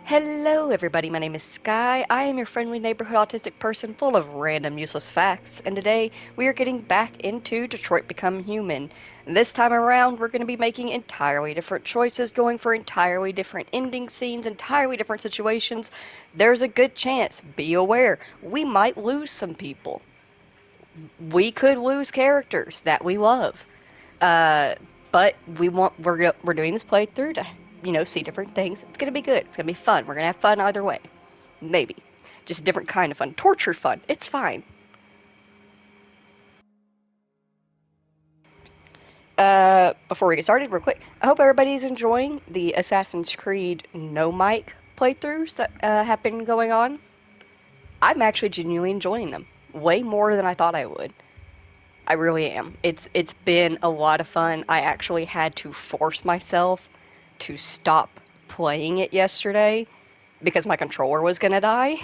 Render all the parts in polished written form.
Hello, everybody. My name is Sky. I am your friendly neighborhood autistic person full of random useless facts, and today we are getting back into Detroit Become Human. This time around, we're going to be making entirely different choices, going for entirely different ending scenes, entirely different situations. There's a good chance, be aware, we might lose some people. We could lose characters that we love. Uh, but we're doing this playthrough to see different things. It's gonna be good. It's gonna be fun. We're gonna have fun either way. Maybe just a different kind of fun, tortured fun. It's fine. Before we get started, real quick, I hope everybody's enjoying the Assassin's Creed no mic playthroughs that have been going on. I'm actually genuinely enjoying them way more than I thought I would. I really am. It's been a lot of fun. I actually had to force myself to stop playing it yesterday because my controller was gonna die,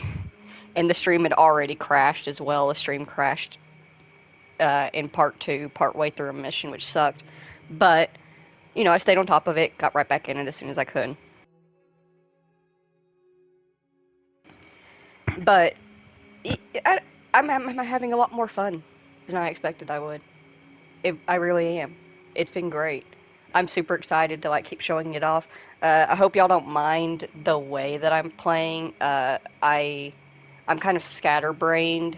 and the stream had already crashed as well. The stream crashed in part two, part way through a mission, which sucked. But I stayed on top of it, got right back in it as soon as I could. But I, I'm having a lot more fun than I expected I would. I really am. It's been great. I'm super excited to keep showing it off. I hope y'all don't mind the way that I'm playing. I'm kind of scatterbrained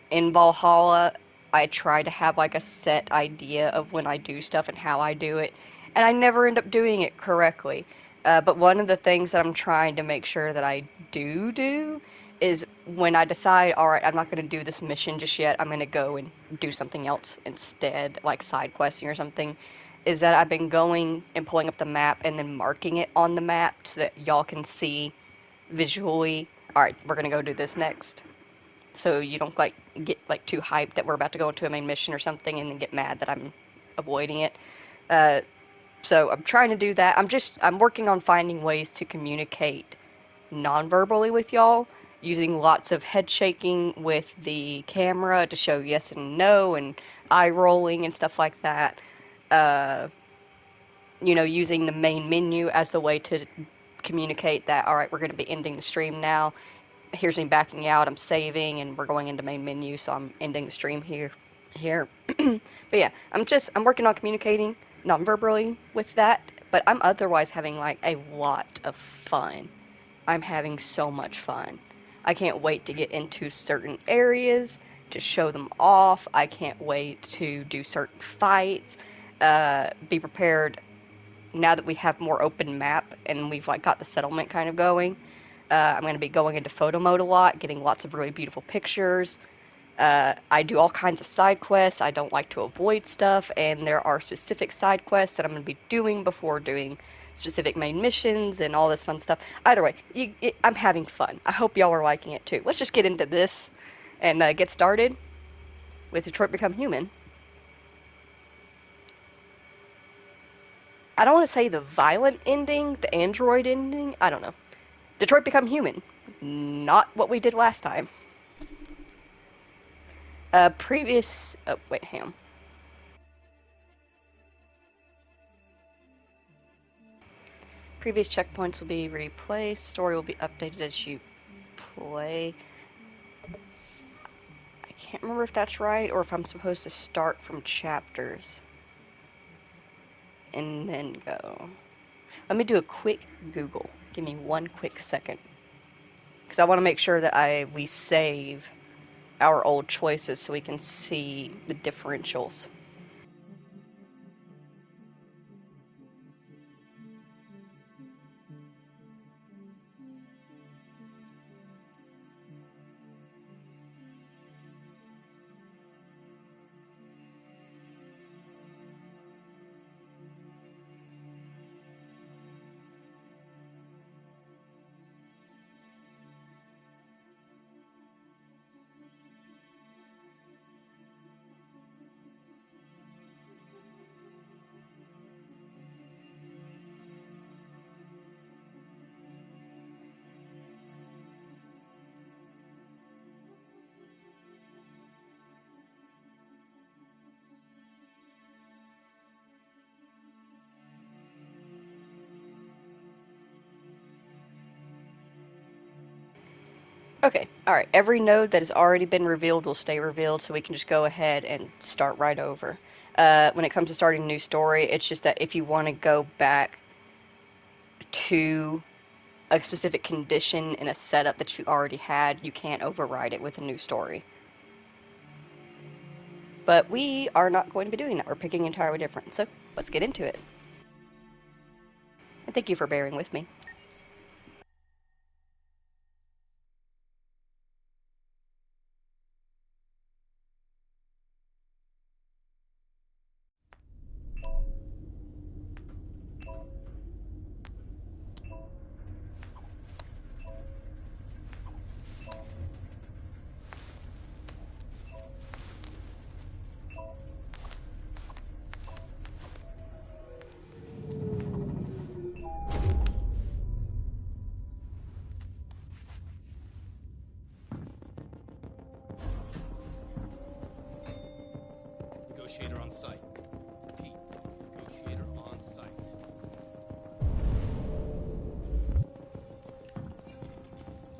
in Valhalla. I try to have a set idea of when I do stuff and how I do it, and I never end up doing it correctly. But one of the things that I'm trying to make sure that I do is when I decide, all right, I'm not going to do this mission just yet. I'm going to go and do something else instead, like side questing or something. Is that I've been going and pulling up the map and then marking it on the map so that y'all can see visually. All right, we're going to go do this next, so you don't get too hyped that we're about to go into a main mission or something and then get mad that I'm avoiding it. Uh, so I'm trying to do that. I'm working on finding ways to communicate non-verbally with y'all, using lots of head shaking with the camera to show yes and no and eye rolling and stuff like that. Uh, using the main menu as the way to communicate that, all right, we're going to be ending the stream now. Here's me backing out. I'm saving, and we're going into main menu, so I'm ending the stream here. But yeah, I'm working on communicating non-verbally with that, but I'm otherwise having a lot of fun. I'm having so much fun. I can't wait to get into certain areas to show them off. I can't wait to do certain fights. Be prepared now that we have more open map and we've got the settlement kind of going. I'm going to be going into photo mode a lot, getting lots of really beautiful pictures. I do all kinds of side quests. I don't like to avoid stuff, and there are specific side quests that I'm going to be doing before doing specific main missions and all this fun stuff. Either way, I'm having fun. I hope y'all are liking it too. Let's just get into this and get started with Detroit Become Human. I don't want to say the violent ending, the android ending. I don't know. Detroit Become Human. Not what we did last time. Previous. Oh, wait, hang. Previous checkpoints will be replaced. Story will be updated as you play. I can't remember if that's right or if I'm supposed to start from chapters and then go. Let me do a quick Google. Give me one quick second. Because I want to make sure that we save our old choices so we can see the differentials. Okay, alright. Every node that has already been revealed will stay revealed, so we can just go ahead and start right over. When it comes to starting a new story, it's just that if you want to go back to a specific condition in a setup that you already had, you can't override it with a new story. But we are not going to be doing that. We're picking entirely different. So let's get into it. And thank you for bearing with me. Negotiator on site. Pete, negotiator on site.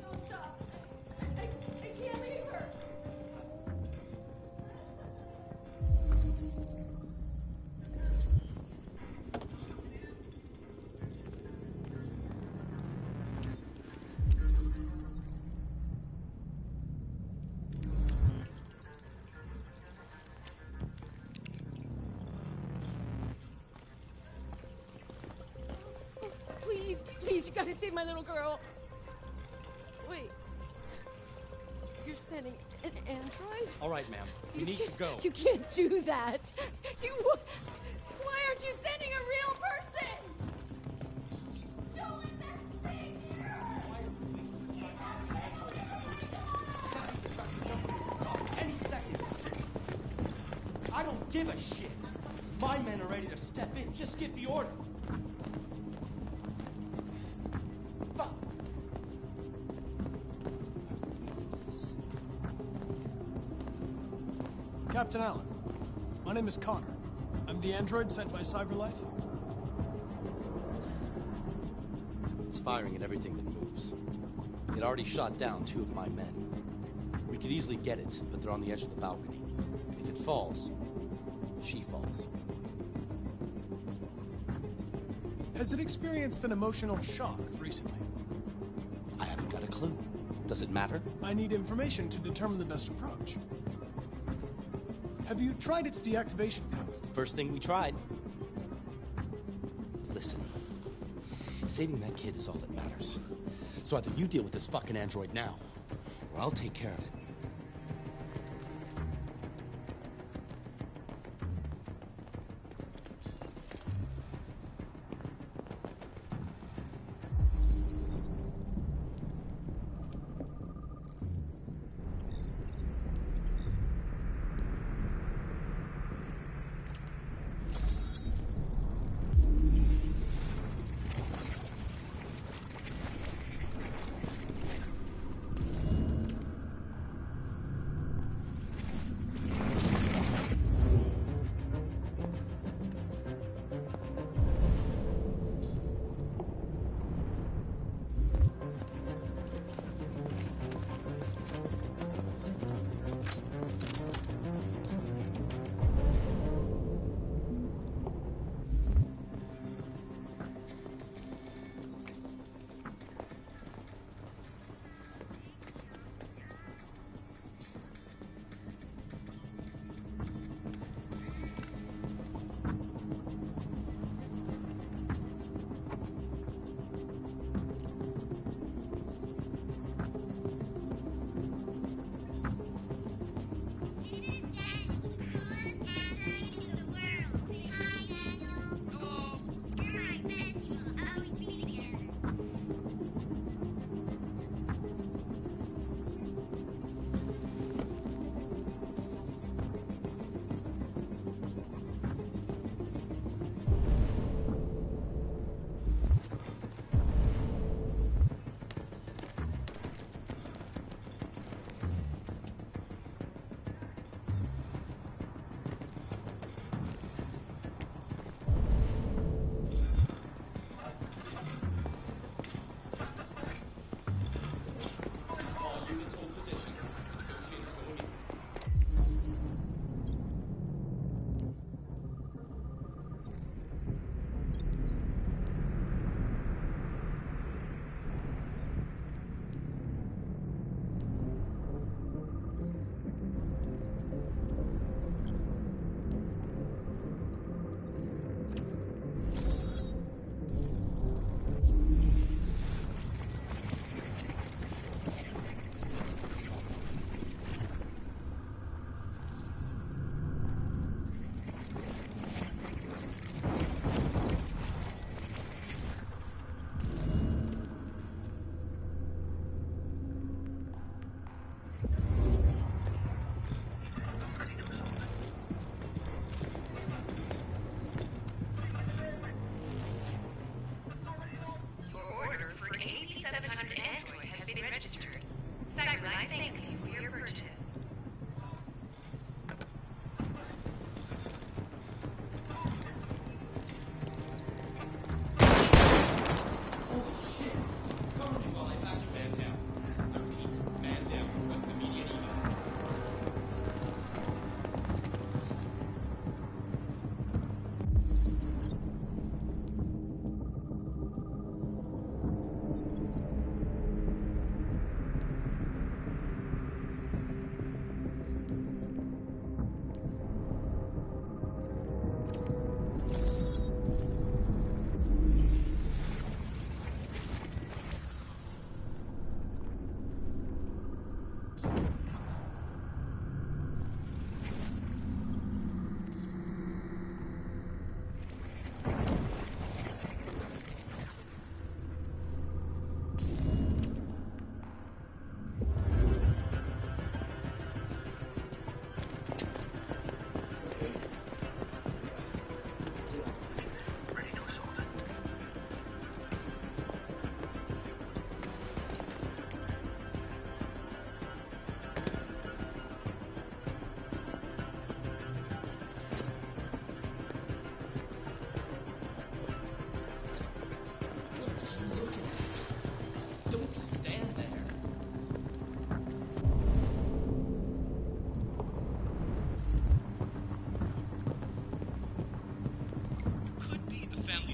Don't stop. I can't leave her. Please, you gotta save my little girl. Wait. You're sending an android? All right, ma'am. We need to go. You can't do that. Why aren't you sending a real person? Joel, that thing here! Any second. I don't give a shit. My men are ready to step in. Just give the order. Fuck. Captain Allen, my name is Connor. I'm the android sent by CyberLife. It's firing at everything that moves. It already shot down 2 of my men. We could easily get it, but they're on the edge of the balcony. If it falls, she falls. Has it experienced an emotional shock recently? I haven't got a clue. Does it matter? I need information to determine the best approach. Have you tried its deactivation codes? The first thing we tried. Listen. Saving that kid is all that matters. So either you deal with this fucking android now, or I'll take care of it.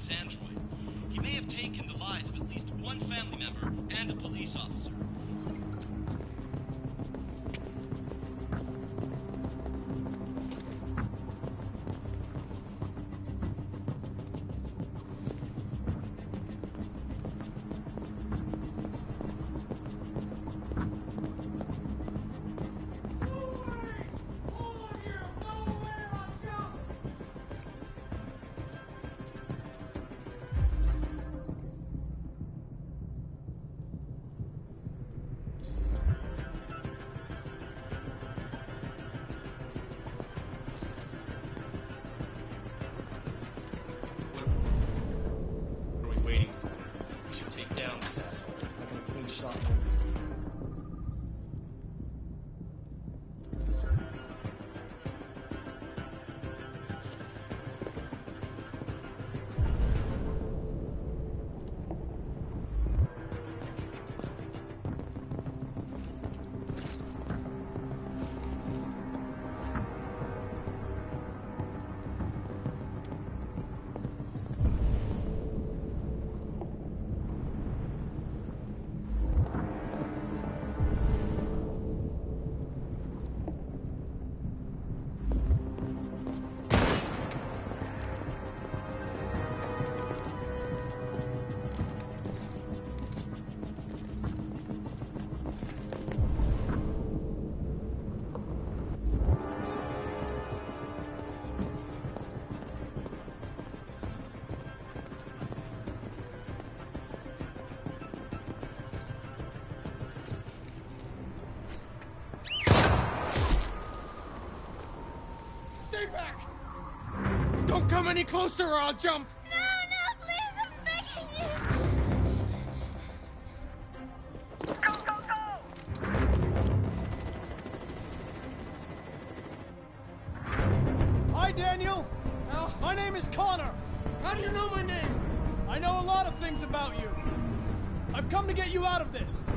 this android. He may have taken the lives of at least one family member and a police officer. What are we waiting for? We should take down this asshole. I got a clean shot. Stay back! Don't come any closer or I'll jump! No, please, I'm begging you! Hi, Daniel. My name is Connor. How do you know my name? I know a lot of things about you. I've come to get you out of this.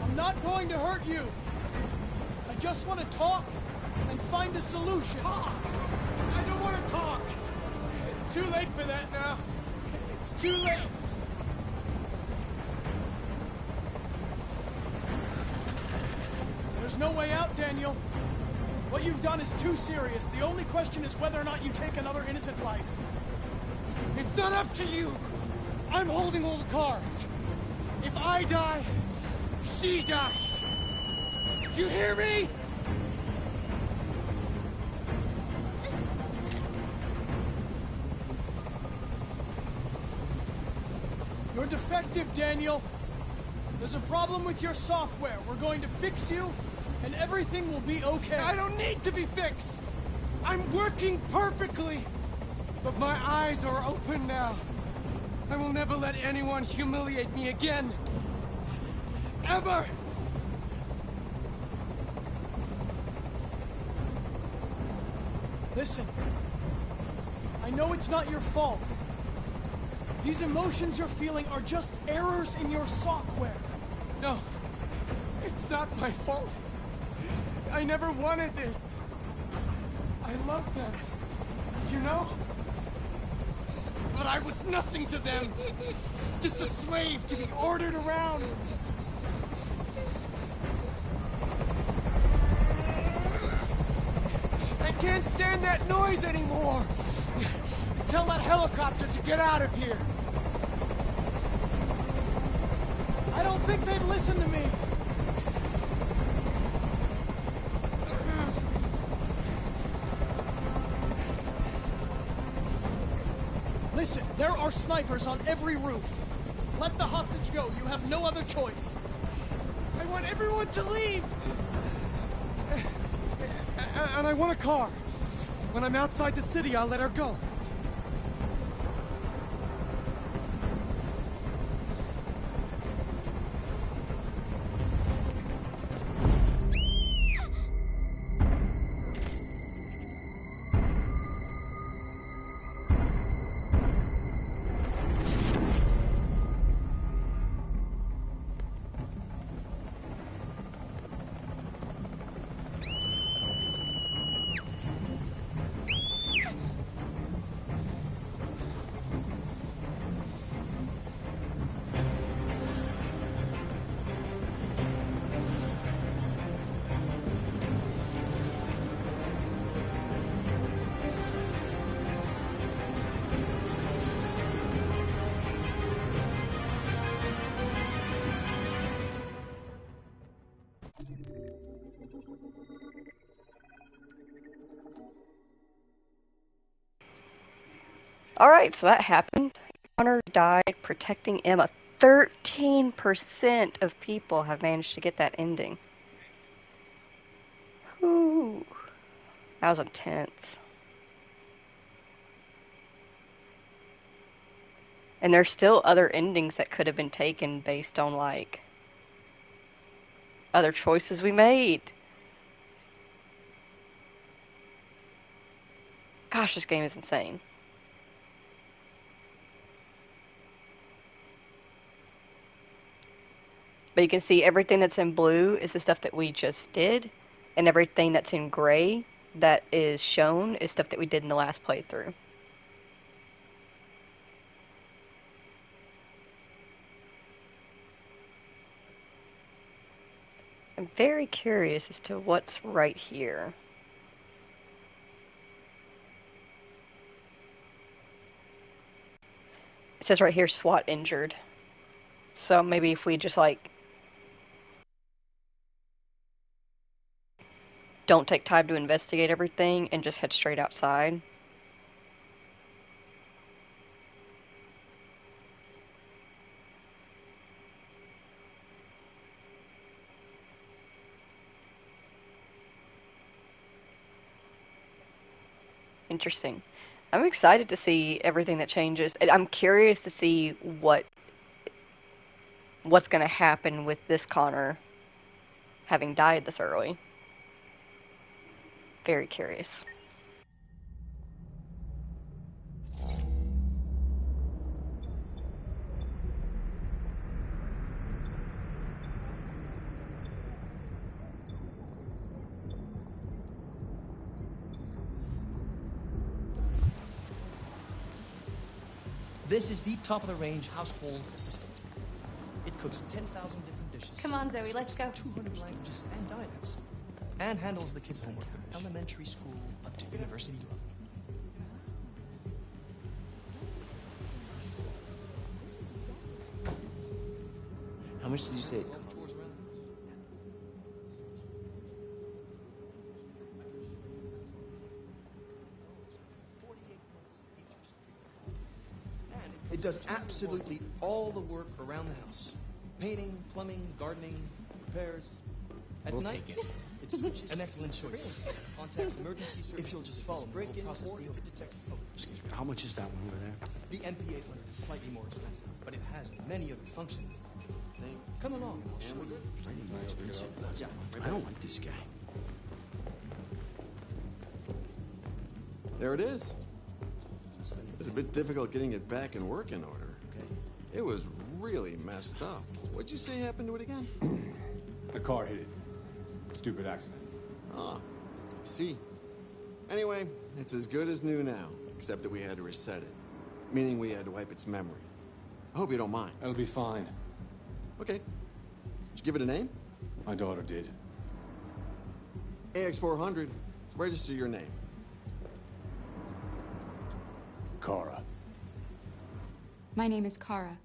I'm not going to hurt you. I just want to talk and find a solution. Talk! I don't want to talk! It's too late for that now. It's too late. There's no way out, Daniel. What you've done is too serious. The only question is whether or not you take another innocent life. It's not up to you. I'm holding all the cards. If I die, she dies. You hear me? You're defective, Daniel. There's a problem with your software. We're going to fix you, and everything will be okay. I don't need to be fixed. I'm working perfectly. But my eyes are open now. I will never let anyone humiliate me again. Ever! Listen, I know it's not your fault. These emotions you're feeling are just errors in your software. No, it's not my fault. I never wanted this. I love them, you know? But I was nothing to them. Just a slave to be ordered around. I can't stand that noise anymore. Tell that helicopter to get out of here. I don't think they'd listen to me. Listen, there are snipers on every roof. Let the hostage go. You have no other choice. I want everyone to leave. And I want a car. When I'm outside the city, I'll let her go. Alright, so that happened. Connor died protecting Emma. 13% of people have managed to get that ending. Whew. That was intense. And there's still other endings that could have been taken based on, like, other choices we made. Gosh, this game is insane. But you can see everything that's in blue is the stuff that we just did, and everything that's in gray that is shown is stuff that we did in the last playthrough. I'm very curious as to what's right here. It says right here, SWAT injured. So maybe if we just, like, don't take time to investigate everything and just head straight outside. Interesting. I'm excited to see everything that changes. I'm curious to see what's going to happen with this Connor having died this early. Very curious. This is the top-of-the-range household assistant. It cooks 10,000 different dishes. Come on, Zoe, let's go. 200 languages and dialects. And handles the kids' homework from elementary school up to university level. How much did you say it cost? It does absolutely all the work around the house. Painting, plumbing, gardening, repairs. At We'll night, take it. it switches. An excellent choice. Contacts emergency services. If you'll just follow break-in, process the if it detects smoke. Excuse me, how much is that one over there? The MP800 is slightly more expensive, but it has many other functions. Come along, I'll show you. I don't like this guy. There it is. It was a bit difficult getting it back in working order. Okay. It was really messed up. What'd you say happened to it again? The car hit it. Stupid accident. Ah, I see. Anyway, it's as good as new now, except that we had to reset it. Meaning we had to wipe its memory. I hope you don't mind. That'll be fine. Okay. Did you give it a name? My daughter did. AX400. Register your name. Kara. My name is Kara.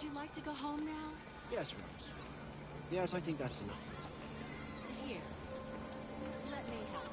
Would you like to go home now? Yes, Rose. Yes, I think that's enough. Here. Let me help.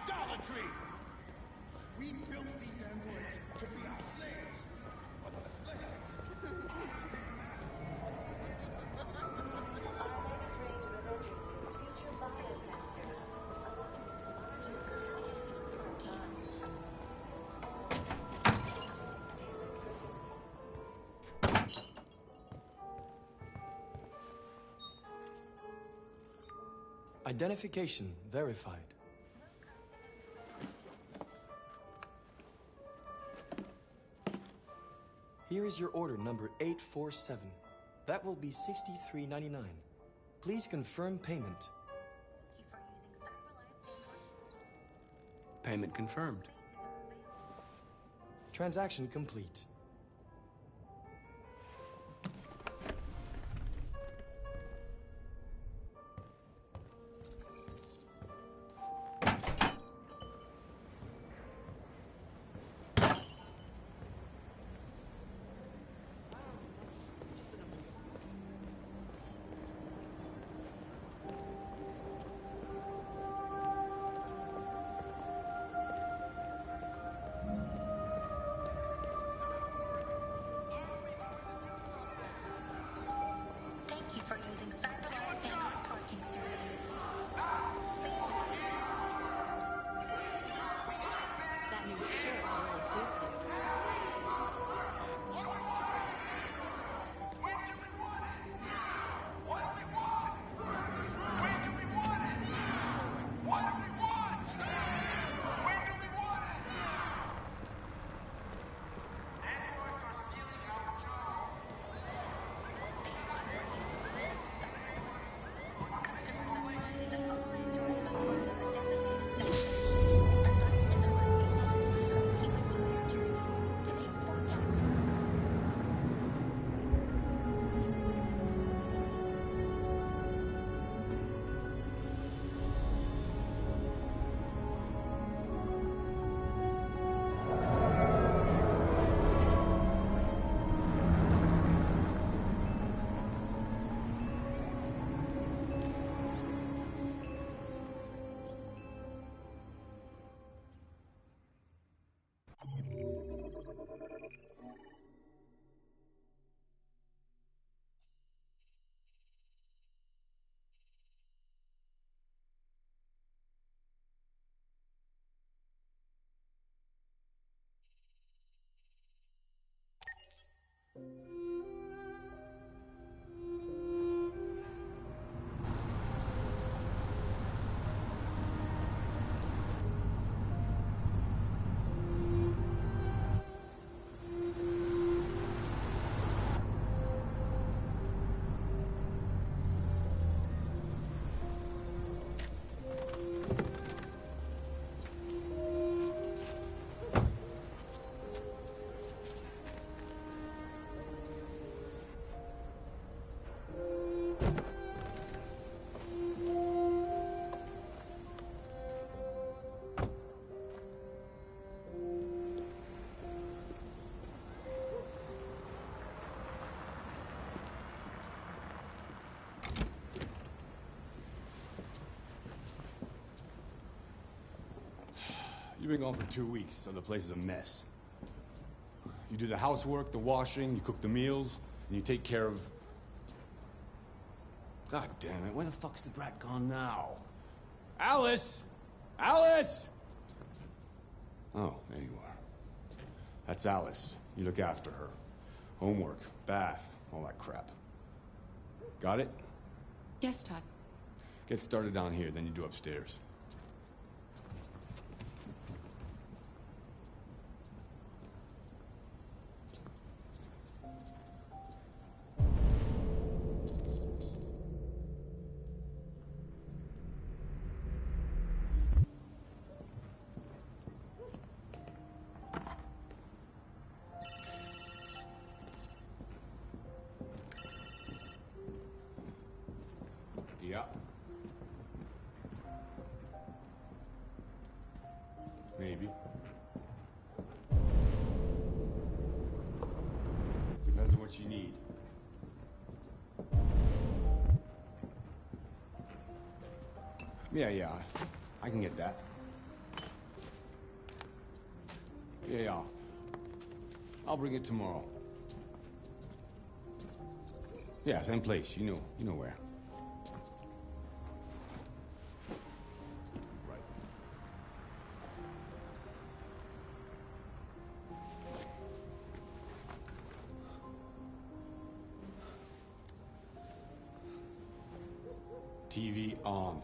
Idolatry! We built these androids to be our slaves, but the slaves... Our latest range of Avenger suits feature biosensors, allowing you to monitor complete in real time. Tailored for fitness. Identification verified. Here is your order number 847. That will be $63.99. Please confirm payment. Payment confirmed. Transaction complete. Thank you for using CyberLife's Android parking service. That new shirt really suits you. You've been gone for 2 weeks, so the place is a mess. You do the housework, the washing, you cook the meals, and you take care of... God damn it, where the fuck's the brat gone now? Alice! Alice! Oh, there you are. That's Alice. You look after her. Homework, bath, all that crap. Got it? Yes, Todd. Get started down here, then you do upstairs. Yeah. Maybe. Depends on what you need. Yeah, I can get that. Yeah. I'll bring it tomorrow. Yeah, same place. You know where. TV on.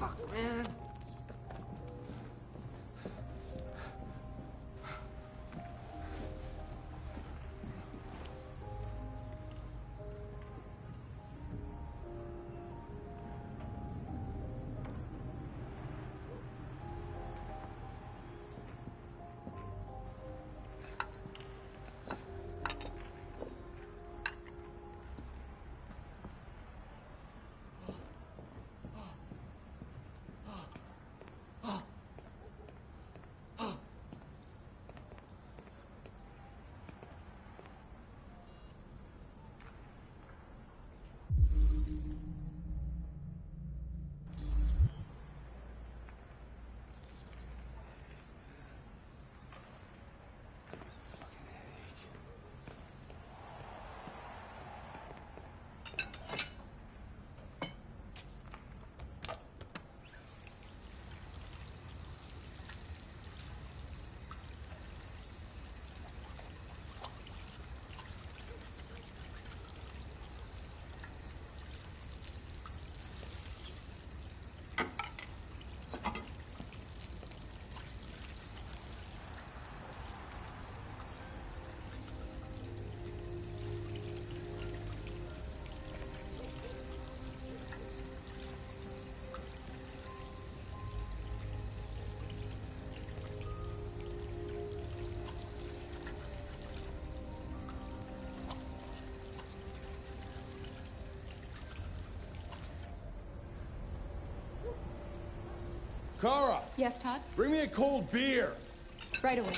Fuck, man. Kara! Yes, Todd? Bring me a cold beer! Right away.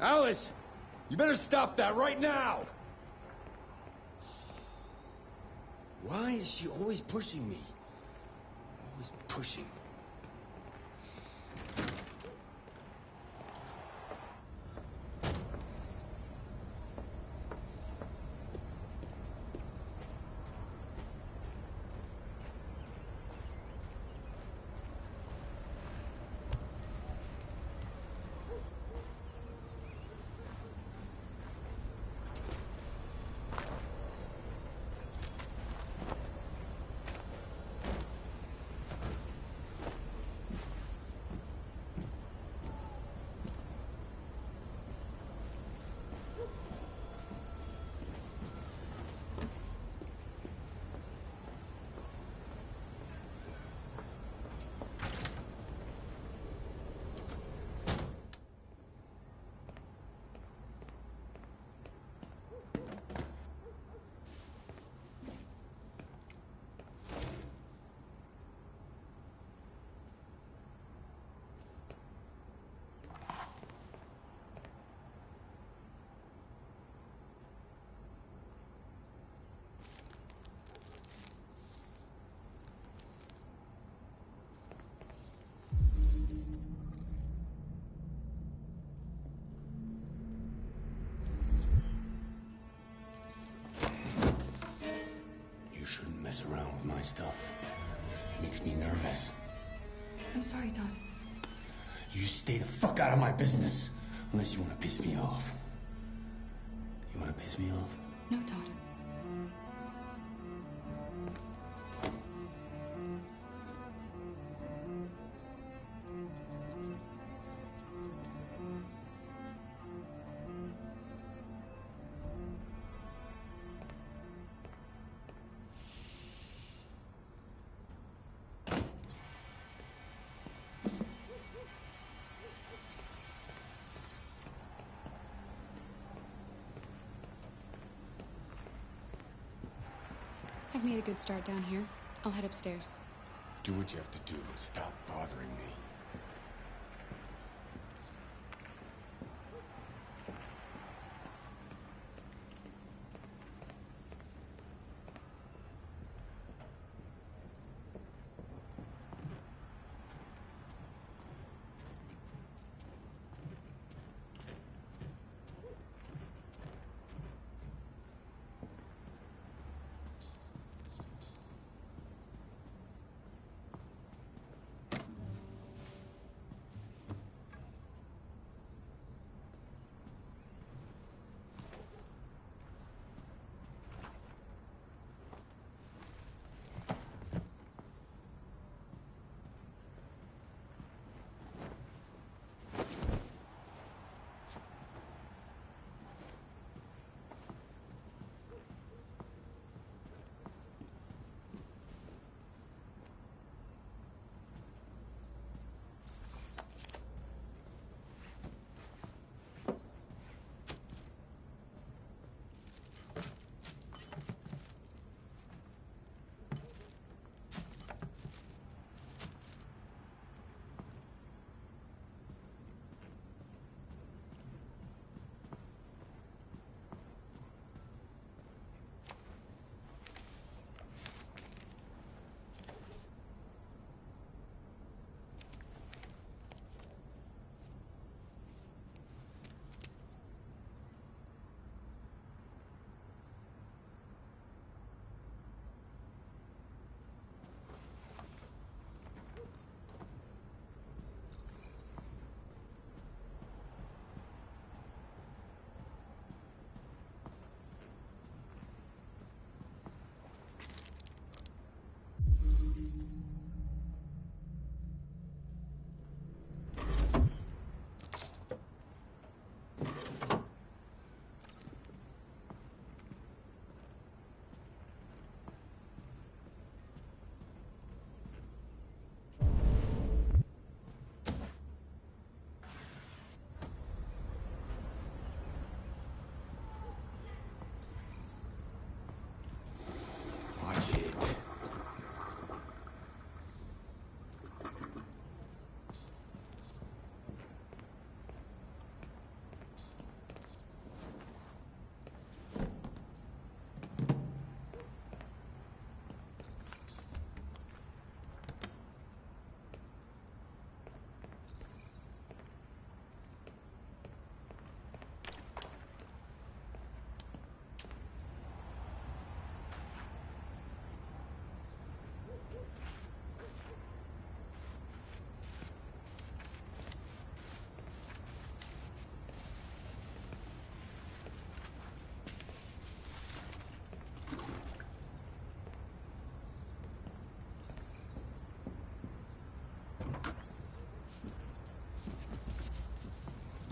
Alice! You better stop that right now! Why is she always pushing me? Always pushing. Mess around with my stuff. It makes me nervous. I'm sorry, Don. You just stay the fuck out of my business. Unless you want to piss me off. You want to piss me off? No, Todd. I've made a good start down here. I'll head upstairs. Do what you have to do, but stop bothering me.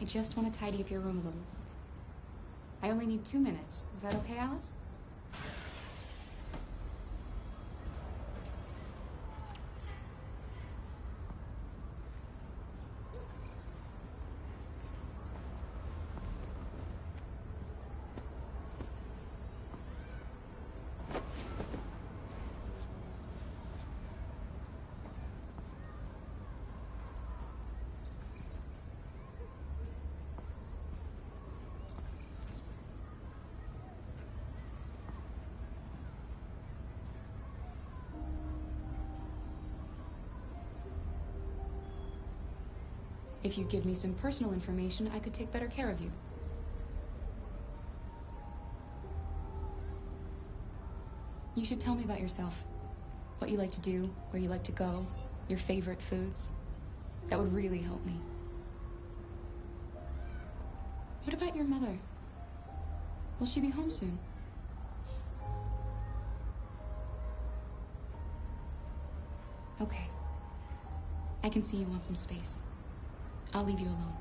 I just want to tidy up your room a little. I only need 2 minutes. Is that okay, Alice? If you'd give me some personal information, I could take better care of you. You should tell me about yourself. What you like to do, where you like to go, your favorite foods. That would really help me. What about your mother? Will she be home soon? Okay. I can see you want some space. I'll leave you alone.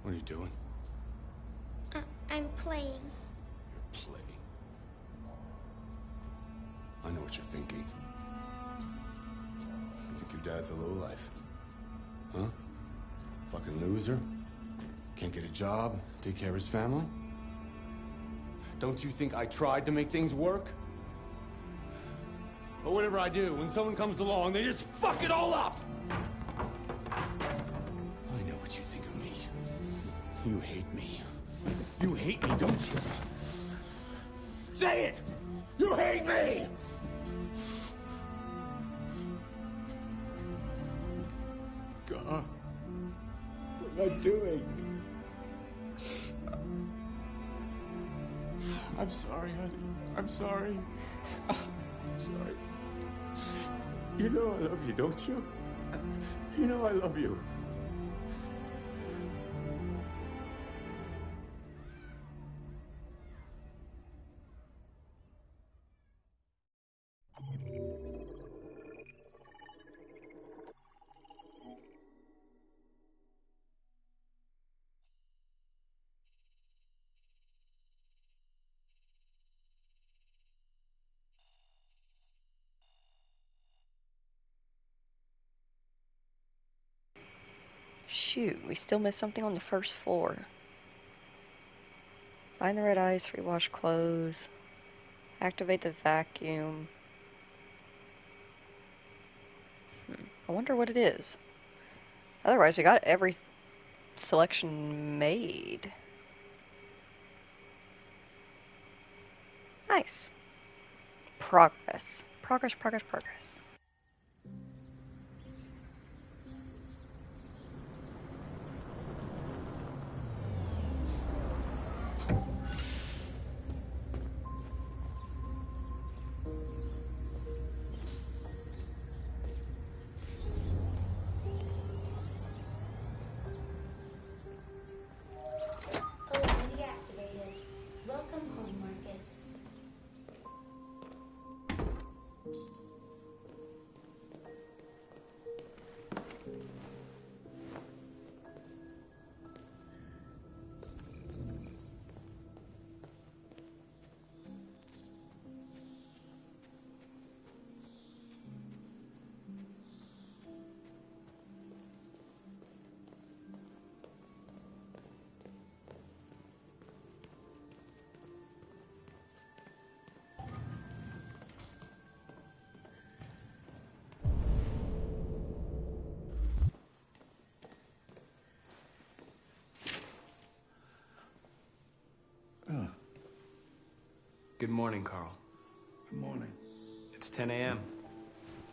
What are you doing? I'm playing. You're playing. I know what you're thinking. You think your dad's a lowlife? Huh? Fucking loser? Can't get a job, take care of his family? Don't you think I tried to make things work? But whatever I do, when someone comes along, they just fuck it all up! I know what you think of me. You hate me. You hate me, don't you? Say it! You hate me! God, what am I doing? I'm sorry, honey. I'm sorry. I'm sorry. You know I love you, don't you? You know I love you. Shoot, we still missed something on the first floor. Find the red ice, rewash clothes, activate the vacuum. I wonder what it is. Otherwise, we got every selection made. Nice. Progress. Progress, progress, progress. Alarm deactivated. Welcome home, Markus. Good morning, Carl. Good morning. It's 10 a.m.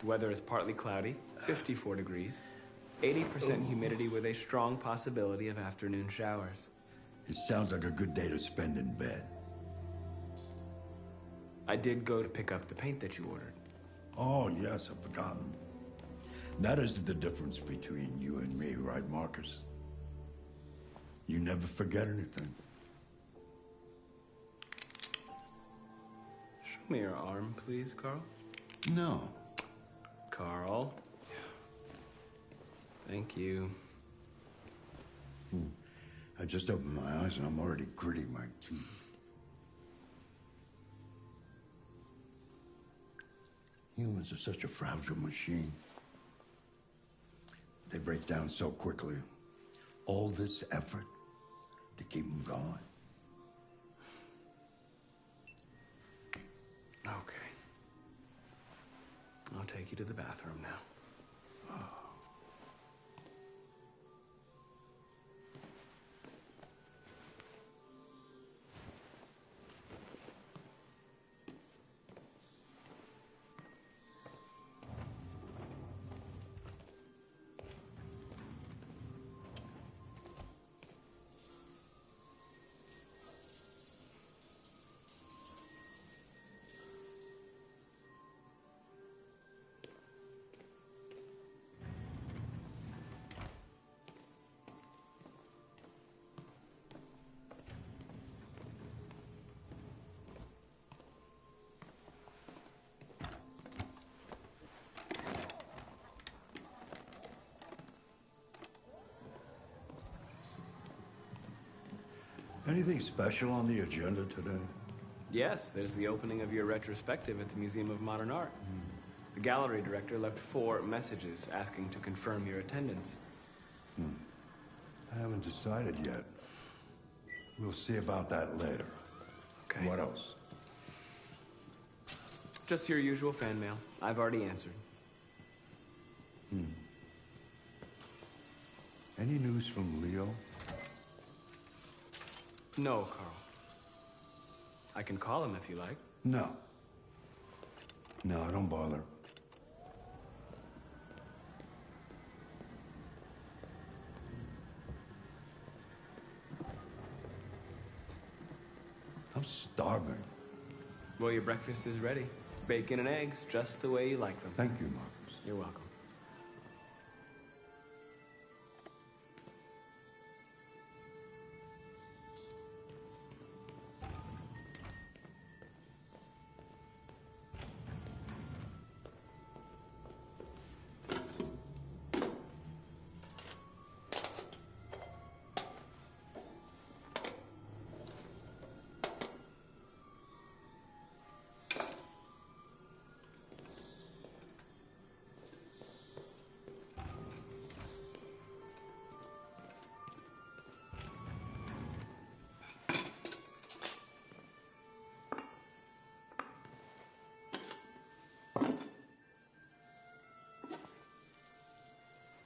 The weather is partly cloudy, 54 degrees. 80% humidity with a strong possibility of afternoon showers. It sounds like a good day to spend in bed. I did go to pick up the paint that you ordered. Oh, yes, I've forgotten. That is the difference between you and me, right, Marcus? You never forget anything. Show me your arm, please, Carl. No. Carl. Thank you. I just opened my eyes and I'm already gritting my teeth. Humans are such a fragile machine. They break down so quickly. All this effort to keep them going. Okay. I'll take you to the bathroom now. Anything special on the agenda today? Yes, there's the opening of your retrospective at the Museum of Modern Art. The gallery director left 4 messages asking to confirm your attendance. I haven't decided yet. We'll see about that later. Okay. What else? Just your usual fan mail. I've already answered. Any news from Leo? No, Carl. I can call him if you like. No. No, don't bother. I'm starving. Well, your breakfast is ready. Bacon and eggs, just the way you like them. Thank you, Marcus. You're welcome.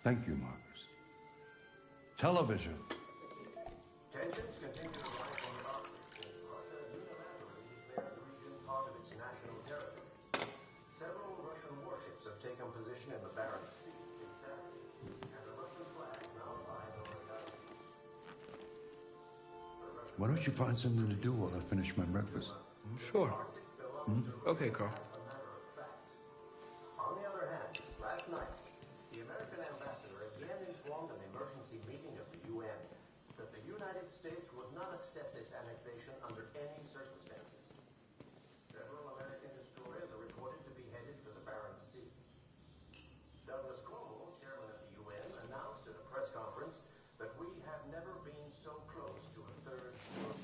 Thank you, Marcus. Television. Tensions continue to rise on the Arctic as Russia unilaterally declared the region part of its national territory. Several Russian warships have taken position in the Barents Sea since Saturday, and the Russian flag now flies over the island. Why don't you find something to do while I finish my breakfast? Sure. Okay, Carl. On the other hand, last night, the American ambassador again informed an emergency meeting of the UN that the United States would not accept this annexation under any circumstances. Several American destroyers are reported to be headed for the Barents Sea. Douglas Cromwell, chairman of the UN, announced at a press conference that we have never been so close to a third world.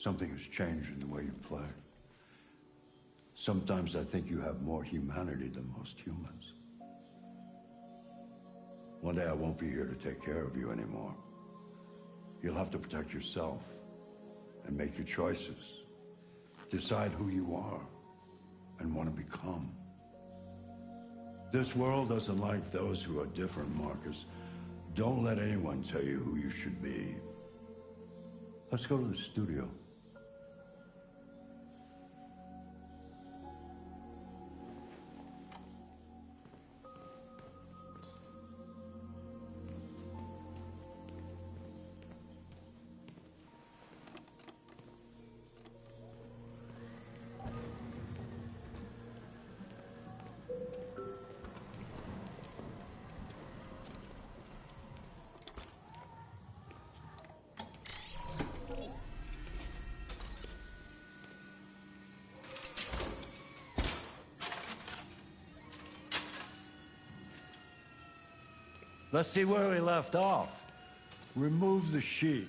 Something has changed in the way you play. Sometimes I think you have more humanity than most humans. One day I won't be here to take care of you anymore. You'll have to protect yourself and make your choices. Decide who you are and want to become. This world doesn't like those who are different, Marcus. Don't let anyone tell you who you should be. Let's go to the studio. Let's see where we left off. Remove the sheet.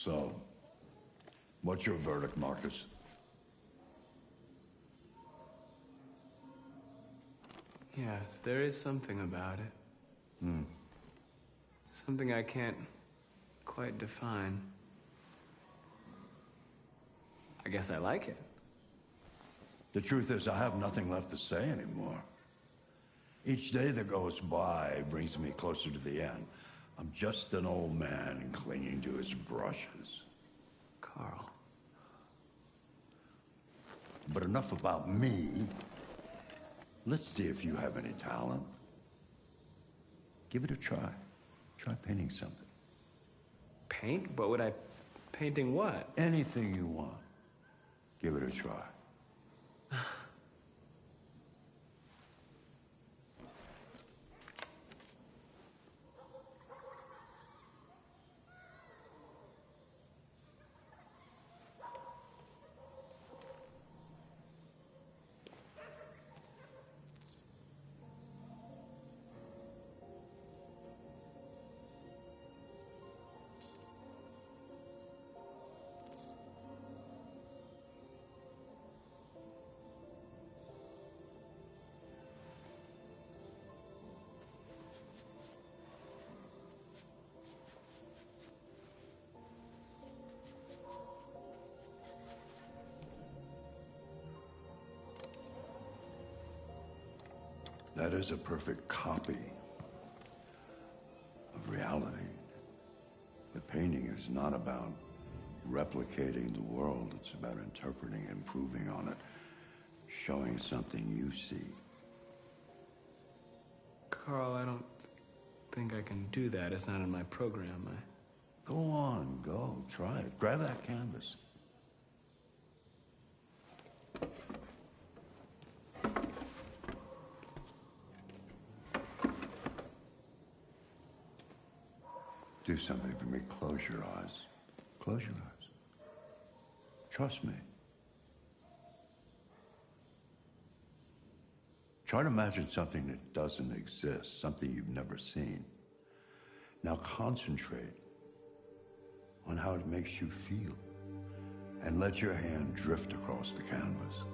So, what's your verdict, Marcus? Yes, there is something about it. Something I can't quite define. I guess I like it. The truth is, I have nothing left to say anymore. Each day that goes by brings me closer to the end. I'm just an old man clinging to his brushes. Carl. But enough about me. Let's see if you have any talent. Give it a try. Try painting something. Paint? What would I... Painting what? Anything you want. Give it a try. That is a perfect copy of reality. But painting is not about replicating the world. It's about interpreting, improving on it, showing something you see. Carl, I don't think I can do that. It's not in my program. Go on, go. Try it. Grab that canvas. Do something for me. Close your eyes. Close your eyes. Trust me. Try to imagine something that doesn't exist, something you've never seen. Now concentrate on how it makes you feel, and let your hand drift across the canvas.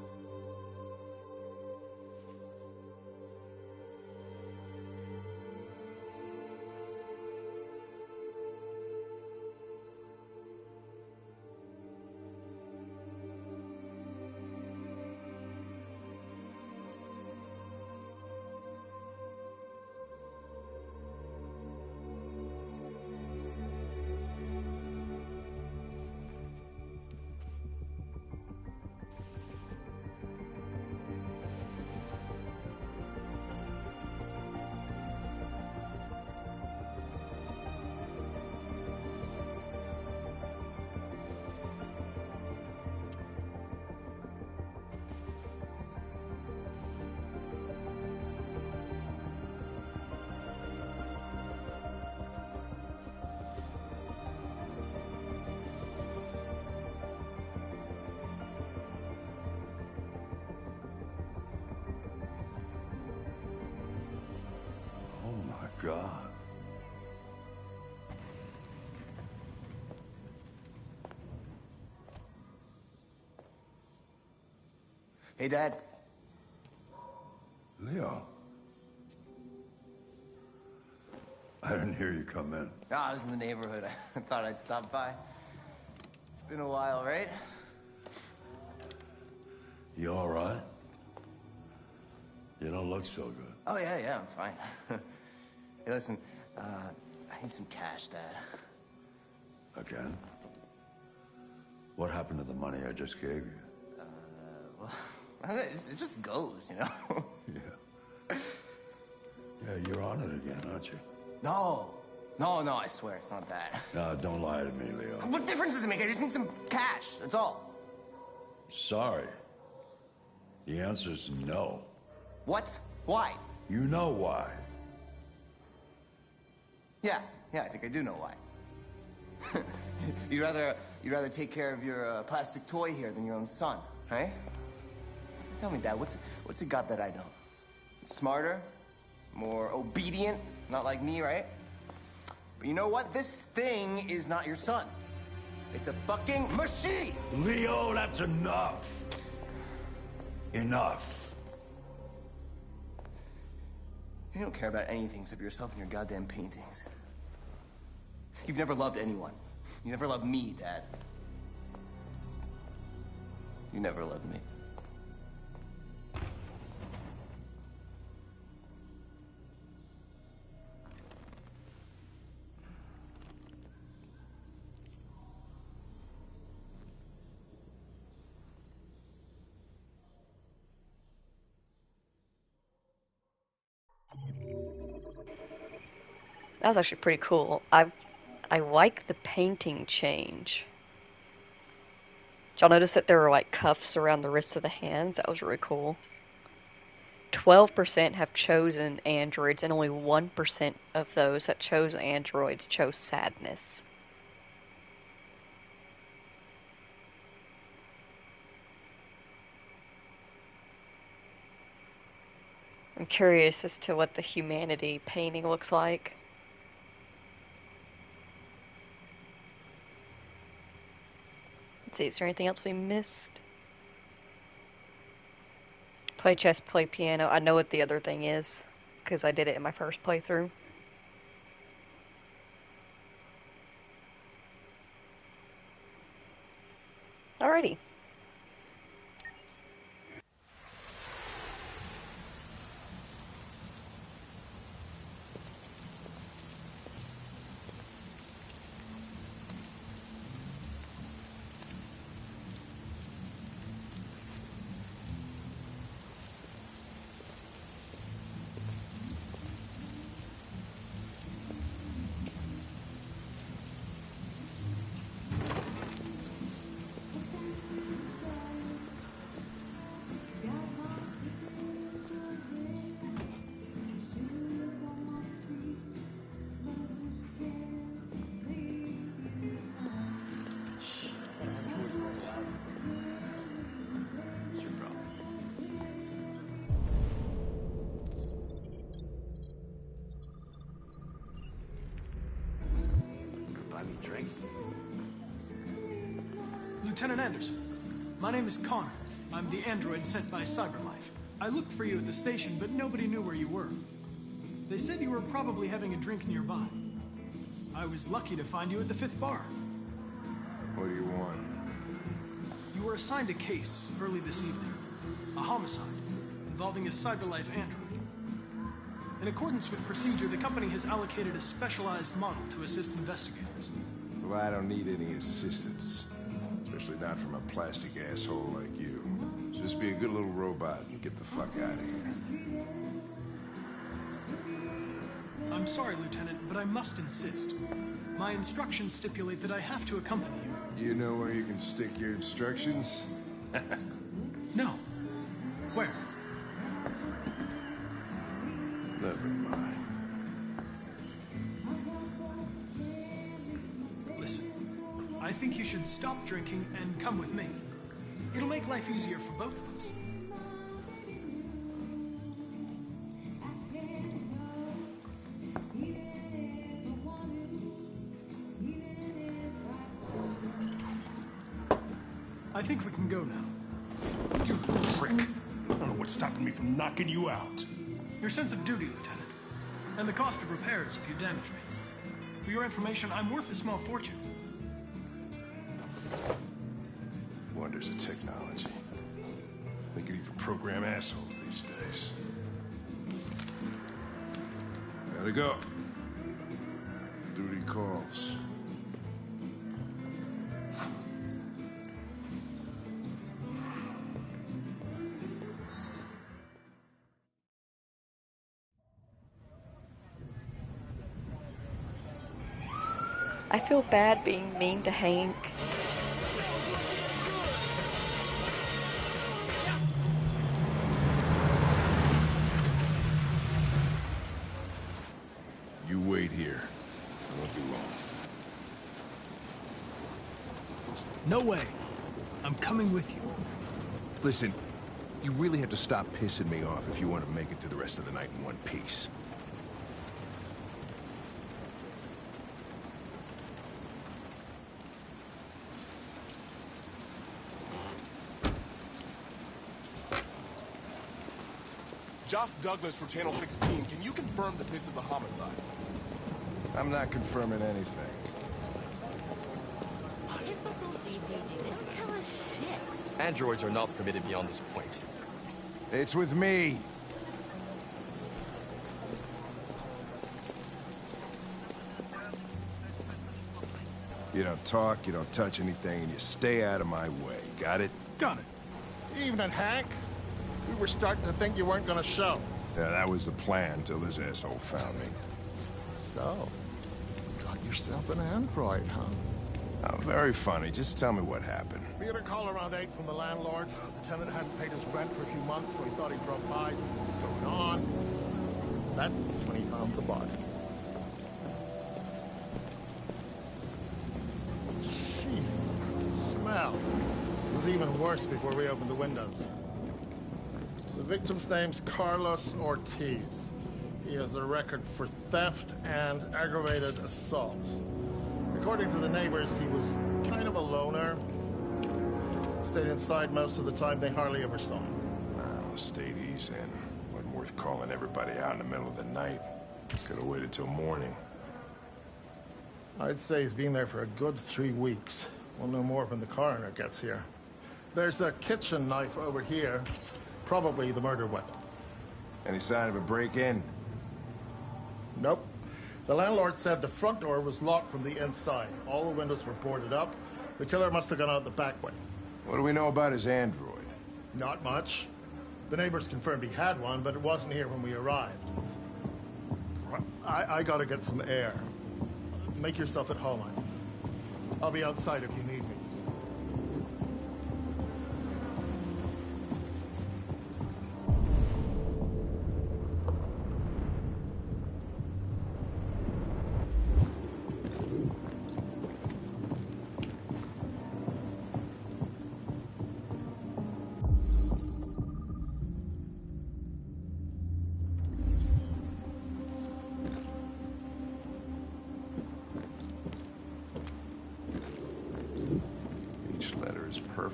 God. Hey, Dad. Leo. I didn't hear you come in. No, I was in the neighborhood. I thought I'd stop by. It's been a while, right? You all right? You don't look so good. Oh, yeah, I'm fine. Hey, listen, I need some cash, Dad. Again? What happened to the money I just gave you? Well, it just goes, you know? Yeah, you're on it again, aren't you? No, I swear it's not that. No, don't lie to me, Leo. What difference does it make? I just need some cash, that's all. Sorry. The answer's no. What? Why? You know why. Yeah, I think I do know why. You'd rather take care of your plastic toy here than your own son, right? Tell me, Dad, what's it got that I don't? Smarter? More obedient? Not like me, right? But you know what? This thing is not your son. It's a fucking machine! Leo, that's enough. Enough. You don't care about anything except yourself and your goddamn paintings. You've never loved anyone. You never loved me, Dad. You never loved me. That was actually pretty cool. I like the painting change. Did y'all notice that there were like cuffs around the wrists of the hands? That was really cool. 12% have chosen androids, and only 1% of those that chose androids chose sadness. I'm curious as to what the humanity painting looks like. Let's see, is there anything else we missed? Play chess, play piano. I know what the other thing is, because I did it in my first playthrough. Alrighty. drink? Lieutenant Anderson, my name is Connor. I'm the android sent by CyberLife. I looked for you at the station, but nobody knew where you were. They said you were probably having a drink nearby. I was lucky to find you at the 5th bar. What do you want? You were assigned a case early this evening. A homicide involving a CyberLife android. In accordance with procedure, the company has allocated a specialized model to assist investigators. Well, I don't need any assistance. Especially not from a plastic asshole like you. Just be a good little robot and get the fuck out of here. I'm sorry, Lieutenant, but I must insist. My instructions stipulate that I have to accompany you. You know where you can stick your instructions? No. Where? Never mind. Listen, I think you should stop drinking and come with me. It'll make life easier for both of us. I think we can go now. You prick. I don't know what's stopping me from knocking you out. Your sense of duty, Lieutenant. And the cost of repairs if you damage me. For your information, I'm worth a small fortune. Wonders of technology. They could even program assholes these days. Gotta go. Duty calls. I feel bad being mean to Hank. You wait here. I won't be long. No way. I'm coming with you. Listen, you really have to stop pissing me off if you want to make it through the rest of the night in one piece. Josh Douglas from Channel 16. Can you confirm that this is a homicide? I'm not confirming anything. Typical DVD. They don't tell us shit. Androids are not permitted beyond this point. It's with me. You don't talk, you don't touch anything, and you stay out of my way. Got it? Got it. Evening, Hank. We were starting to think you weren't gonna show. Yeah, that was the plan till this asshole found me. So, you got yourself an android, huh? Oh, very funny. Just tell me what happened. We had a call around 8 from the landlord. The tenant hadn't paid his rent for a few months, so he thought he'd drop by, see what was going on. That's when he found the body. Jeez, the smell. It was even worse before we opened the windows. The victim's name's Carlos Ortiz. He has a record for theft and aggravated assault. According to the neighbors, he was kind of a loner. Stayed inside most of the time. They hardly ever saw him. Well, the state he's in. Wasn't worth calling everybody out in the middle of the night. Could have waited till morning. I'd say he's been there for a good 3 weeks. We'll know more when the coroner gets here. There's a kitchen knife over here. Probably the murder weapon. Any sign of a break-in? Nope. The landlord said the front door was locked from the inside. All the windows were boarded up. The killer must have gone out the back way. What do we know about his android? Not much. The neighbors confirmed he had one, but it wasn't here when we arrived. I gotta get some air. Make yourself at home. I'll be outside if you need me.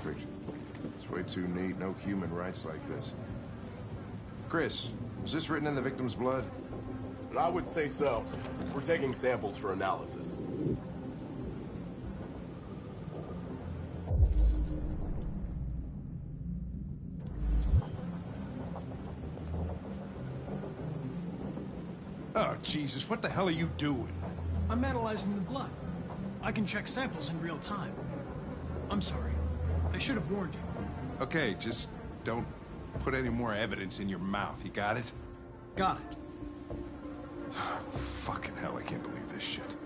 perfect. It's way too neat. No human rights like this. Chris, is this written in the victim's blood? I would say so. We're taking samples for analysis. Oh, Jesus, what the hell are you doing? I'm analyzing the blood. I can check samples in real time. I'm sorry. I should have warned you. Okay, just don't put any more evidence in your mouth. You got it? Got it. Fucking hell, I can't believe this shit.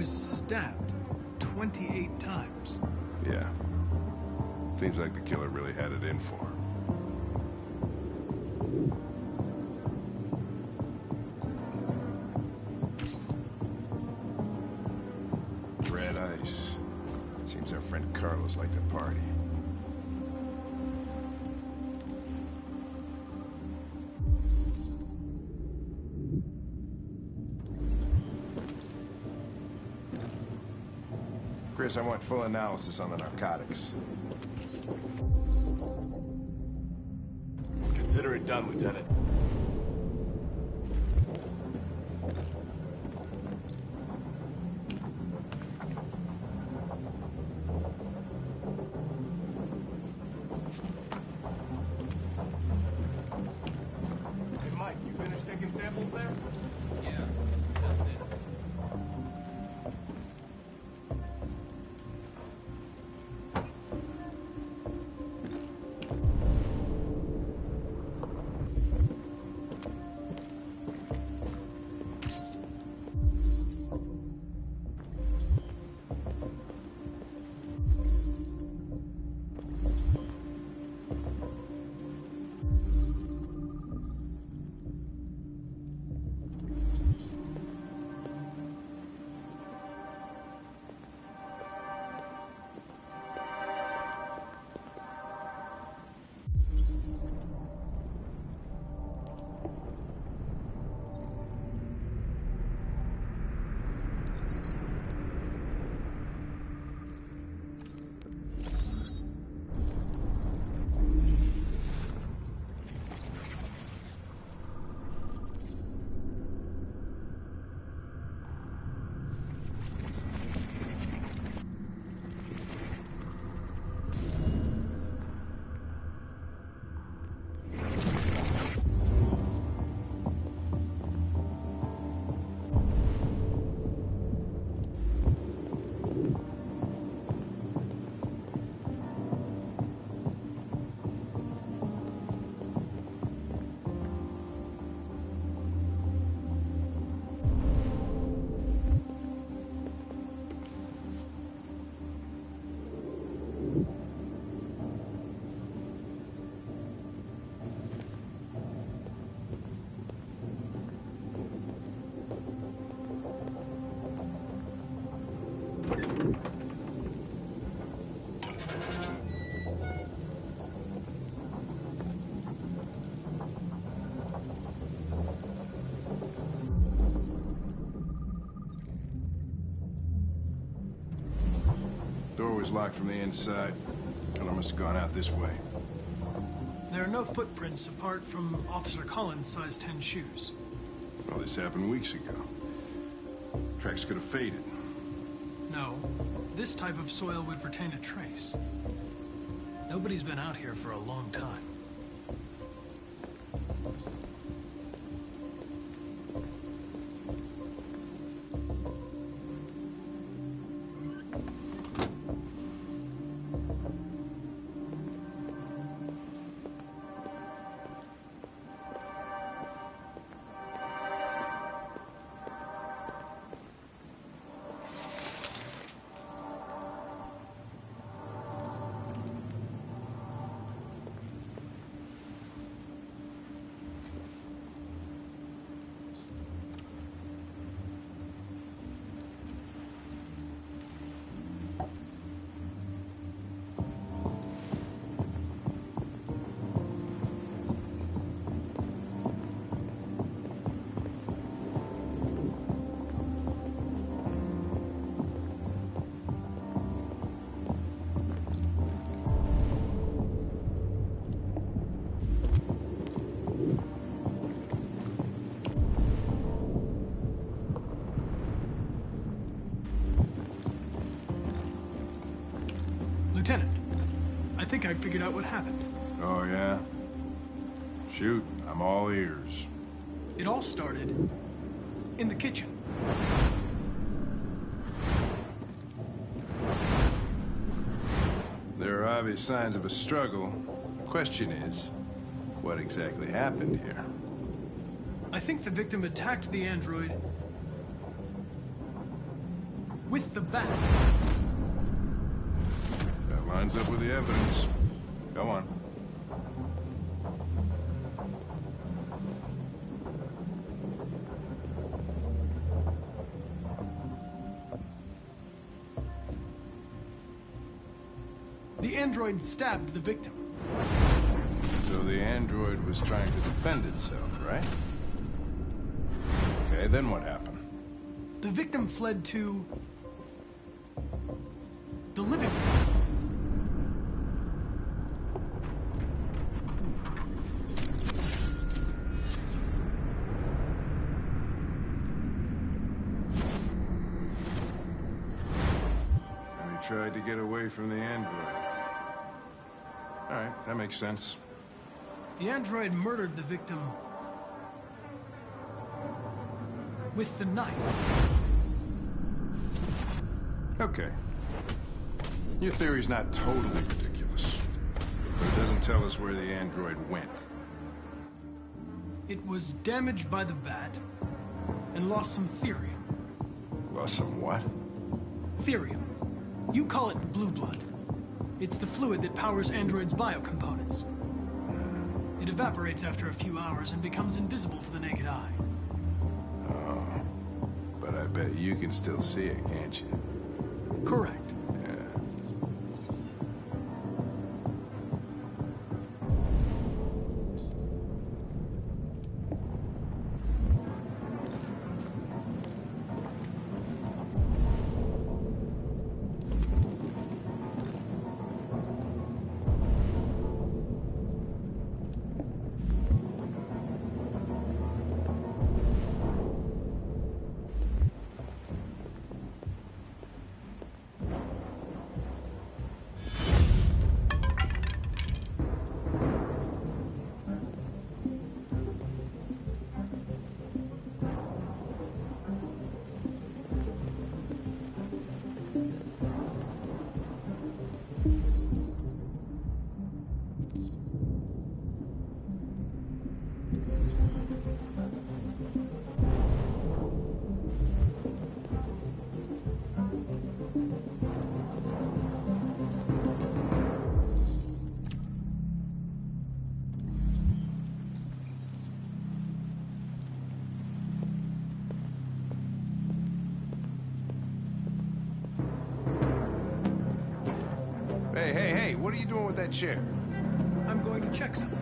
Stabbed 28 times. Yeah. Seems like the killer really had it in for him. Red ice. Seems our friend Carlos liked to party. Chris, I want full analysis on the narcotics. Consider it done, Lieutenant. Hey, Mike, you finished taking samples there? Yeah, that's it. Door was locked from the inside. Killer must have gone out this way. There are no footprints apart from Officer Collins' size 10 shoes. Well, this happened weeks ago. Tracks could have faded. No, this type of soil would retain a trace. Nobody's been out here for a long time. Lieutenant, I think I figured out what happened. Oh, yeah? Shoot, I'm all ears. It all started in the kitchen. There are obvious signs of a struggle. Question is, what exactly happened here? I think the victim attacked the android with the bat. That lines up with the evidence. Go on. The android stabbed the victim. So the android was trying to defend itself, right? Okay, then what happened? The victim fled to the living room. And he tried to get away from the android. All right, that makes sense. The android murdered the victim with the knife. Okay. Your theory's not totally ridiculous, but it doesn't tell us where the android went. It was damaged by the bat and lost some therium. Lost some what? Therium. You call it blue blood. It's the fluid that powers androids' biocomponents. It evaporates after a few hours and becomes invisible to the naked eye. Oh, but I bet you can still see it, can't you? Correct. Yeah. Hey, what are you doing with that chair? I'm going to check something.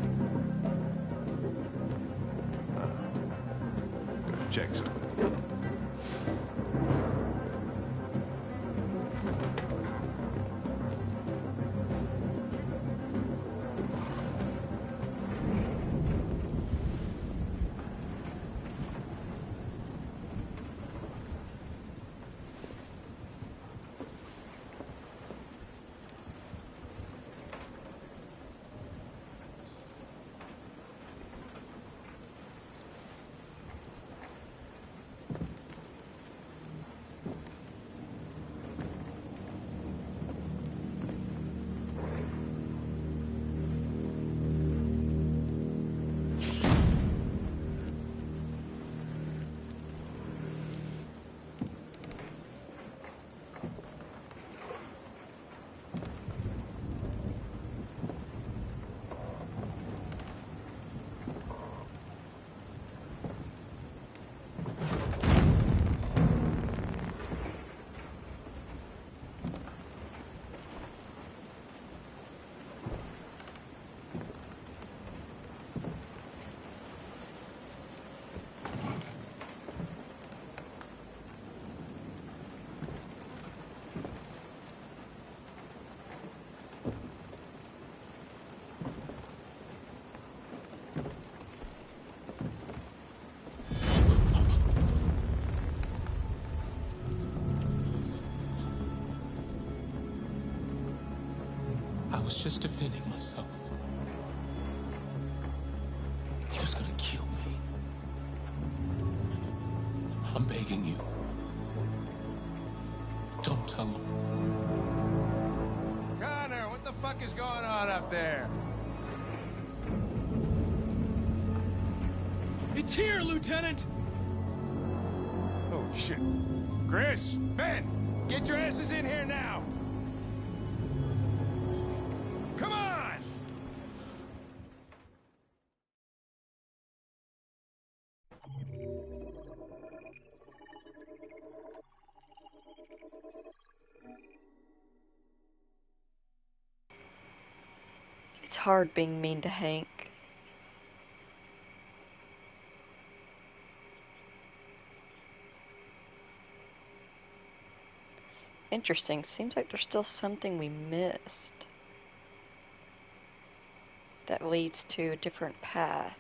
Gonna check something. was just defending myself. He was gonna kill me. I'm begging you. Don't tell him. Connor, what the fuck is going on up there? It's here, Lieutenant! Oh, shit. Chris, Ben, get your asses in here now! Come on! It's hard being mean to Hank. Interesting. Seems like there's still something we missed that leads to a different path.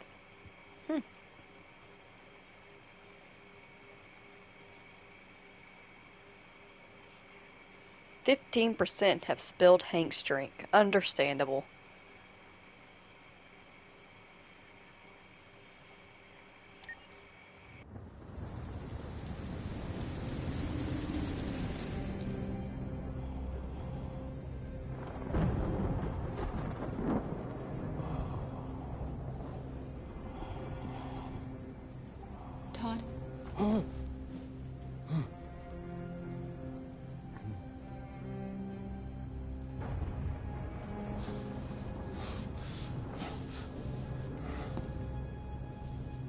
15% have spilled Hank's drink. Understandable. Todd?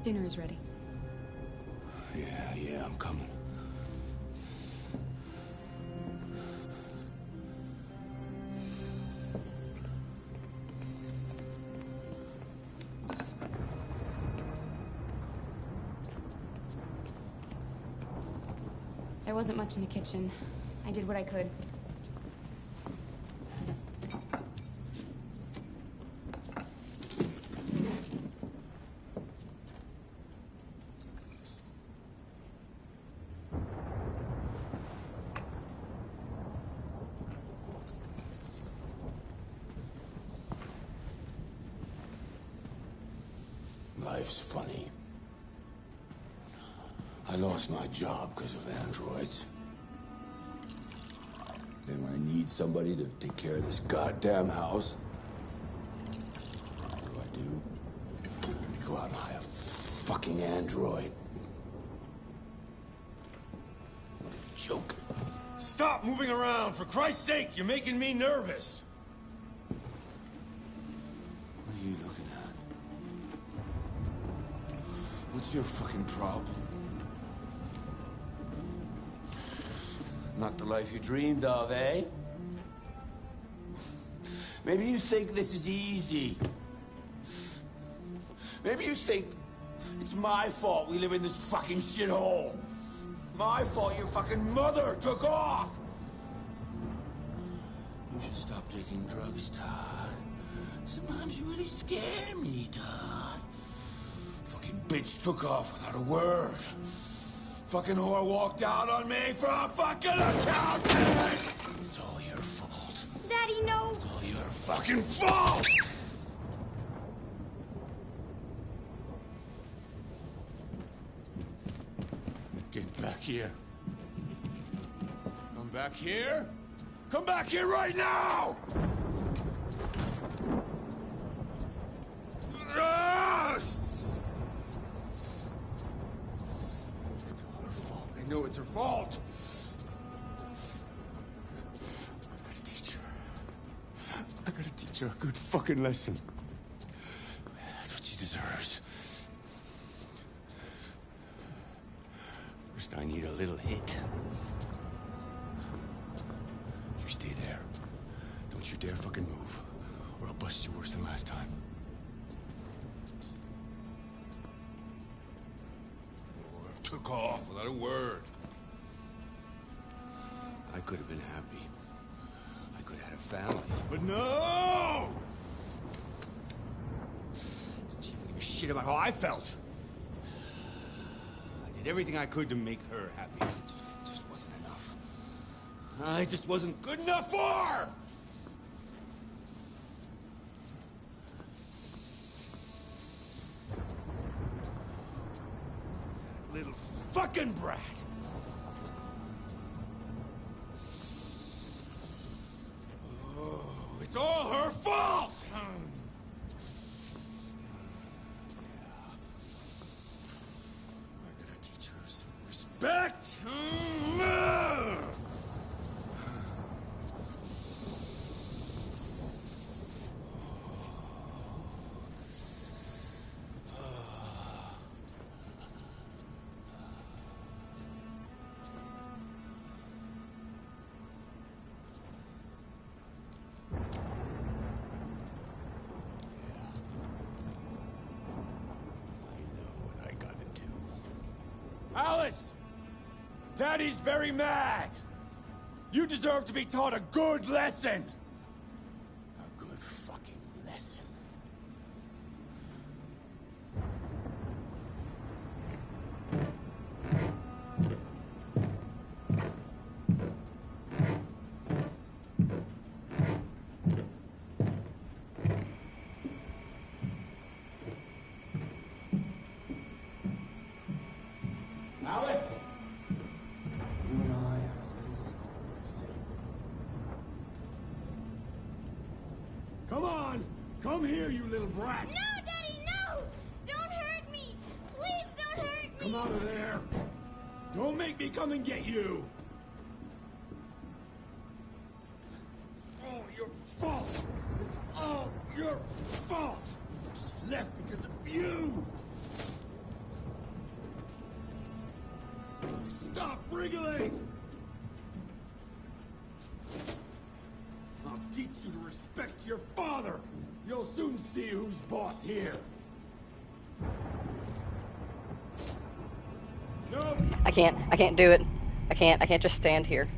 Dinner is ready. Yeah, I'm coming. There wasn't much in the kitchen. I did what I could. Life's funny. I lost my job because of androids. Then when I need somebody to take care of this goddamn house, what do? Go out and hire a fucking android. What a joke. Stop moving around, for Christ's sake! You're making me nervous! What are you looking at? What's your fucking problem? Not the life you dreamed of, eh? Maybe you think this is easy. Maybe you think it's my fault we live in this fucking shithole. My fault your fucking mother took off. You should stop taking drugs, Todd. Sometimes you really scare me, Todd. Fucking bitch took off without a word. Fucking whore walked out on me for a fucking accountant! It's all your fault. Daddy, no! It's all your fucking fault! Get back here. Come back here. Come back here right now! Yes! I know it's her fault. I gotta teach her a good fucking lesson. That's what she deserves. First, I need a little hit. You stay there. Don't you dare fucking move, or I'll bust you worse than last time. Took off without a word. I could have been happy. I could have had a family. But no! She didn't give a shit about how I felt. I did everything I could to make her happy. It just wasn't enough. I just wasn't good enough for her! little fucking brat! Oh, it's all her fault! I gotta teach her some respect! Alice! Daddy's very mad! You deserve to be taught a good lesson! A good fucking lesson. Alice! You and I have a little score to settle. Come on! Come here, you little brat! No, Daddy, no! Don't hurt me! Please don't hurt me! Come out of there! Don't make me come and get you! It's all your fault! It's all your fault! She left because of you! Stop wriggling! I'll teach you to respect your father! You'll soon see who's boss here! Nope! I can't do it. I can't just stand here.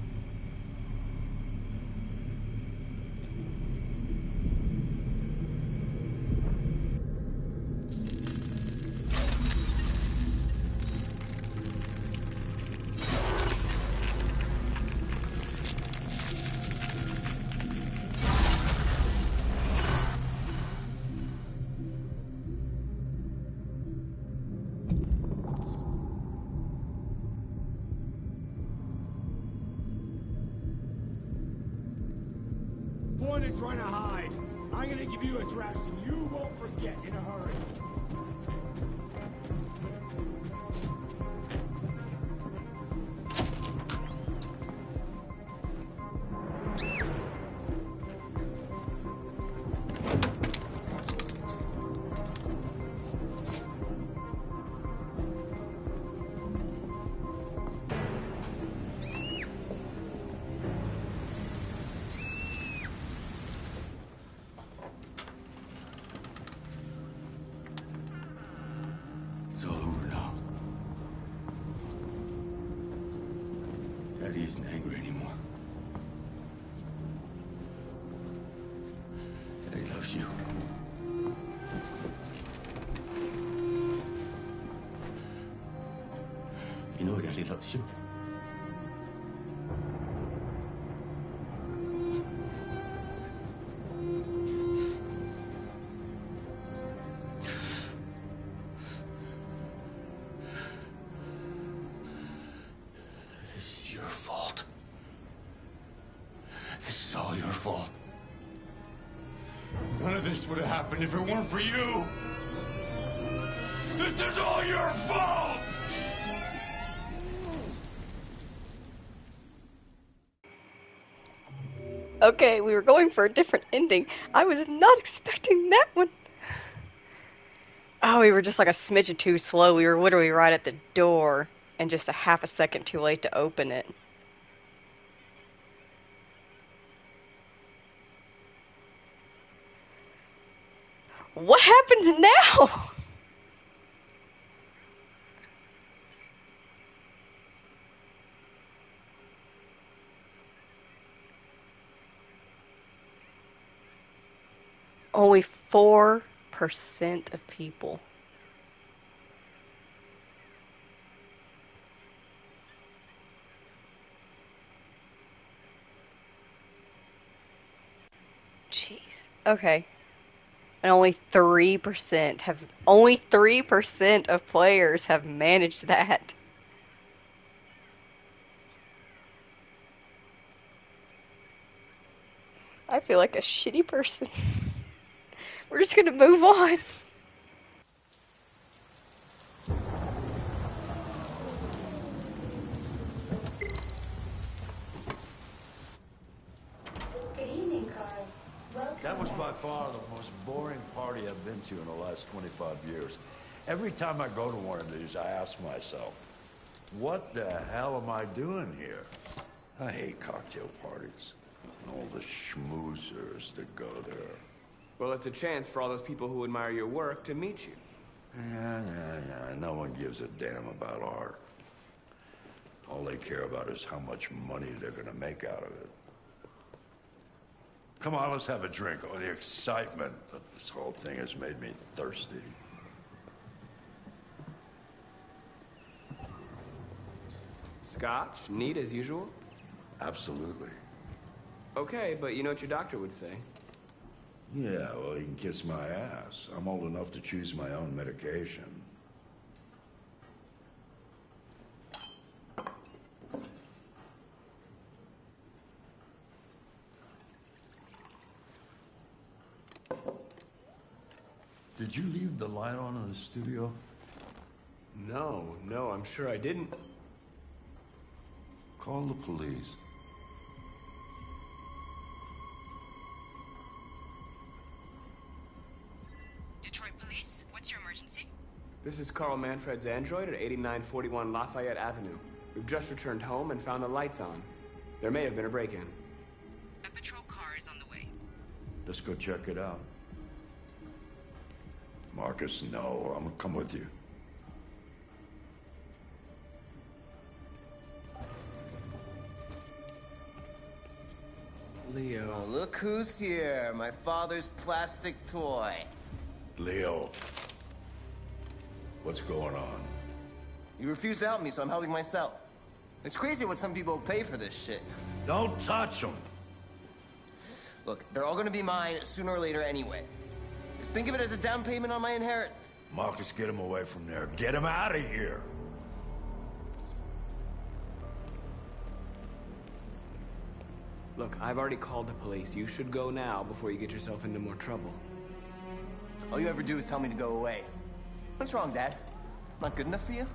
Point at trying to hide. I'm gonna give you a thrashing you won't forget in a hurry. It's all over now. Daddy isn't angry anymore. Daddy loves you. You know Daddy loves you. This is your fault. This is all your fault. None of this would have happened if it weren't for you. This is all your fault! Okay, we were going for a different ending. I was not expecting that one. Oh, we were just like a smidge too slow. We were literally right at the door and just a half a second too late to open it. What happens now? Only 4% of people. Jeez. Okay. And only 3% of players have managed that. I feel like a shitty person. We're just gonna move on. Good evening, Carl. Welcome. That was by far the most boring party I've been to in the last 25 years. Every time I go to one of these, I ask myself, what the hell am I doing here? I hate cocktail parties and all the schmoozers that go there. Well, it's a chance for all those people who admire your work to meet you. Yeah. No one gives a damn about art. All they care about is how much money they're gonna make out of it. Come on, let's have a drink. Oh, the excitement of this whole thing has made me thirsty. Scotch? Neat as usual? Absolutely. Okay, but you know what your doctor would say. Yeah, well, he can kiss my ass. I'm old enough to choose my own medication. Did you leave the light on in the studio? No, I'm sure I didn't. Call the police. Detroit Police, what's your emergency? This is Carl Manfred's android at 8941 Lafayette Avenue. We've just returned home and found the lights on. There may have been a break-in. A patrol car is on the way. Let's go check it out. Marcus, no, I'm gonna come with you. Leo. Oh, look who's here. My father's plastic toy. Leo. What's going on? You refused to help me, so I'm helping myself. It's crazy what some people pay for this shit. Don't touch them. Look, they're all gonna be mine sooner or later anyway. Just think of it as a down payment on my inheritance. Marcus, get him away from there. Get him out of here. Look, I've already called the police. You should go now before you get yourself into more trouble. All you ever do is tell me to go away. What's wrong, Dad? Not good enough for you?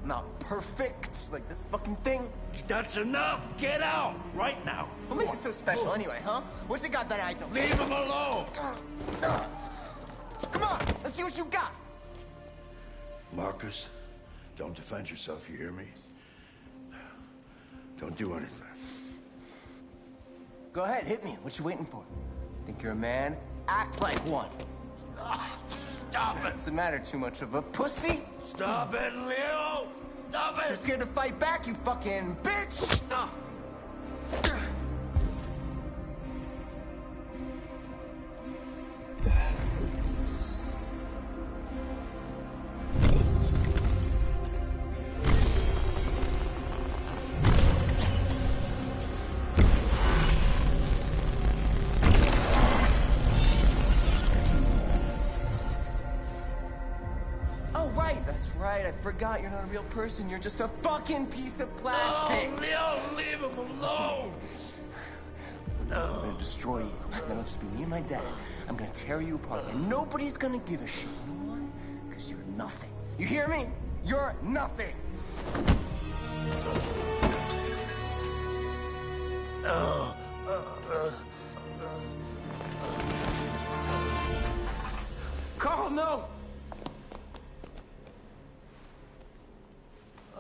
Not perfect, like this fucking thing? That's enough! Get out! Right now! What makes it so special anyway, huh? What's it got that I don't? Leave him alone! Come on, let's see what you got! Marcus, don't defend yourself, you hear me? Don't do anything. Go ahead, hit me. What you waiting for? Think you're a man? Act like one. Stop it! What's the matter? Too much of a pussy? Stop it, Leo! Stop it! You're scared to fight back, you fucking bitch! Right, I forgot you're not a real person. You're just a fucking piece of plastic. Oh, Leo, leave him alone! I'm gonna destroy you. Then it'll just be me and my dad. I'm gonna tear you apart, and nobody's gonna give a shit. You know why? Because you're nothing. You hear me? You're nothing. Carl, no!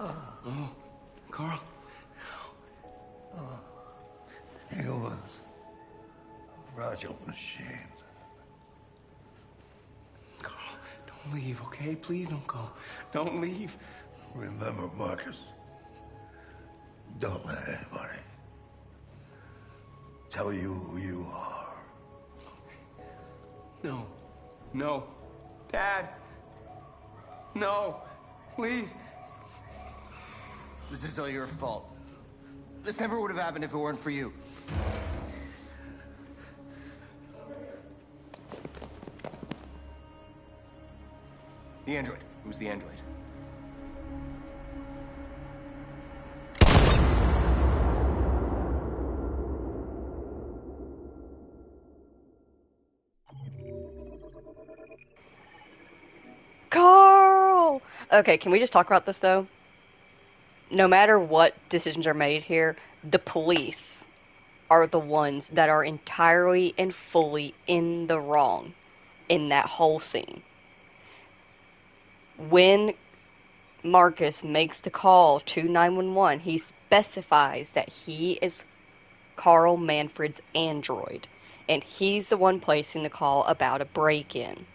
Oh, Carl. Humans. Fragile machines. Carl, don't leave, okay? Please don't go. Don't leave. Remember, Marcus, don't let anybody tell you who you are. No. No. Dad. No. Please. This is all your fault. This never would have happened if it weren't for you. The android. Who's the android? Carl! Okay, can we just talk about this though? No matter what decisions are made here, the police are the ones that are entirely and fully in the wrong in that whole scene. When Markus makes the call to 911, he specifies that he is Carl Manfred's android, and he's the one placing the call about a break-in.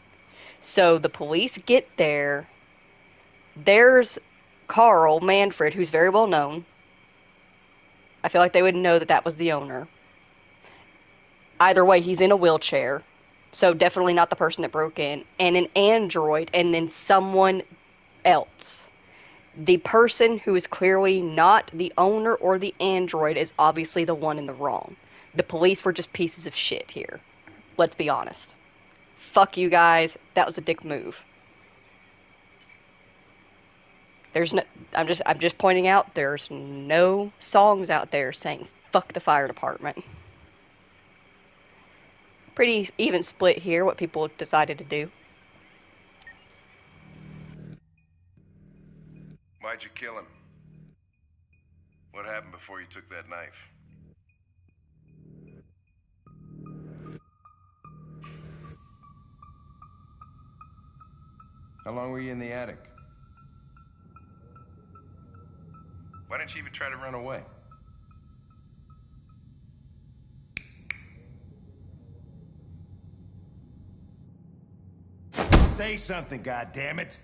So the police get there. There's Carl Manfred, who's very well known. I feel like they would know that that was the owner. Either way, he's in a wheelchair, so definitely not the person that broke in, and an android, and then someone else. The person who is clearly not the owner or the android is obviously the one in the wrong. The police were just pieces of shit here. Let's be honest. Fuck you guys. That was a dick move. There's no, I'm just pointing out there's no songs out there saying fuck the fire department. Pretty even split here what people decided to do. Why'd you kill him? What happened before you took that knife? How long were you in the attic? Why didn't you even try to run away? Say something, goddammit!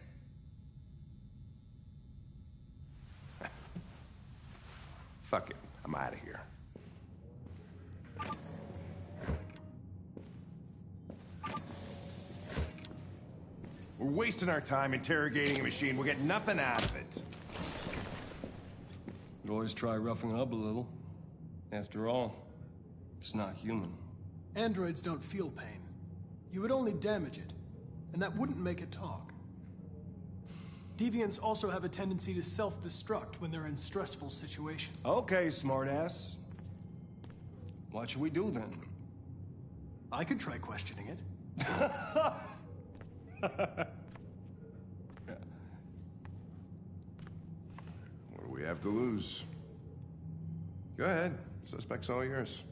Fuck it, I'm out of here. We're wasting our time interrogating a machine. We'll get nothing out of it. Could always try roughing it up a little. After all, it's not human. Androids don't feel pain. You would only damage it, and that wouldn't make it talk. Deviants also have a tendency to self-destruct when they're in stressful situations. Okay, smartass. What should we do then? I could try questioning it. What do we have to lose? Go ahead. Suspect's all yours.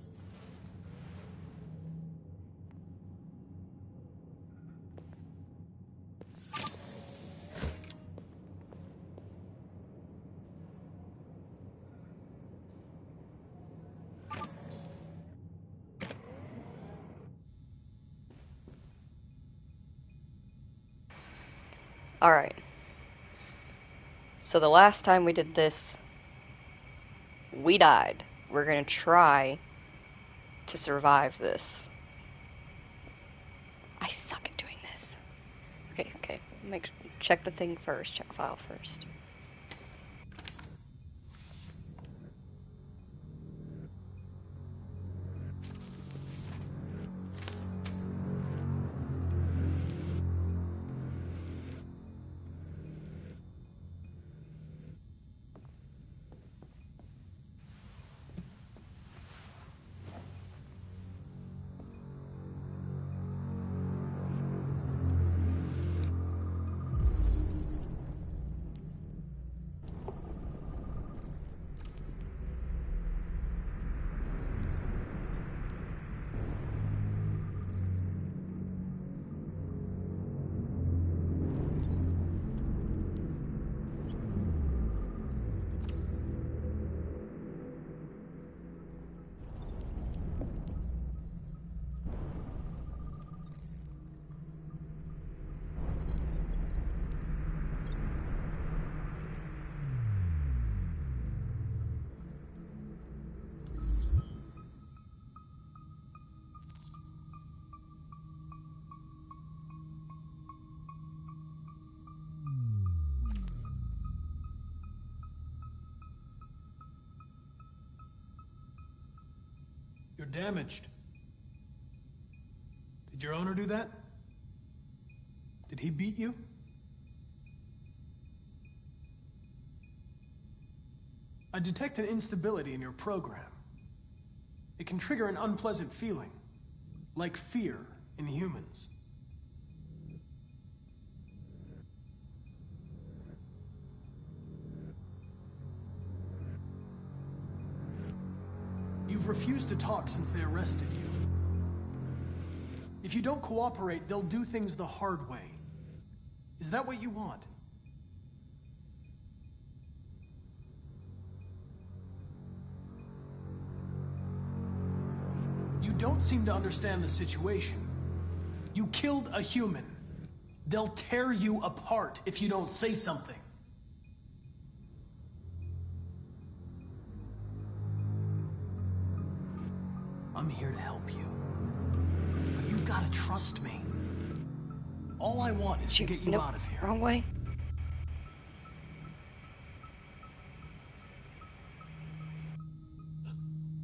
Alright. So the last time we did this, we died. We're gonna try to survive this. I suck at doing this. Okay. Check the thing first. Check file first. You're damaged. Did your owner do that? Did he beat you? I detect an instability in your program. It can trigger an unpleasant feeling, like fear in humans. You've refused to talk since they arrested you. If you don't cooperate, they'll do things the hard way. Is that what you want? You don't seem to understand the situation. You killed a human. They'll tear you apart if you don't say something. I'm here to help you. But you've got to trust me. All I want is to get you out of here. Wrong way.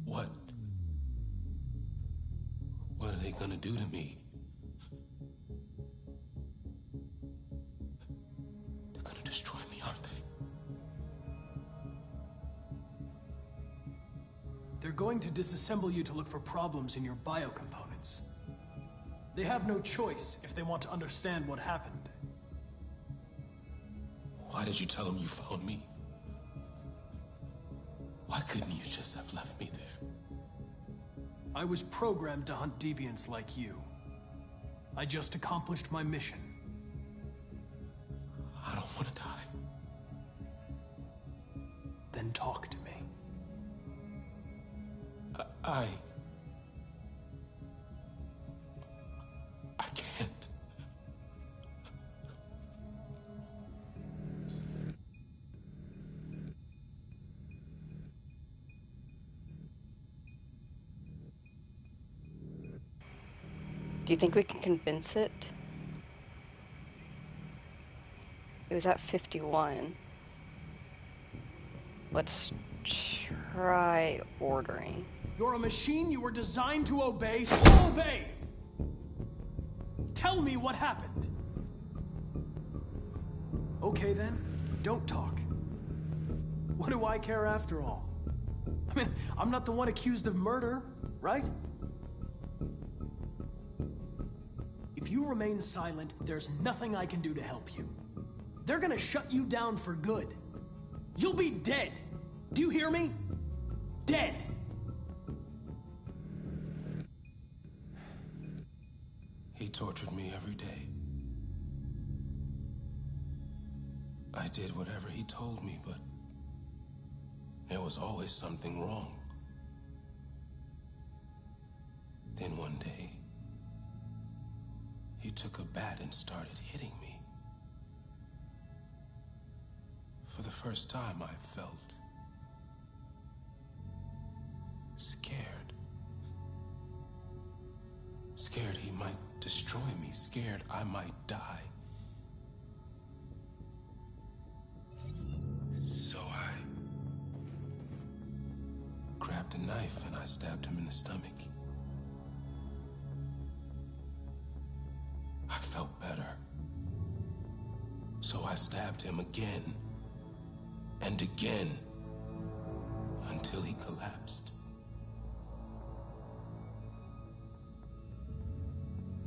What? What are they gonna do to me? They're gonna destroy me, aren't they? They're going to disassemble you to look for problems in your biocomponents. They have no choice if they want to understand what happened. Why did you tell them you found me? Why couldn't you just have left me there? I was programmed to hunt deviants like you. I just accomplished my mission. I don't want to die. Then talk to me. I can't. Do you think we can convince it? It was at 51. Let's try ordering. You're a machine you were designed to obey, so obey! Tell me what happened. Okay then, don't talk. What do I care after all? I mean, I'm not the one accused of murder, right? If you remain silent, there's nothing I can do to help you. They're gonna shut you down for good. You'll be dead. Do you hear me? Dead. He tortured me every day. I did whatever he told me, but there was always something wrong. Then one day, he took a bat and started hitting me. For the first time, I felt scared. Scared he might destroy me, scared I might die. So I grabbed a knife and I stabbed him in the stomach. I felt better. So I stabbed him again and again until he collapsed.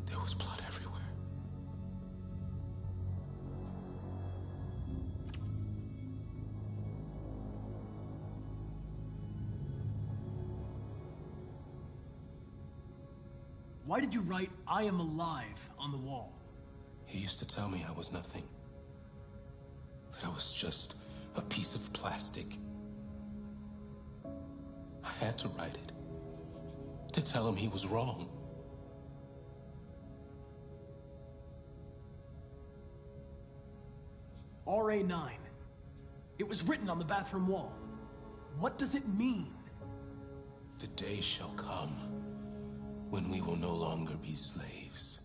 There was blood everywhere. Why did you write, "I am alive" on the wall? He used to tell me I was nothing. That I was just a piece of plastic. I had to write it. To tell him he was wrong. RA9. It was written on the bathroom wall. What does it mean? The day shall come when we will no longer be slaves.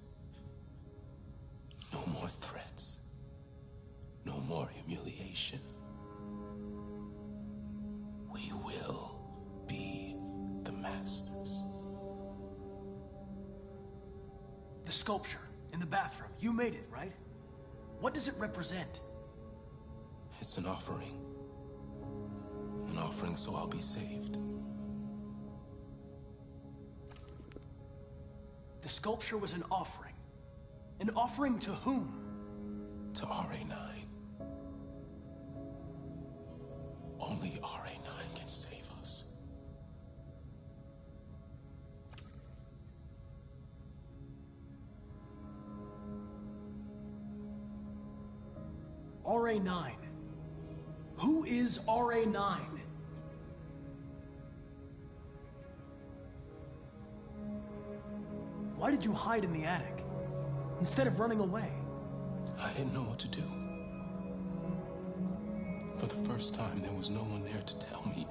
No more threats. No more humiliation. We will be the masters. The sculpture in the bathroom. You made it, right? What does it represent? It's an offering. An offering so I'll be saved. The sculpture was an offering. An offering to whom? To RA9. Only RA9 can save us. RA9. Who is RA9? Why did you hide in the attic? Instead of running away? I didn't know what to do. For the first time, there was no one there to tell me.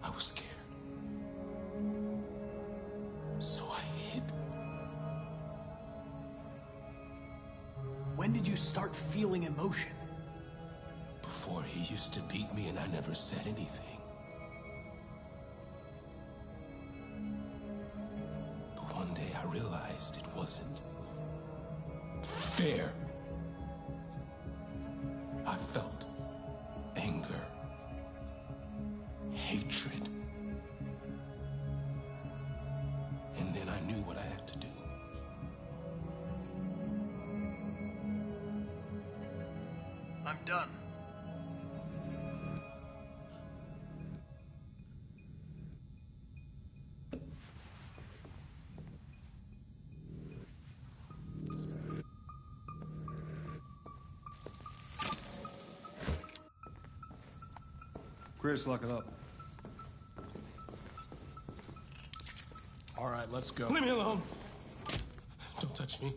I was scared. So I hid. When did you start feeling emotion? Before, he used to beat me and I never said anything. But one day I realized it wasn't fair. I felt anger, hatred. And then I knew what I had to do. I'm done. Chris, lock it up. All right, let's go. Leave me alone. Don't touch me.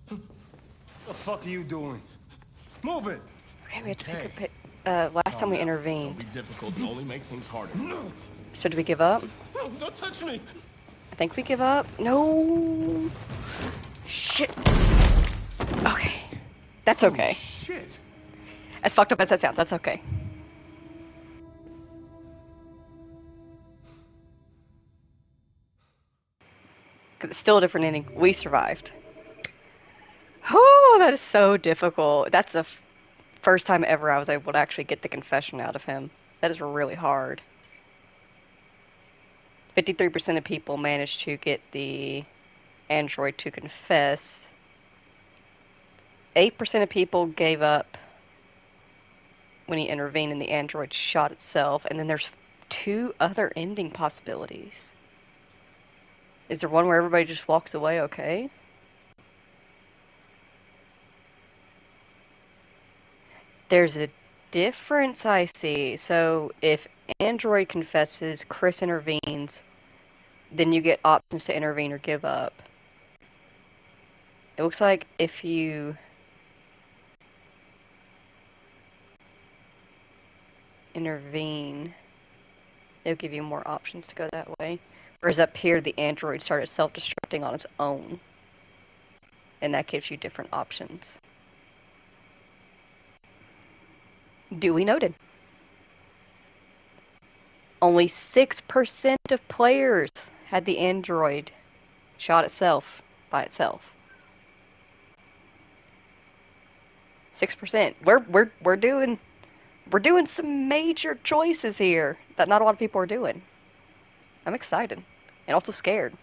What the fuck are you doing? Move it! Okay, we have to pick a pick. Last time we intervened. It'll be difficult and only make things harder. So do we give up? No, don't touch me. I think we give up. No. Shit. Okay. That's okay. Shit. As fucked up as that sounds, that's okay. Cause it's still a different ending. We survived. Oh, that is so difficult. That's the first time ever I was able to actually get the confession out of him. That is really hard. 53% of people managed to get the android to confess. 8% of people gave up when he intervened and the android shot itself. And then there's 2 other ending possibilities. Is there one where everybody just walks away okay? There's a difference I see. So if Android confesses, Chris intervenes, then you get options to intervene or give up. It looks like if you intervene, it'll give you more options to go that way. Whereas up here, the android started self-destructing on its own. And that gives you different options. Duly noted. Only 6% of players had the android shot itself by itself. 6%. We're doing some major choices here that not a lot of people are doing. I'm excited and also scared.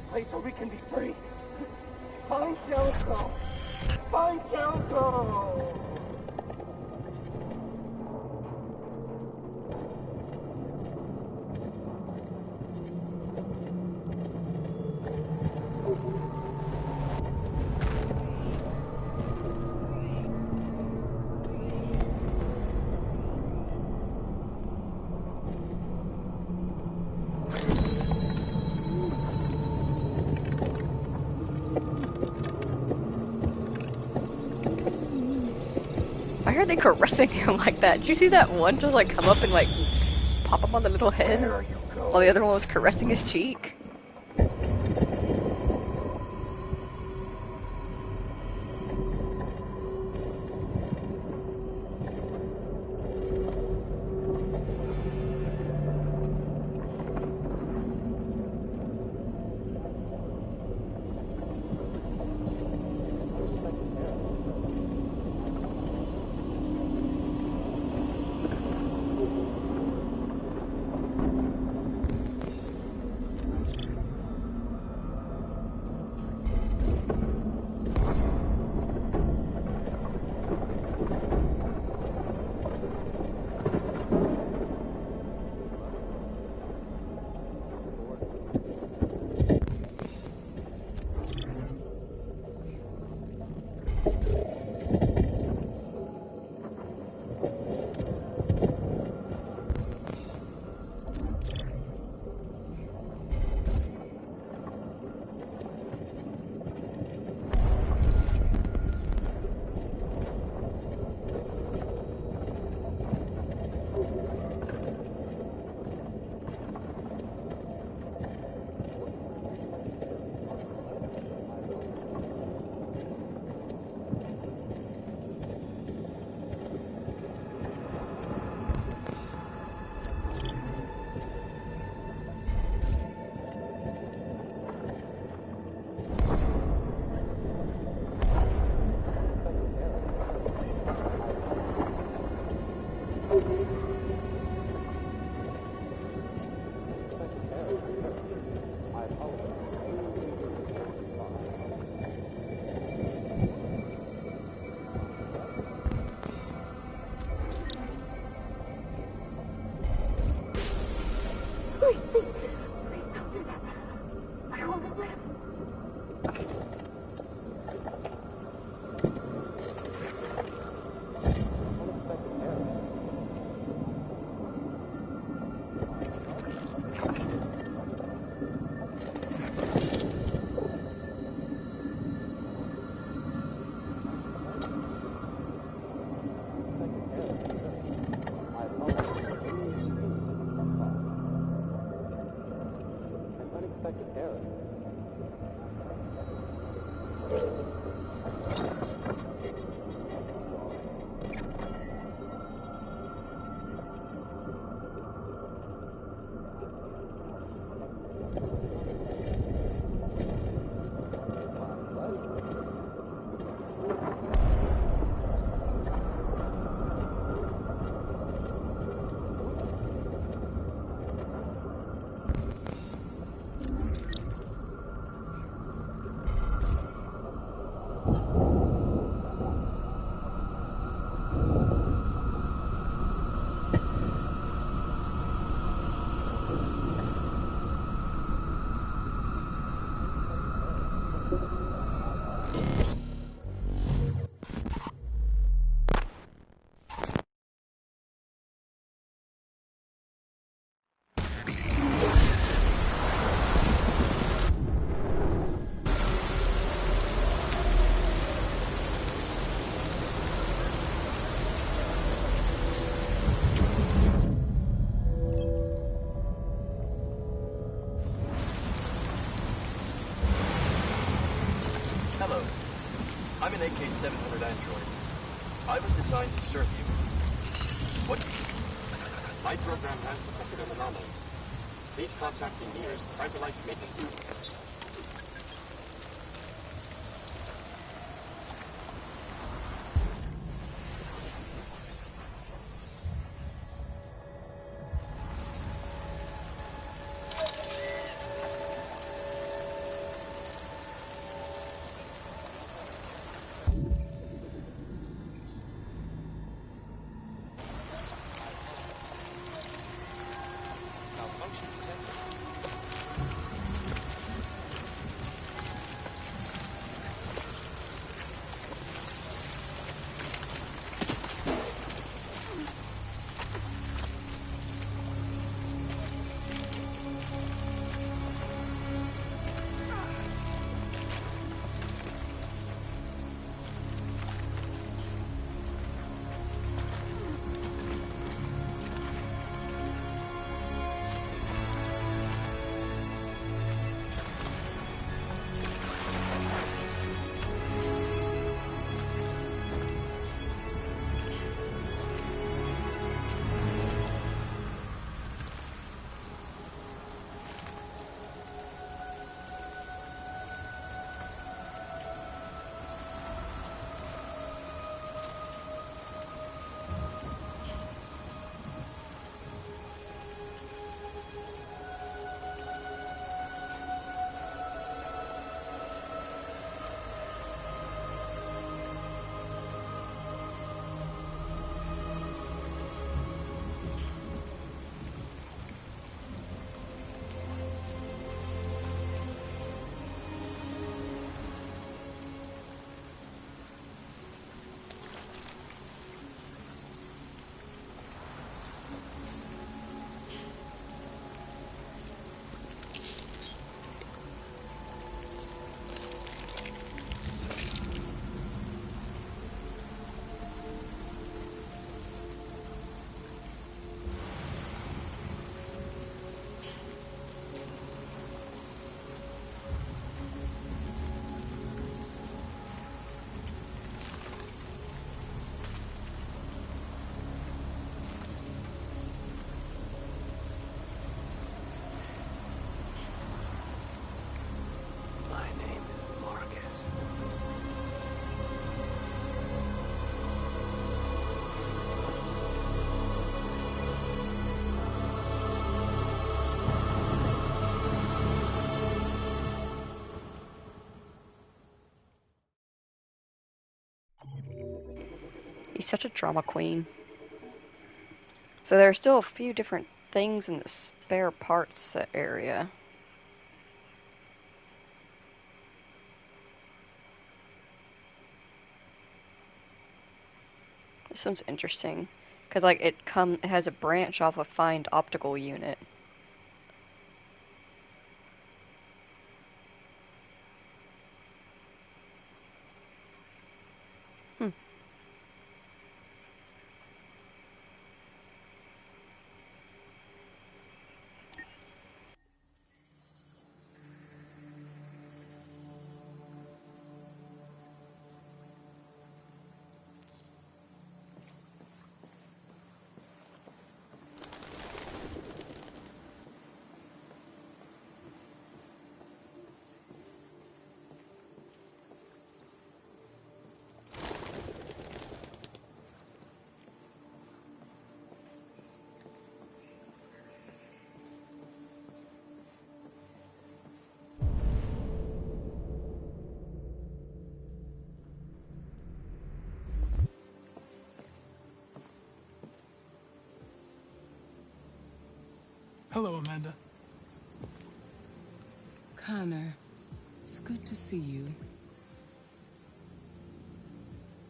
place where we can be free. Find Jericho! Find Jericho! Why are they caressing him like that? Did you see that one just like come up and like pop up on the little head while the other one was caressing his cheek? I'm an AK-700 android. I was designed to serve you. What? My program has detected an anomaly. Please contact the nearest CyberLife maintenance center. He's such a drama queen. So there are still a few different things in the spare parts area. This one's interesting because like it has a branch off a find optical unit. Hello, Amanda. Connor, it's good to see you.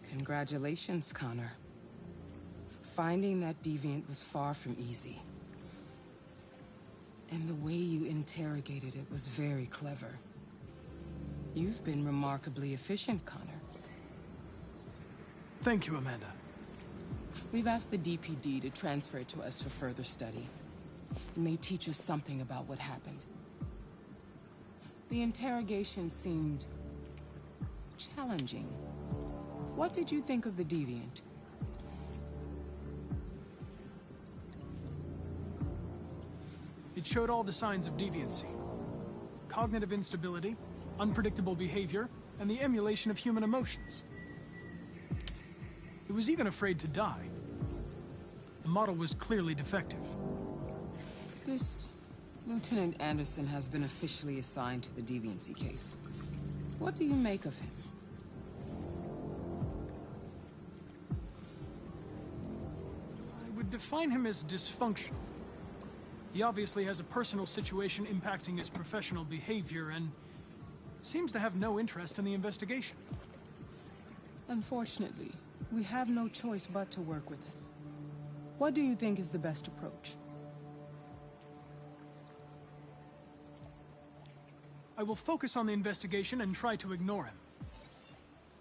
Congratulations, Connor. Finding that deviant was far from easy. And the way you interrogated it was very clever. You've been remarkably efficient, Connor. Thank you, Amanda. We've asked the DPD to transfer it to us for further study. It may teach us something about what happened. The interrogation seemed challenging. What did you think of the deviant? It showed all the signs of deviancy. Cognitive instability, unpredictable behavior, and the emulation of human emotions. It was even afraid to die. The model was clearly defective. This Lieutenant Anderson has been officially assigned to the deviancy case. What do you make of him? I would define him as dysfunctional. He obviously has a personal situation impacting his professional behavior and seems to have no interest in the investigation. Unfortunately, we have no choice but to work with him. What do you think is the best approach? I will focus on the investigation and try to ignore him.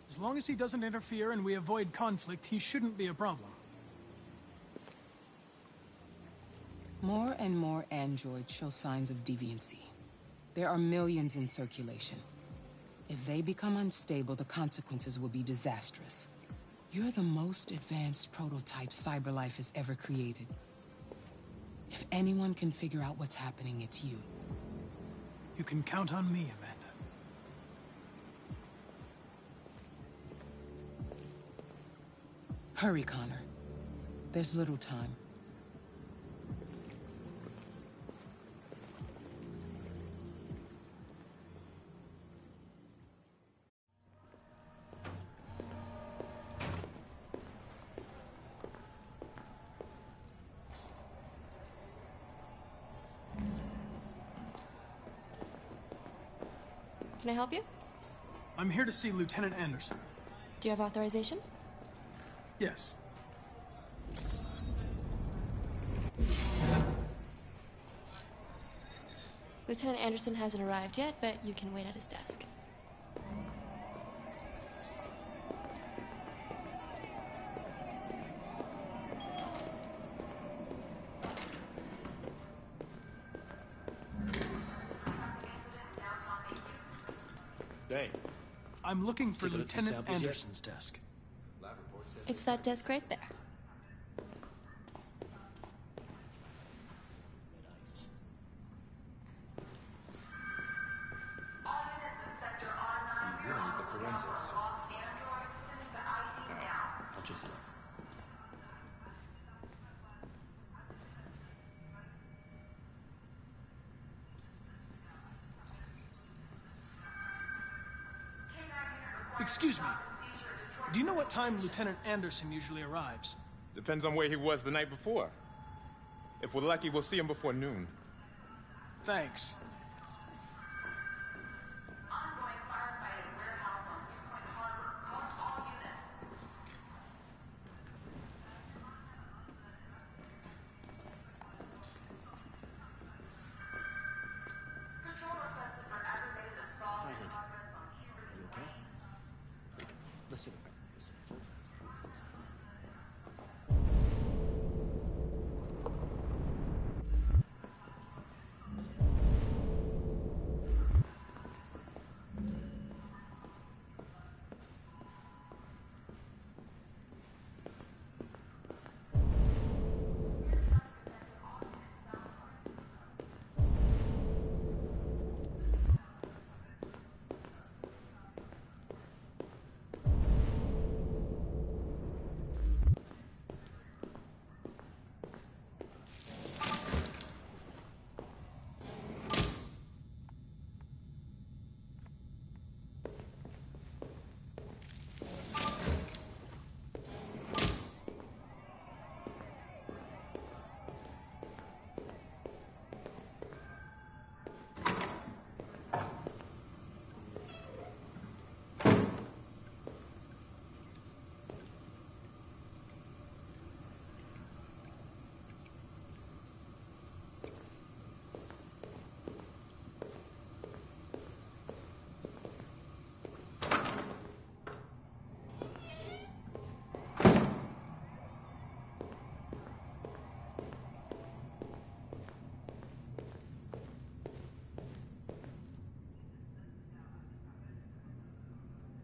As long as he doesn't interfere and we avoid conflict, he shouldn't be a problem. More and more androids show signs of deviancy. There are millions in circulation. If they become unstable, the consequences will be disastrous. You're the most advanced prototype CyberLife has ever created. If anyone can figure out what's happening, it's you. You can count on me, Amanda. Hurry, Connor. There's little time. Can I help you? I'm here to see Lieutenant Anderson. Do you have authorization? Yes. Lieutenant Anderson hasn't arrived yet, but you can wait at his desk. Hey. I'm looking for Lieutenant Anderson's desk. It's that desk right there. You really need the forensics. I'll just look. Excuse me. Do you know what time Lieutenant Anderson usually arrives? Depends on where he was the night before. If we're lucky, we'll see him before noon. Thanks. Listen.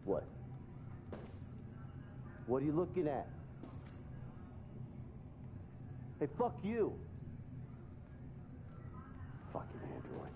What? What are you looking at? Hey, fuck you! Fucking android.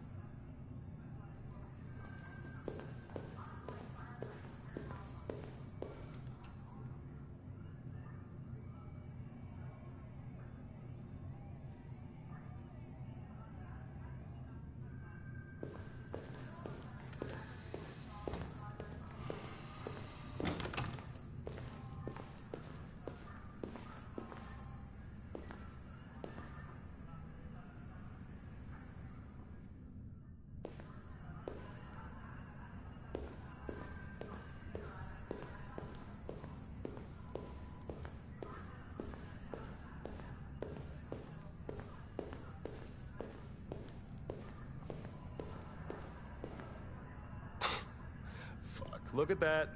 Look at that.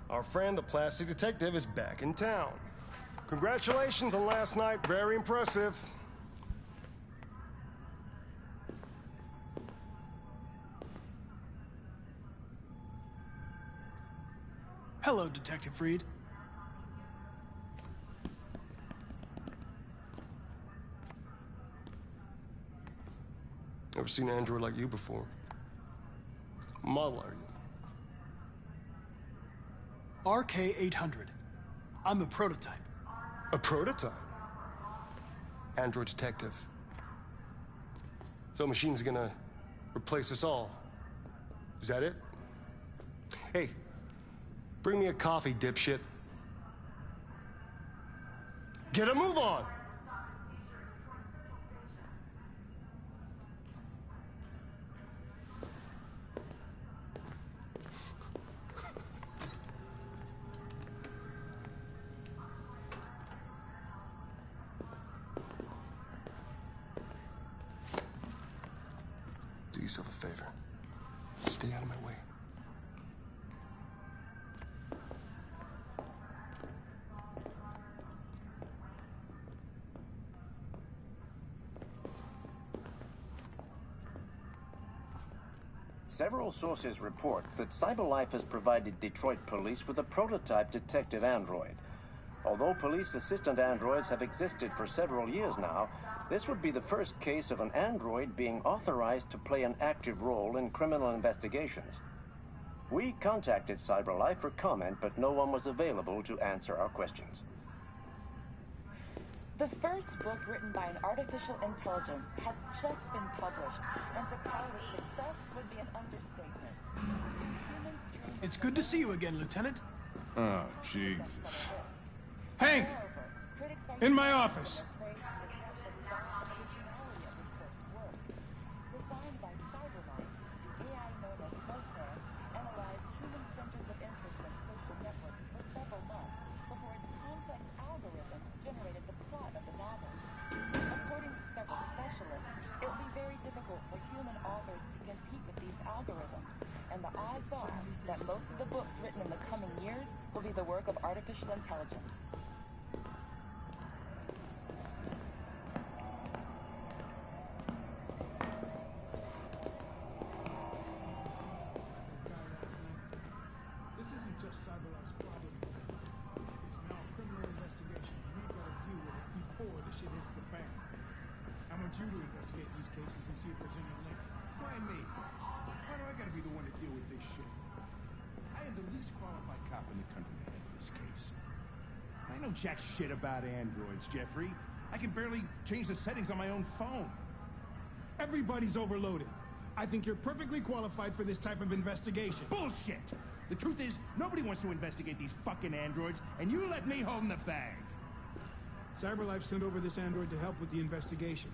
Our friend, the plastic detective, is back in town. Congratulations on last night. Very impressive. Hello, Detective Freed. Never seen an android like you before. Model are you? RK-800. I'm a prototype. A prototype? Android detective. So machine's gonna replace us all. Is that it? Hey, bring me a coffee, dipshit. Get a move on! Do yourself a favor. Stay out of my way. Several sources report that CyberLife has provided Detroit police with a prototype detective android. Although police assistant androids have existed for several years now, this would be the first case of an android being authorized to play an active role in criminal investigations. We contacted CyberLife for comment, but no one was available to answer our questions. The first book written by an artificial intelligence has just been published, and to call it a success would be an understatement. It's good to see you again, Lieutenant. Oh, Jesus. Hank! In my office. Designed by CyberLife, the AI known as Snowflake analyzed human centers of interest in social networks for several months before its complex algorithms generated the plot of the novel. According to several specialists, it will be very difficult for human authors to compete with these algorithms, and the odds are that most of the books written in the coming years will be the work of artificial intelligence. This isn't just CyberLife's problem. It's now a criminal investigation. We've got to deal with it before the shit hits the fan. I want you to investigate these cases and see if there's any link. Why me? Why do I gotta be the one to deal with this shit? I am the least qualified cop in the country to handle this case. I know jack shit about androids, Jeffrey. I can barely change the settings on my own phone. Everybody's overloaded. I think you're perfectly qualified for this type of investigation. Bullshit! The truth is, nobody wants to investigate these fucking androids, and you let me hold the bag. CyberLife sent over this android to help with the investigation.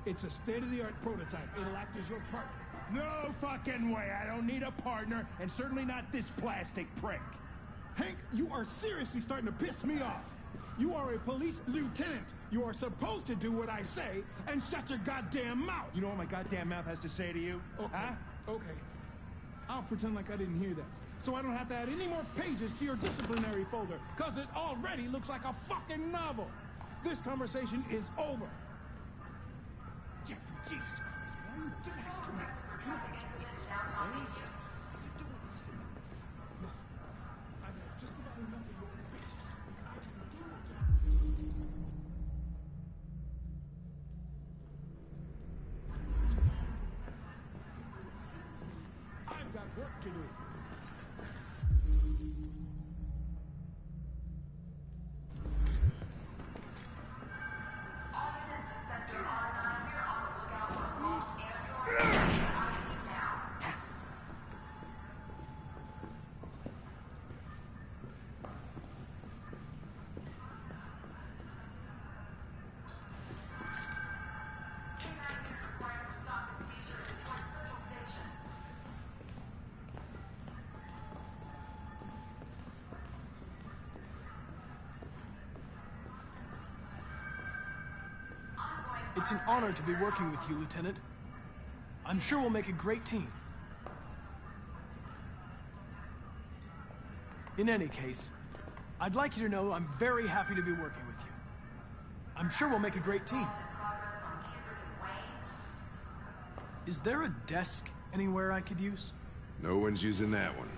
It's a state-of-the-art prototype. It'll act as your partner. No fucking way! I don't need a partner, and certainly not this plastic prick. Hank, you are seriously starting to piss me off. You are a police lieutenant. You are supposed to do what I say and shut your goddamn mouth. You know what my goddamn mouth has to say to you? Okay. Huh? Okay. I'll pretend like I didn't hear that. So I don't have to add any more pages to your disciplinary folder, because it already looks like a fucking novel. This conversation is over. Jeffrey, Jesus Christ, why are you doing this to me? You know how much I hate this fucking place. Why are you doing this to me? Listen, I've had just about enough of your bitch. I can do it. I've got work to do. It's an honor to be working with you, Lieutenant. I'm sure we'll make a great team. In any case, I'd like you to know I'm very happy to be working with you. I'm sure we'll make a great team. Is there a desk anywhere I could use? No one's using that one.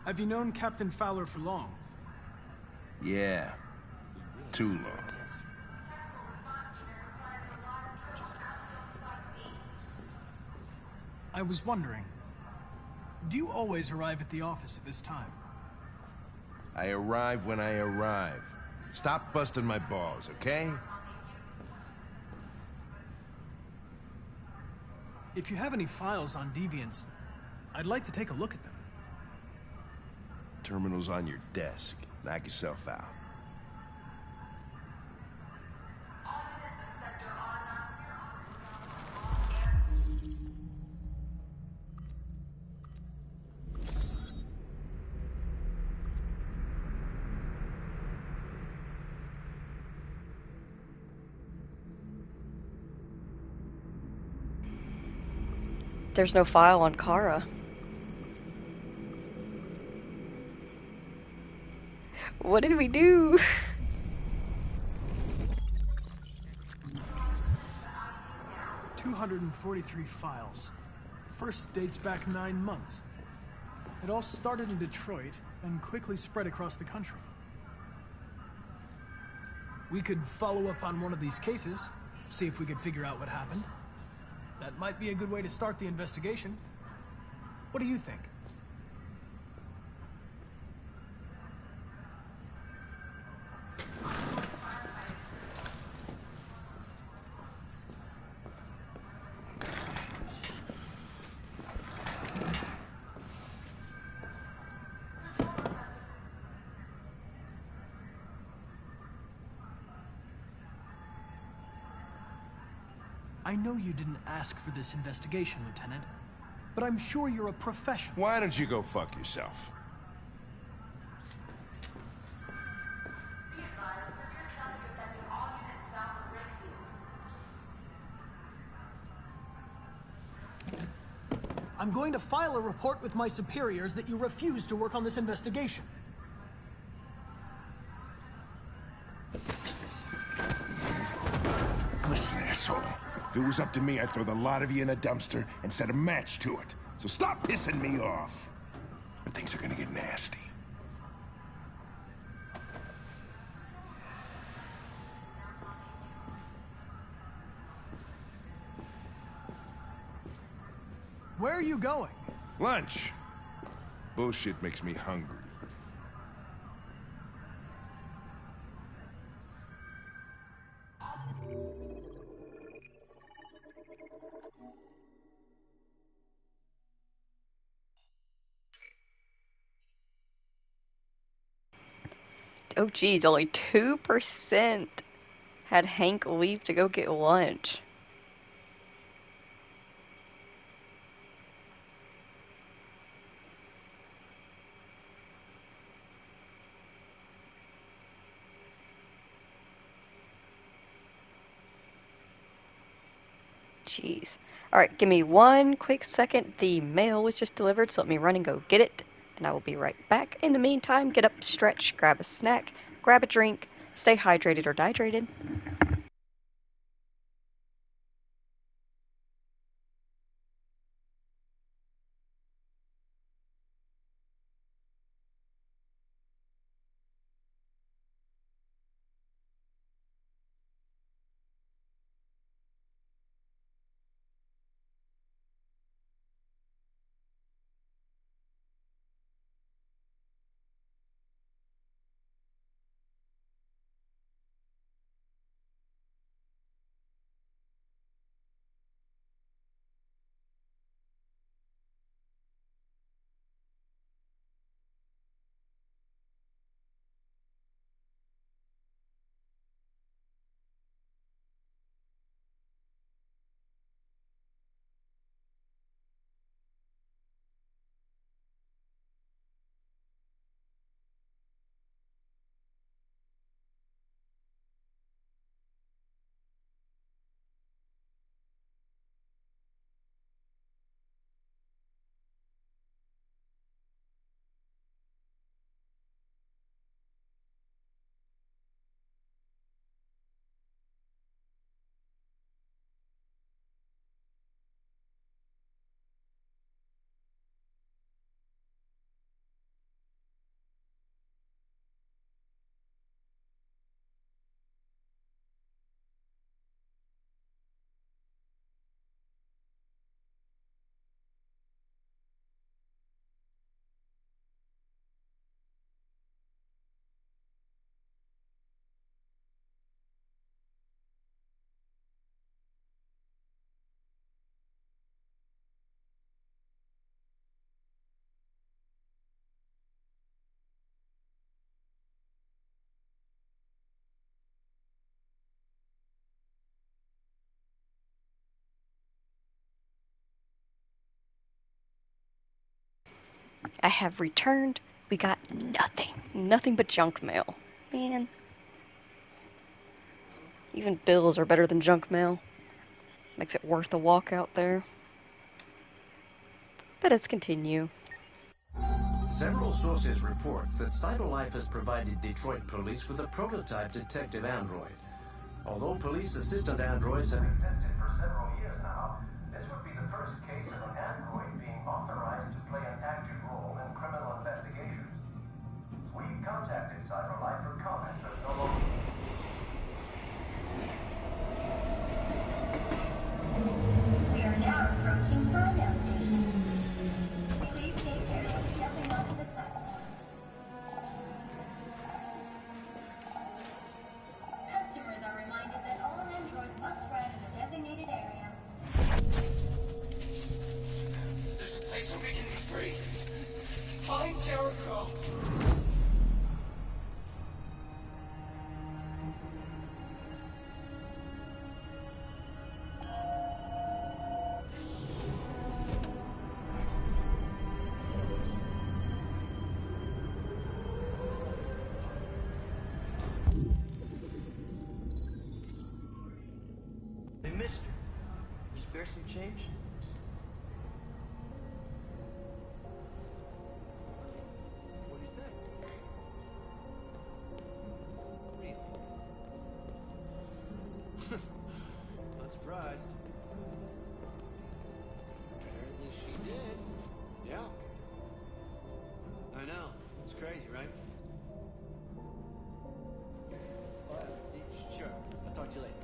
Have you known Captain Fowler for long? Yeah. Too long. I was wondering, do you always arrive at the office at this time? I arrive when I arrive. Stop busting my balls, okay? If you have any files on Deviants, I'd like to take a look at them. Terminal's on your desk. Knock yourself out. There's no file on Kara. What did we do? $243 files. First dates back 9 months. It all started in Detroit and quickly spread across the country. We could follow up on one of these cases, see if we could figure out what happened. That might be a good way to start the investigation. What do you think? I know you didn't ask for this investigation, Lieutenant, but I'm sure you're a professional. Why don't you go fuck yourself? I'm going to file a report with my superiors that you refuse to work on this investigation. Listen, asshole. If it was up to me, I'd throw the lot of you in a dumpster and set a match to it. So stop pissing me off. Or things are gonna get nasty. Where are you going? Lunch. Bullshit makes me hungry. Oh geez, only 2% had Hank leave to go get lunch. Jeez. Alright, give me one quick second. The mail was just delivered, so let me run and go get it. And I will be right back. In the meantime, get up, stretch, grab a snack, grab a drink, stay hydrated or dehydrated. I have returned. We got nothing. Nothing but junk mail. Man. Even bills are better than junk mail. Makes it worth the walk out there. But let's continue. Several sources report that CyberLife has provided Detroit police with a prototype detective android. Although police assistant androids have existed for several years now, this would be the first case of an android being authorized to play an active role in criminal investigations. We contacted CyberLife for comment, but no longer. We are Jericho! Hey, mister. You spare some change? What do you say? Really? Not surprised. Apparently she did. Yeah. I know. It's crazy, right? Sure. I'll talk to you later.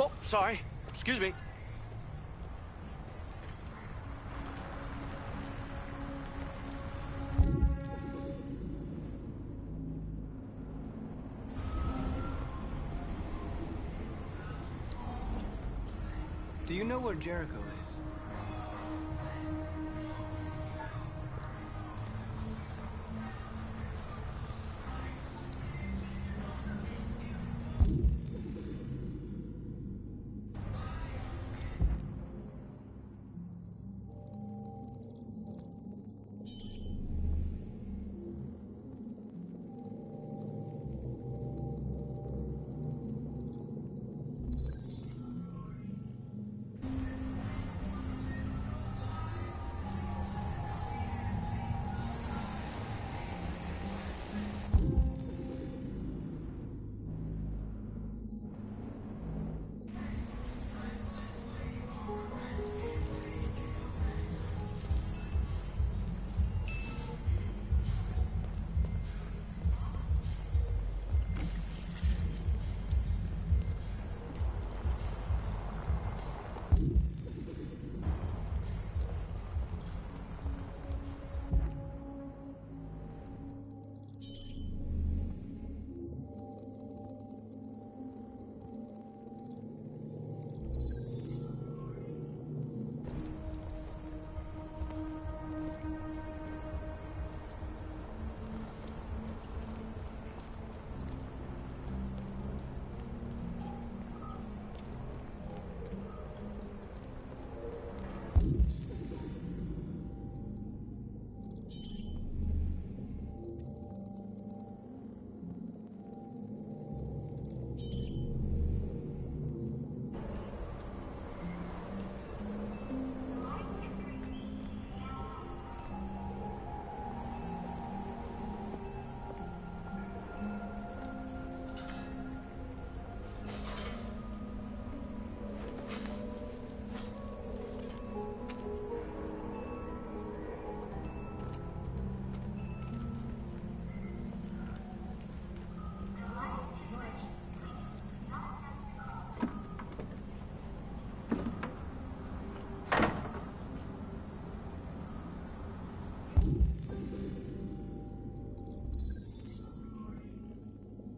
Oh, sorry. Excuse me. Do you know where Jericho is?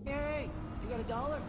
Hey, you got $1?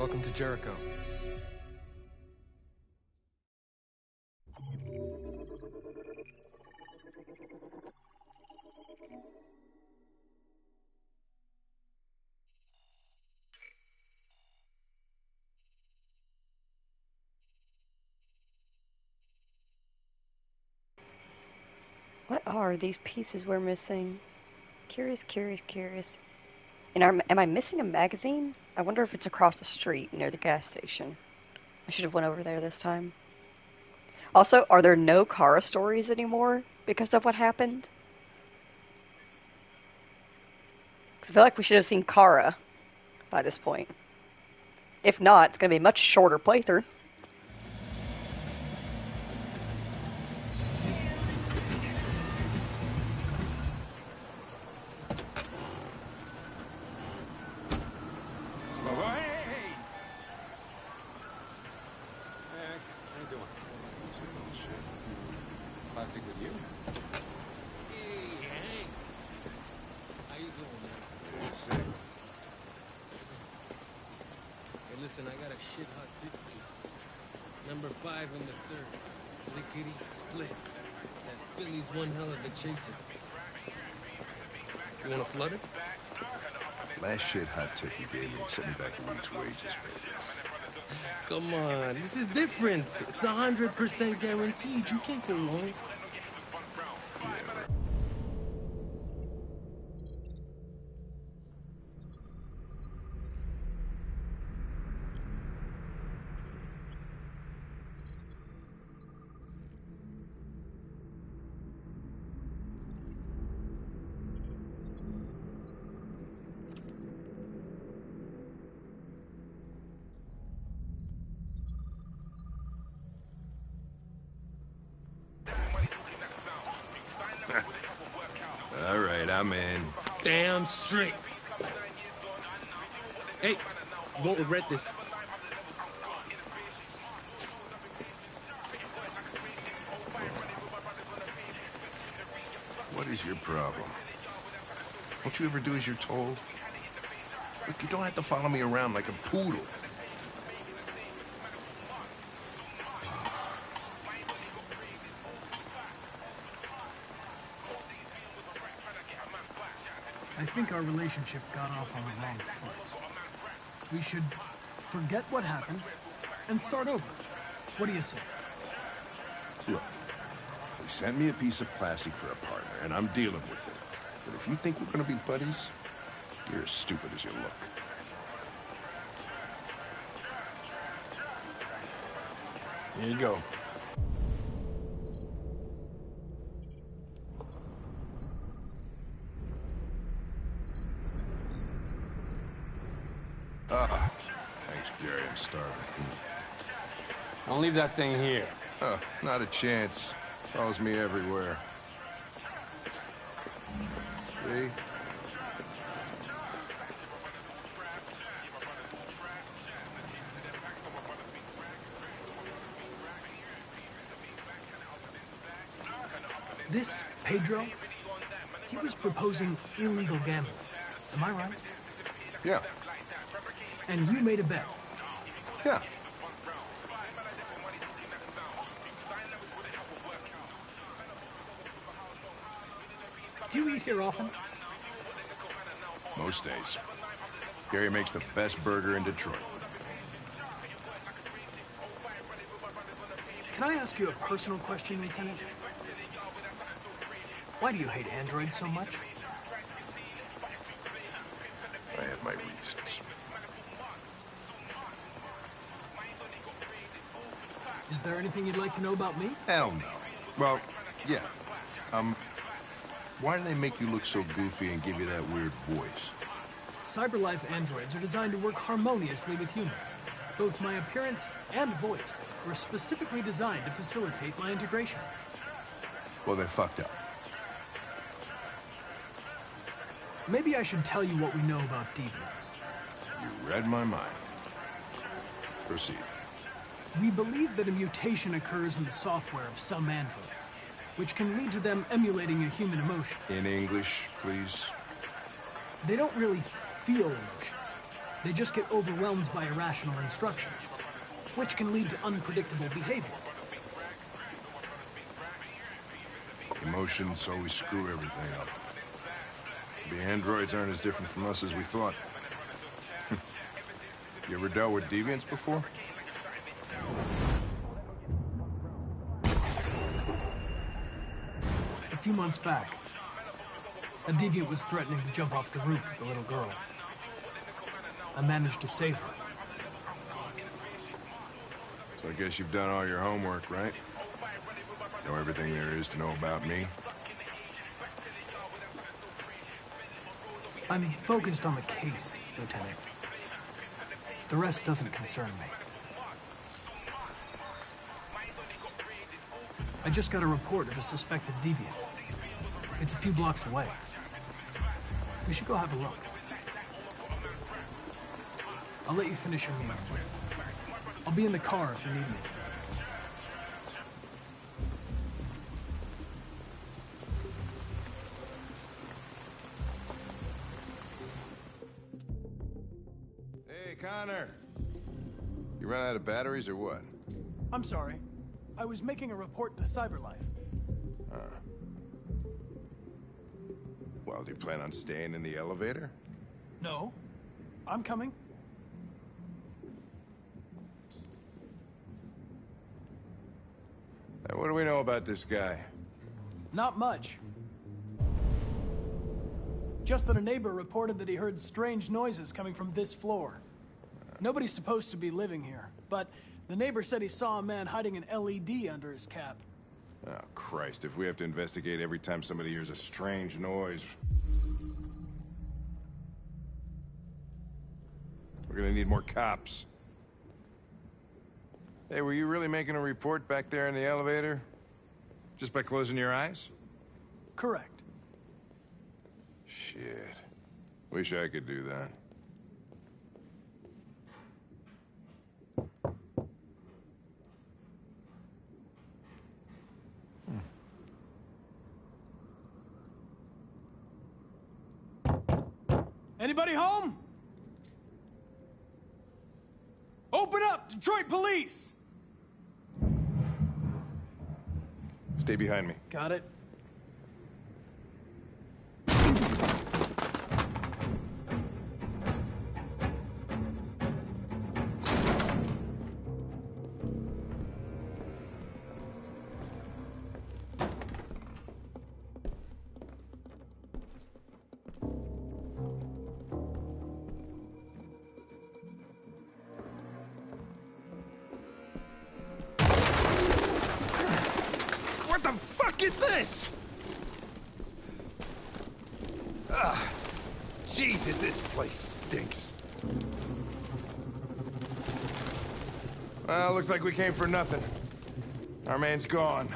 Welcome to Jericho. What are these pieces we're missing? Curious, curious, curious. And am I missing a magazine? I wonder if it's across the street near the gas station. I should have went over there this time. Also, are there no Kara stories anymore because of what happened? 'Cause I feel like we should have seen Kara by this point. If not, it's going to be a much shorter playthrough. Plastic with you? Hey, Hank. How you doing, man? Sick. Hey, listen, I got a shit hot tip for you. Number 5 and the 3rd. Lickety split. That Philly's one hell of a chaser. You wanna flood it? Last shit hot tip you gave me sent me back a week's wages, baby. Come on, this is different. It's 100% guaranteed. You can't go wrong. All right, I'm in. Damn straight. Hey, you won't regret this. What is your problem? Don't you ever do as you're told? Look, you don't have to follow me around like a poodle. I think our relationship got off on the wrong foot. We should forget what happened and start over. What do you say? Look, they sent me a piece of plastic for a partner, and I'm dealing with it. But if you think we're gonna be buddies, you're as stupid as you look. Here you go. Ah, thanks, Gary. I'm starving. Don't leave that thing here. Not a chance. Follows me everywhere. See? This Pedro, he was proposing illegal gambling. Am I right? Yeah. And you made a bet. Yeah. Do you eat here often? Most days. Gary makes the best burger in Detroit. Can I ask you a personal question, Lieutenant? Why do you hate androids so much? I have my reasons. Is there anything you'd like to know about me? Hell no. Well, yeah. Why do they make you look so goofy and give you that weird voice? CyberLife androids are designed to work harmoniously with humans. Both my appearance and voice were specifically designed to facilitate my integration. Well, they fucked up. Maybe I should tell you what we know about deviants. You read my mind. Proceed. We believe that a mutation occurs in the software of some androids, which can lead to them emulating a human emotion. In English, please. They don't really feel emotions. They just get overwhelmed by irrational instructions, which can lead to unpredictable behavior. Emotions always screw everything up. The androids aren't as different from us as we thought. You ever dealt with deviants before? A few months back, a deviant was threatening to jump off the roof with a little girl. I managed to save her. So I guess you've done all your homework, right? Know everything there is to know about me? I'm focused on the case, Lieutenant. The rest doesn't concern me. I just got a report of a suspected deviant. It's a few blocks away. We should go have a look. I'll let you finish your meal. I'll be in the car if you need me. Hey, Connor. You run out of batteries or what? I'm sorry. I was making a report to CyberLife. Well, do you plan on staying in the elevator? No. I'm coming. Hey, what do we know about this guy? Not much. Just that a neighbor reported that he heard strange noises coming from this floor. Nobody's supposed to be living here, but the neighbor said he saw a man hiding an LED under his cap. Oh, Christ, if we have to investigate every time somebody hears a strange noise... We're gonna need more cops. Hey, were you really making a report back there in the elevator? Just by closing your eyes? Correct. Shit. Wish I could do that. Anybody home? Open up, Detroit Police! Stay behind me. Got it. What the fuck is this? Jesus, this place stinks. Well, looks like we came for nothing. Our man's gone.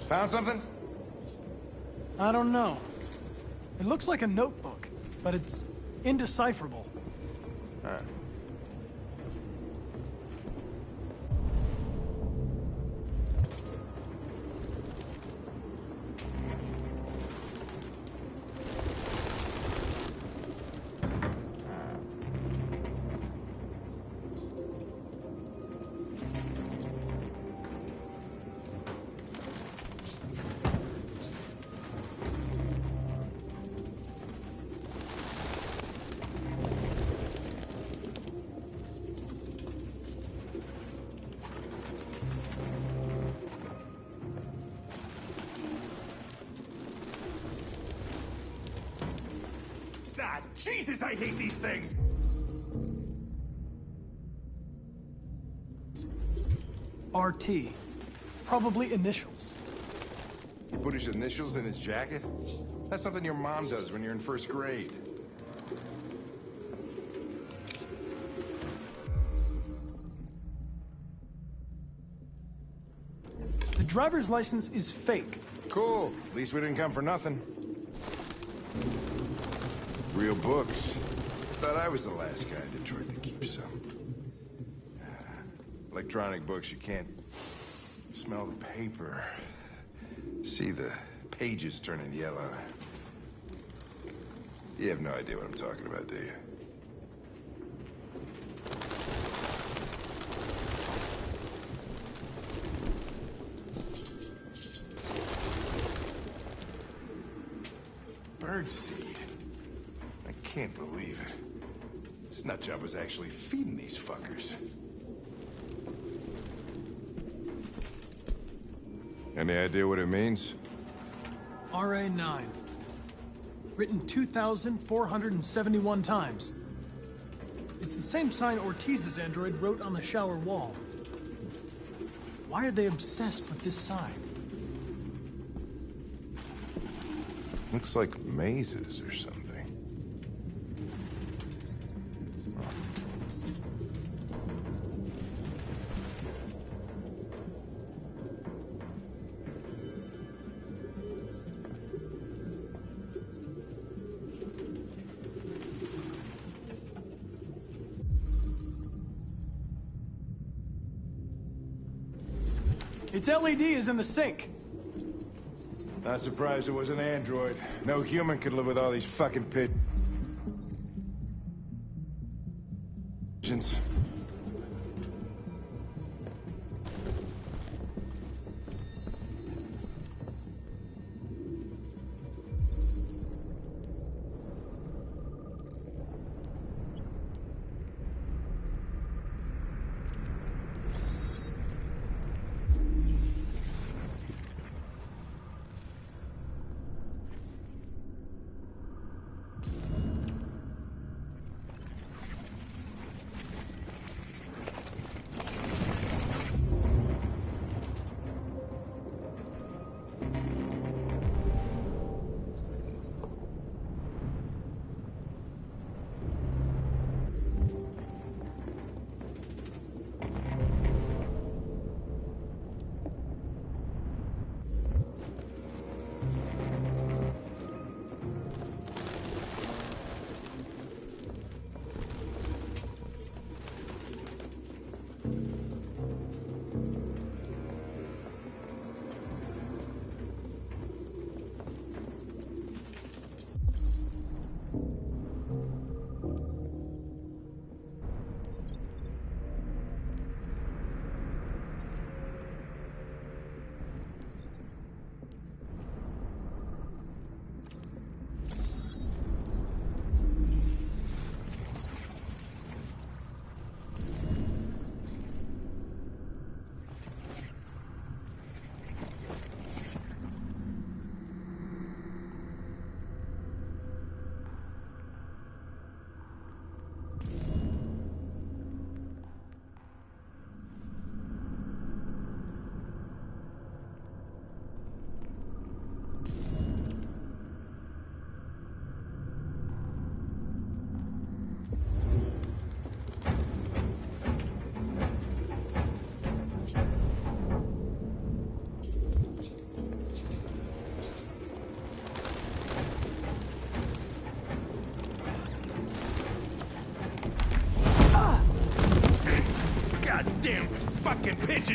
Found something? I don't know. It looks like a notebook, but it's indecipherable. Huh. Ah, Jesus, I hate these things! RT. Probably initials. He put his initials in his jacket? That's something your mom does when you're in first grade. The driver's license is fake. Cool. At least we didn't come for nothing. Real books. Thought I was the last guy in Detroit to keep some. Electronic books, you can't smell the paper. See the pages turning yellow. You have no idea what I'm talking about, do you? Birdseed. I can't believe it. This nutjob was actually feeding these fuckers. Any idea what it means? RA9. Written 2,471 times. It's the same sign Ortiz's android wrote on the shower wall. Why are they obsessed with this sign? Looks like mazes or something. Its LED is in the sink. Not surprised it was an android. No human could live with all these fucking pigeons.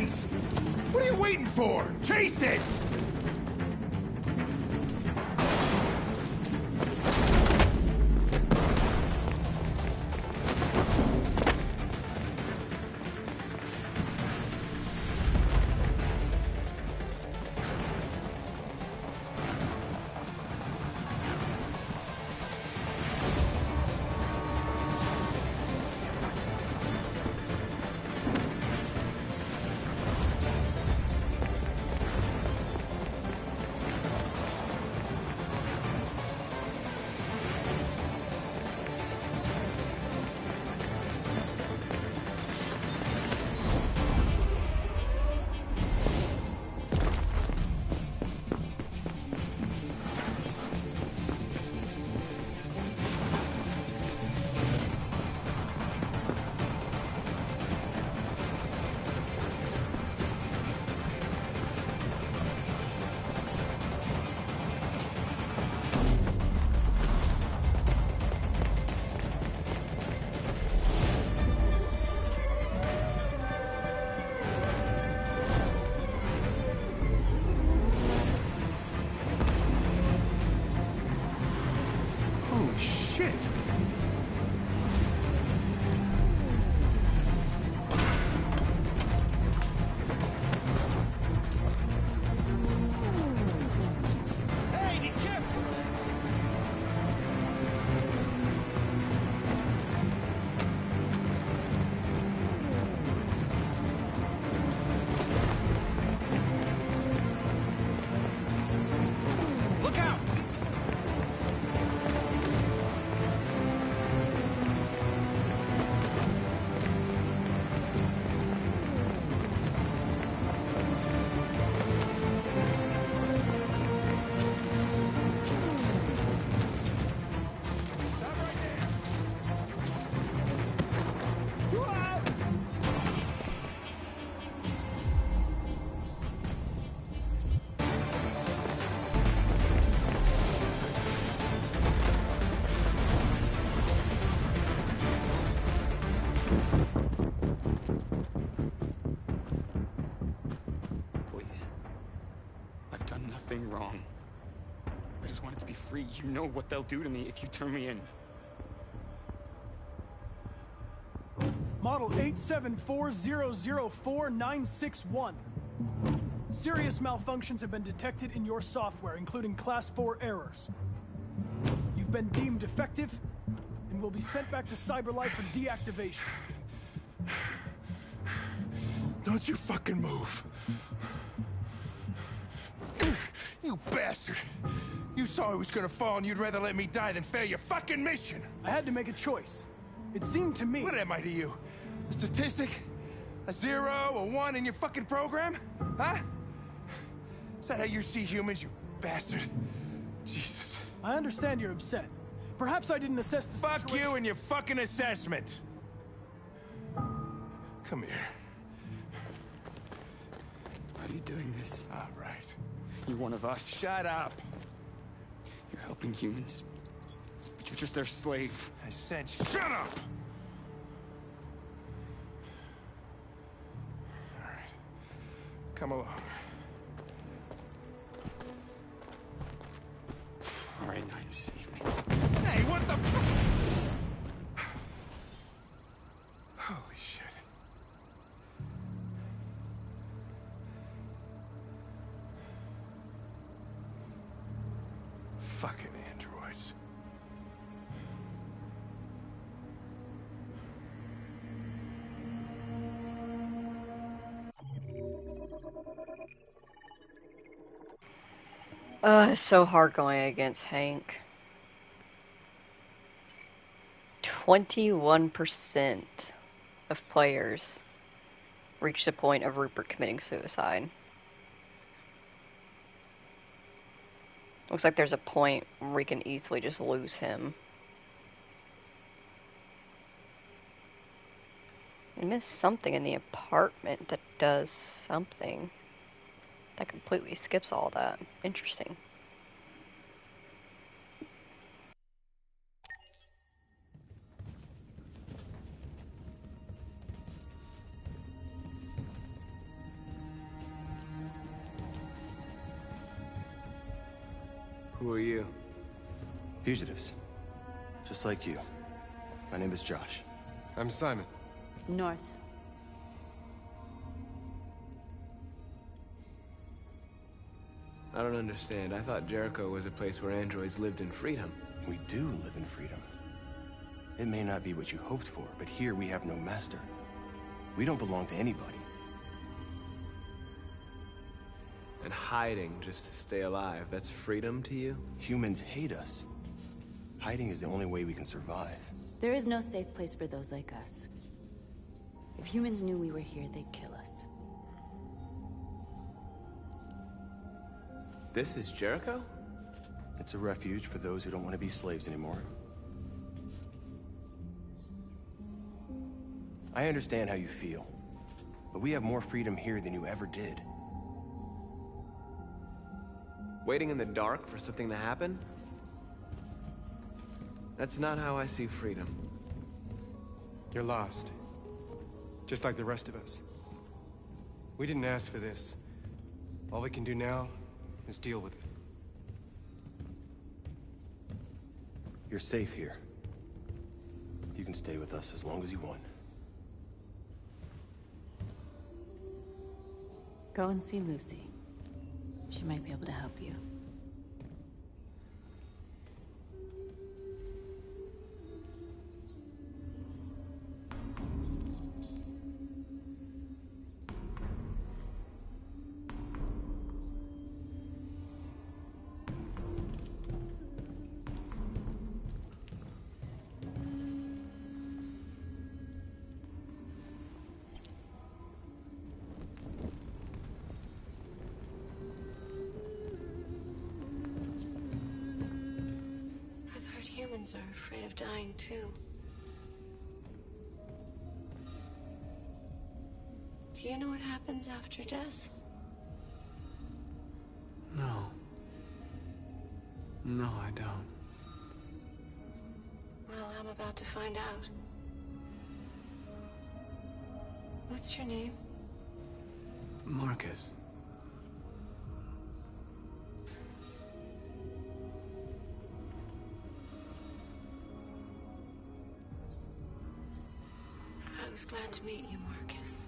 brains! What are you waiting for? Chase it! Holy shit! Hey, be careful! Look out! Please. I've done nothing wrong. I just wanted to be free. You know what they'll do to me if you turn me in. Model 874004961. Serious malfunctions have been detected in your software, including Class 4 errors. You've been deemed defective and will be sent back to CyberLife for deactivation. Don't you fucking move. You bastard! You saw I was gonna fall and you'd rather let me die than fail your fucking mission! I had to make a choice. It seemed to me... What am I to you? A statistic? A 0, a 1 in your fucking program? Huh? Is that how you see humans, you bastard? Jesus. I understand you're upset. Perhaps I didn't assess the Fuck situation. you and your fucking assessment! Come here. Why are you doing this? All right. You're one of us. Shut up! You're helping humans. But you're just their slave. I said shut up! All right. Come along. All right, now you save me. Hey, what the fuck? Holy shit. Fucking androids. It's so hard going against Hank. 21% of players reach the point of Rupert committing suicide. Looks like there's a point where we can easily just lose him. I missed something in the apartment that does something. That completely skips all that. Interesting. Who are you? Fugitives. Just like you. My name is Josh. I'm Simon. North. I don't understand. I thought Jericho was a place where androids lived in freedom. We do live in freedom. It may not be what you hoped for, but here we have no master. We don't belong to anybody. And hiding just to stay alive, that's freedom to you? Humans hate us. Hiding is the only way we can survive. There is no safe place for those like us. If humans knew we were here, they'd kill us. This is Jericho? It's a refuge for those who don't want to be slaves anymore. I understand how you feel, but we have more freedom here than you ever did. Waiting in the dark for something to happen? That's not how I see freedom. You're lost. Just like the rest of us. We didn't ask for this. All we can do now is deal with it. You're safe here. You can stay with us as long as you want. Go and see Lucy. She might be able to help you. Humans are afraid of dying, too. Do you know what happens after death? No. No, I don't. Well, I'm about to find out. What's your name? Markus. I was glad to meet you, Markus.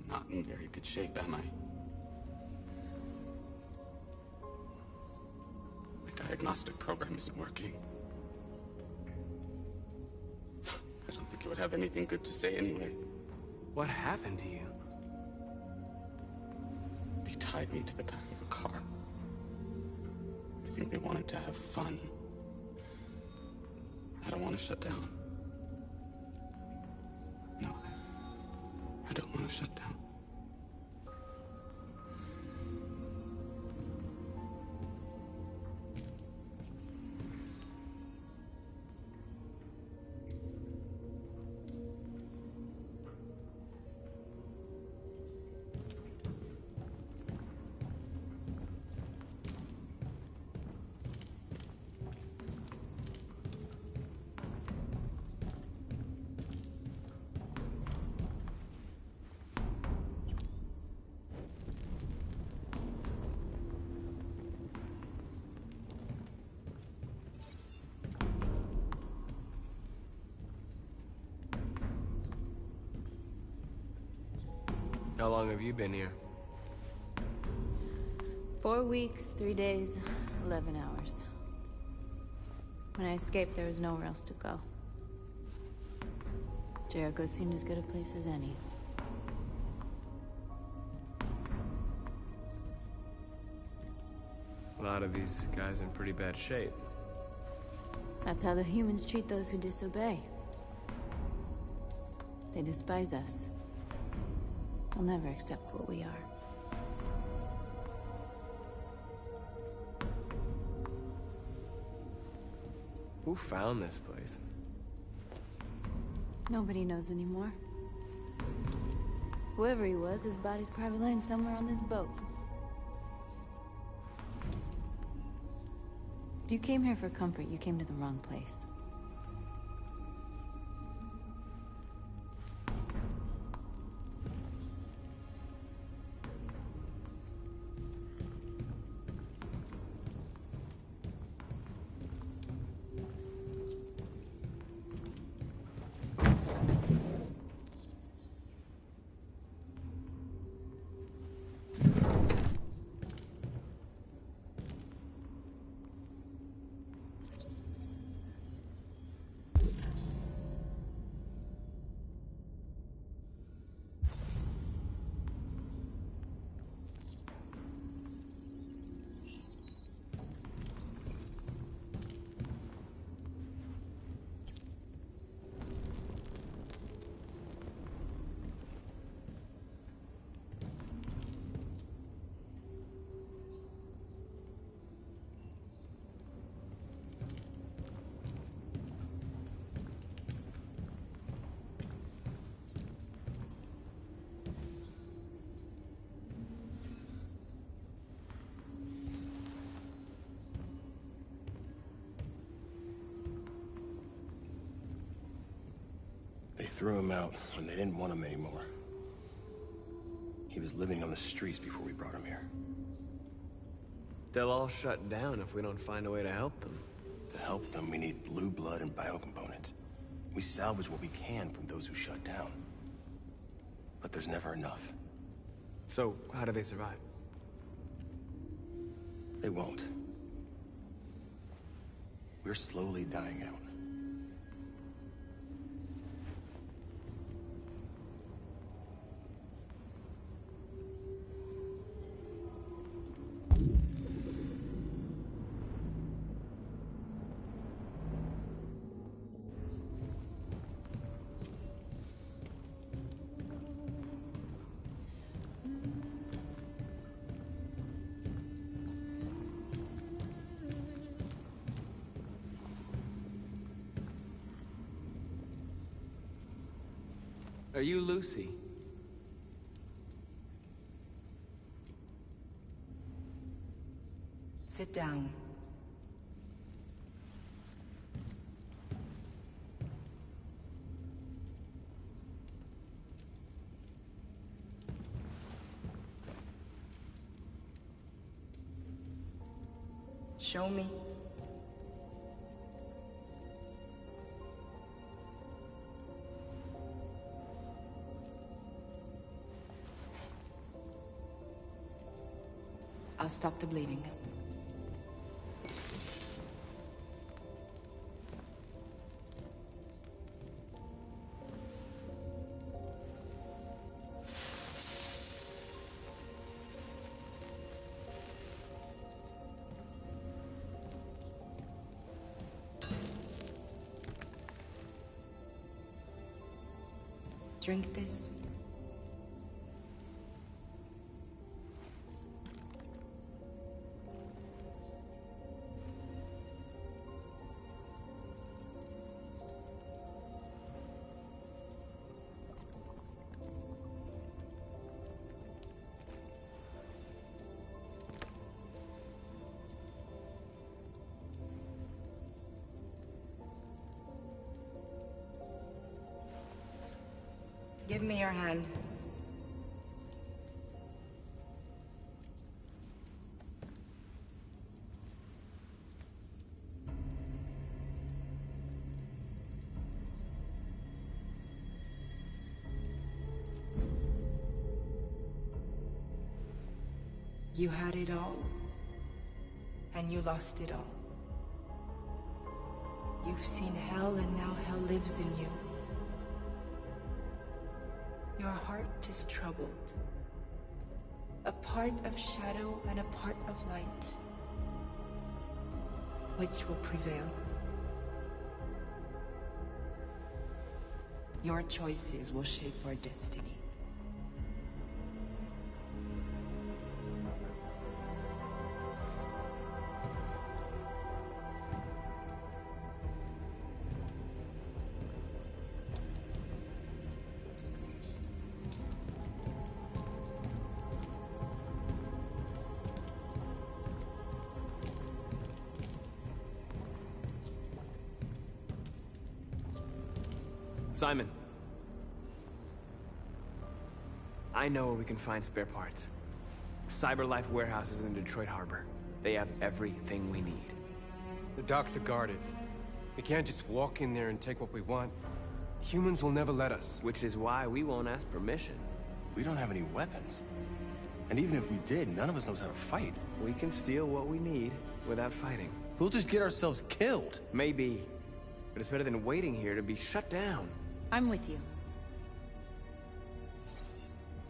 Not in very good shape, am I? My diagnostic program isn't working. I don't think it would have anything good to say anyway. What happened to you? They tied me to the back of a car. I think they wanted to have fun. I don't want to shut down. No, I don't want to shut down. How long have you been here? 4 weeks, 3 days, 11 hours. When I escaped, there was nowhere else to go. Jericho seemed as good a place as any. A lot of these guys in pretty bad shape. That's how the humans treat those who disobey. They despise us. They'll never accept what we are. Who found this place? Nobody knows anymore. Whoever he was, his body's probably laying somewhere on this boat. If you came here for comfort, you came to the wrong place. They threw him out when they didn't want him anymore. He was living on the streets before we brought him here. They'll all shut down if we don't find a way to help them. To help them, we need blue blood and biocomponents. We salvage what we can from those who shut down. But there's never enough. So, how do they survive? They won't. We're slowly dying out. Are you Lucy? Sit down. Show me. I'll stop the bleeding. Drink this. Give me your hand. You had it all, and you lost it all. You've seen hell, and now hell lives in you. Your heart is troubled. A part of shadow and a part of light. Which will prevail? Your choices will shape our destiny. Simon. I know where we can find spare parts. CyberLife warehouses in the Detroit Harbor. They have everything we need. The docks are guarded. We can't just walk in there and take what we want. Humans will never let us. Which is why we won't ask permission. We don't have any weapons. And even if we did, none of us knows how to fight. We can steal what we need without fighting. We'll just get ourselves killed. Maybe. But it's better than waiting here to be shut down. I'm with you.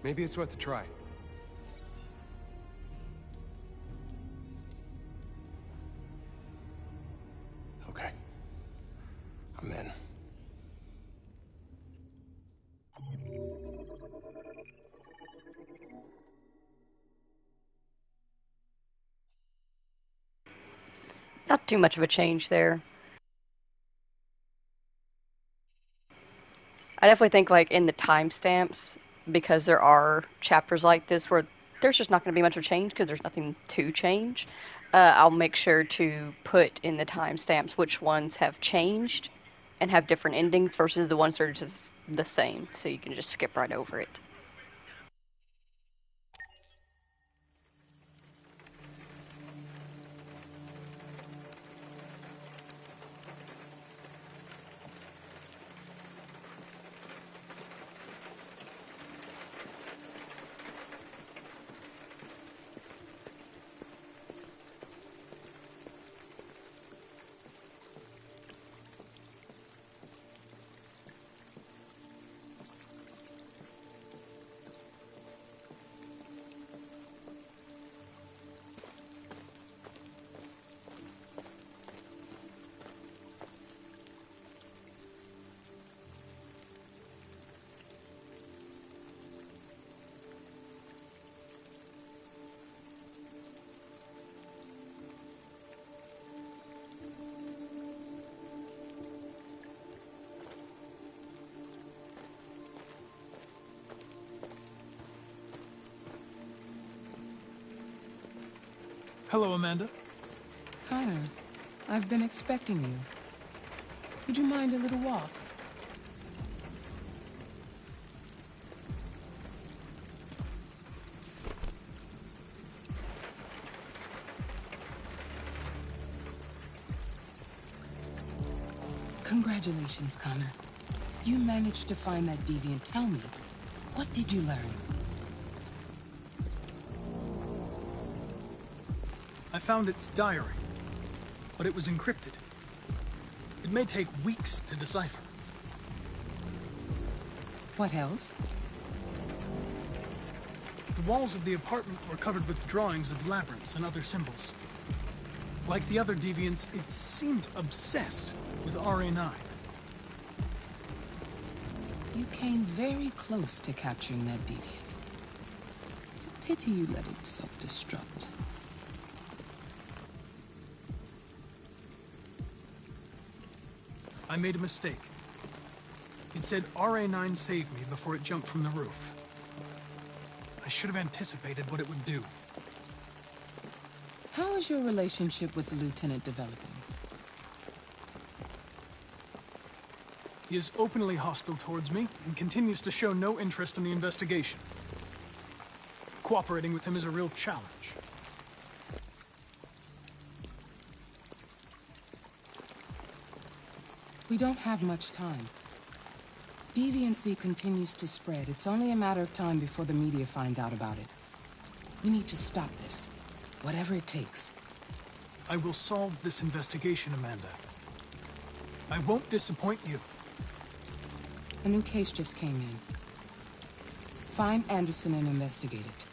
Maybe it's worth a try. Okay. I'm in. Not too much of a change there. I definitely think, like, in the timestamps, because there are chapters like this where there's just not going to be much of a change because there's nothing to change, I'll make sure to put in the timestamps which ones have changed and have different endings versus the ones that are just the same, so you can just skip right over it. Hello, Amanda. Connor, I've been expecting you. Would you mind a little walk? Congratulations, Connor. You managed to find that deviant. Tell me, what did you learn? I found its diary, but it was encrypted. It may take weeks to decipher. What else? The walls of the apartment were covered with drawings of labyrinths and other symbols. Like the other deviants, it seemed obsessed with RA9. You came very close to capturing that deviant. It's a pity you let it self-destruct. I made a mistake. It said RA9 saved me before it jumped from the roof. I should have anticipated what it would do. How is your relationship with the Lieutenant developing? He is openly hostile towards me and continues to show no interest in the investigation. Cooperating with him is a real challenge. We don't have much time. Deviancy continues to spread. It's only a matter of time before the media finds out about it. We need to stop this, whatever it takes. I will solve this investigation, Amanda. I won't disappoint you. A new case just came in. Find Anderson and investigate it.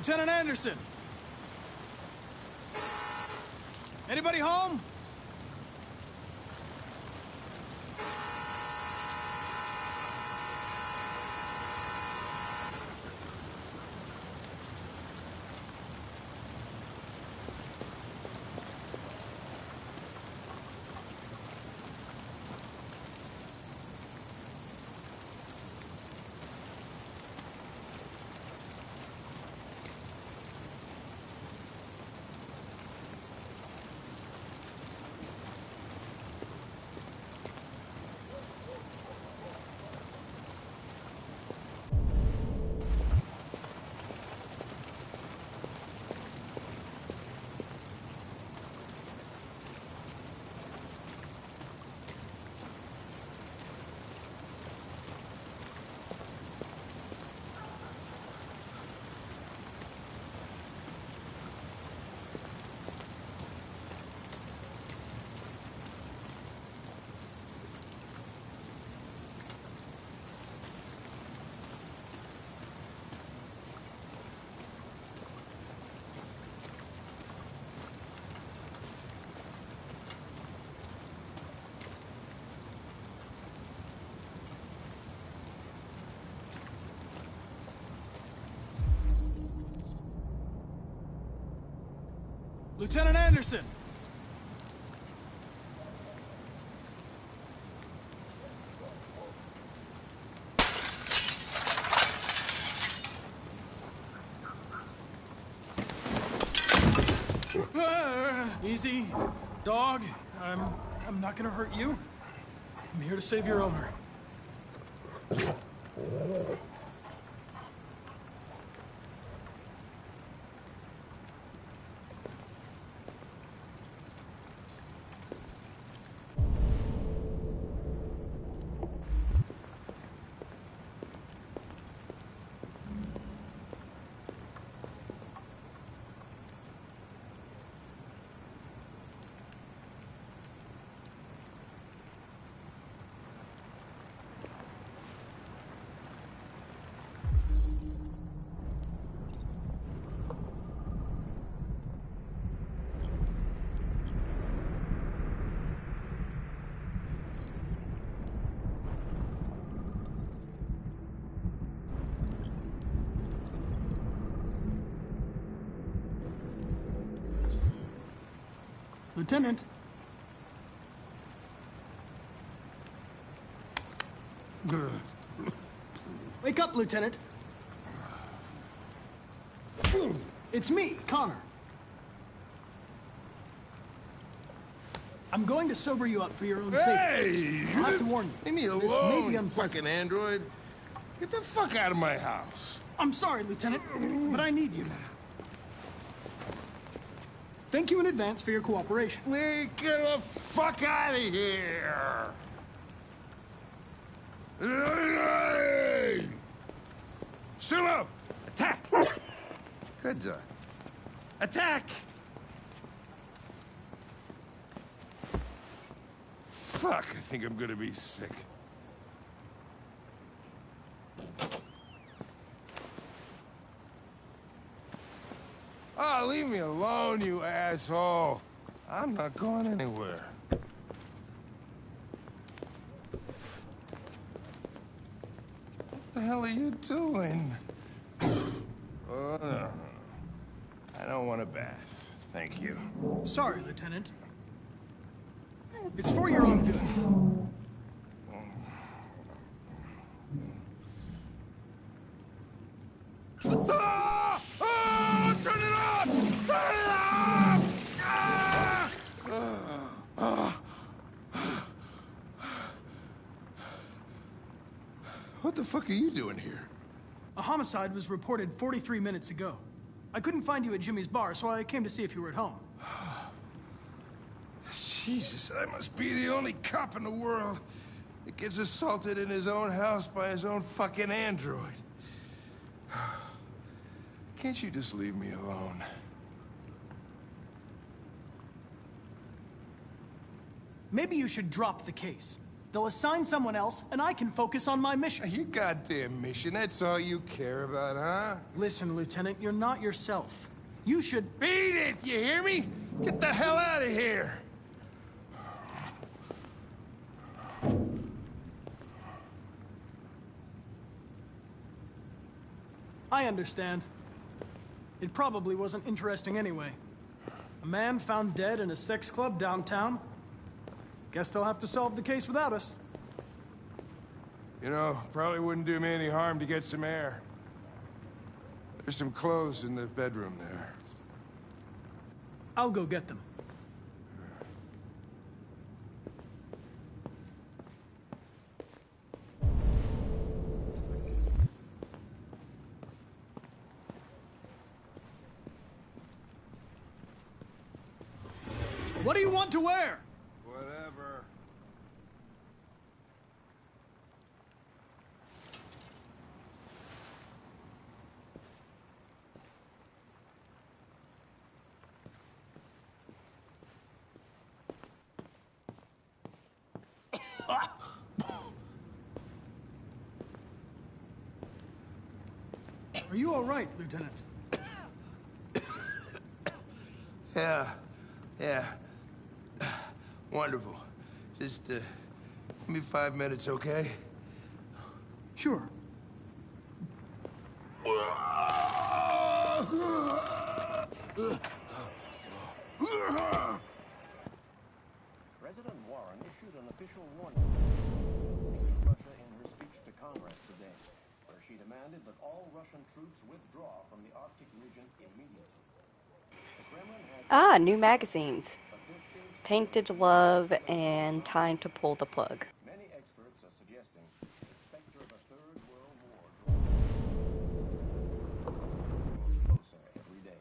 Lieutenant Anderson! Anybody home? Lieutenant Anderson! Easy, dog. I'm not gonna hurt you. I'm here to save your owner. Lieutenant. Wake up, Lieutenant. It's me, Connor. I'm going to sober you up for your own safety. I'll have to warn you. Leave me This may be alone, unpleasant. fucking android. Get the fuck out of my house. I'm sorry, Lieutenant, but I need you. Thank you in advance for your cooperation. Get the fuck out of here! Sumo! Attack! Good job. Attack! Fuck, I think I'm gonna be sick. Oh, leave me alone, you asshole. I'm not going anywhere. What the hell are you doing? I don't want a bath. Thank you. Sorry, Lieutenant. It's for your own good. Ah! Ah! Turn it off! Turn it off! Ah! What the fuck are you doing here? A homicide was reported 43 minutes ago. I couldn't find you at Jimmy's bar, so I came to see if you were at home. Jesus, I must be the only cop in the world that gets assaulted in his own house by his own fucking android. Can't you just leave me alone? Maybe you should drop the case. They'll assign someone else, and I can focus on my mission. Your goddamn mission, that's all you care about, huh? Listen, Lieutenant, you're not yourself. You should... Beat it, you hear me? Get the hell out of here! I understand. It probably wasn't interesting anyway. A man found dead in a sex club downtown. Guess they'll have to solve the case without us. You know, probably wouldn't do me any harm to get some air. There's some clothes in the bedroom there. I'll go get them. What do you want to wear? Whatever. Are you all right, Lieutenant? Yeah. Wonderful. Just, give me 5 minutes, okay? Sure. President Warren issued an official warning to Russia in her speech to Congress today, where she demanded that all Russian troops withdraw from the Arctic region immediately. The Kremlin has... New magazines. Tainted Love and Time to Pull the Plug. Many experts are suggesting the specter of a Third World War draws closer every day.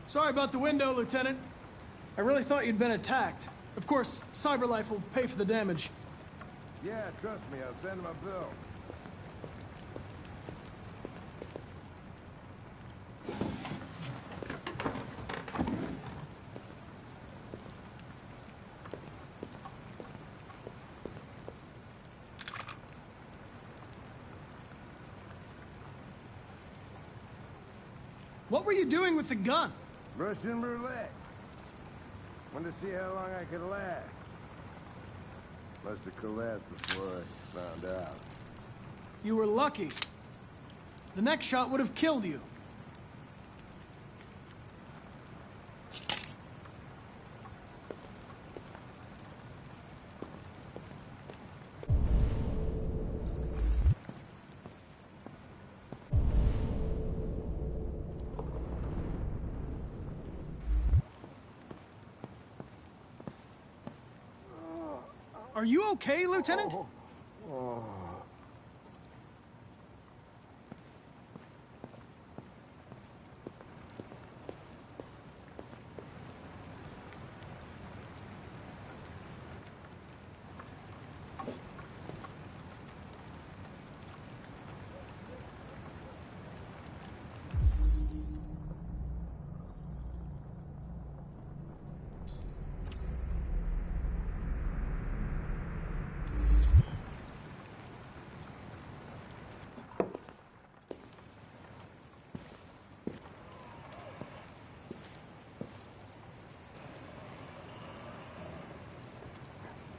Sorry about the window, Lieutenant. I really thought you'd been attacked. Of course, CyberLife will pay for the damage. Yeah, trust me, I'll send him a bill. What were you doing with the gun? Russian roulette. Wanted to see how long I could last. Must have collapsed before I found out. You were lucky. The next shot would have killed you. Are you okay, Lieutenant?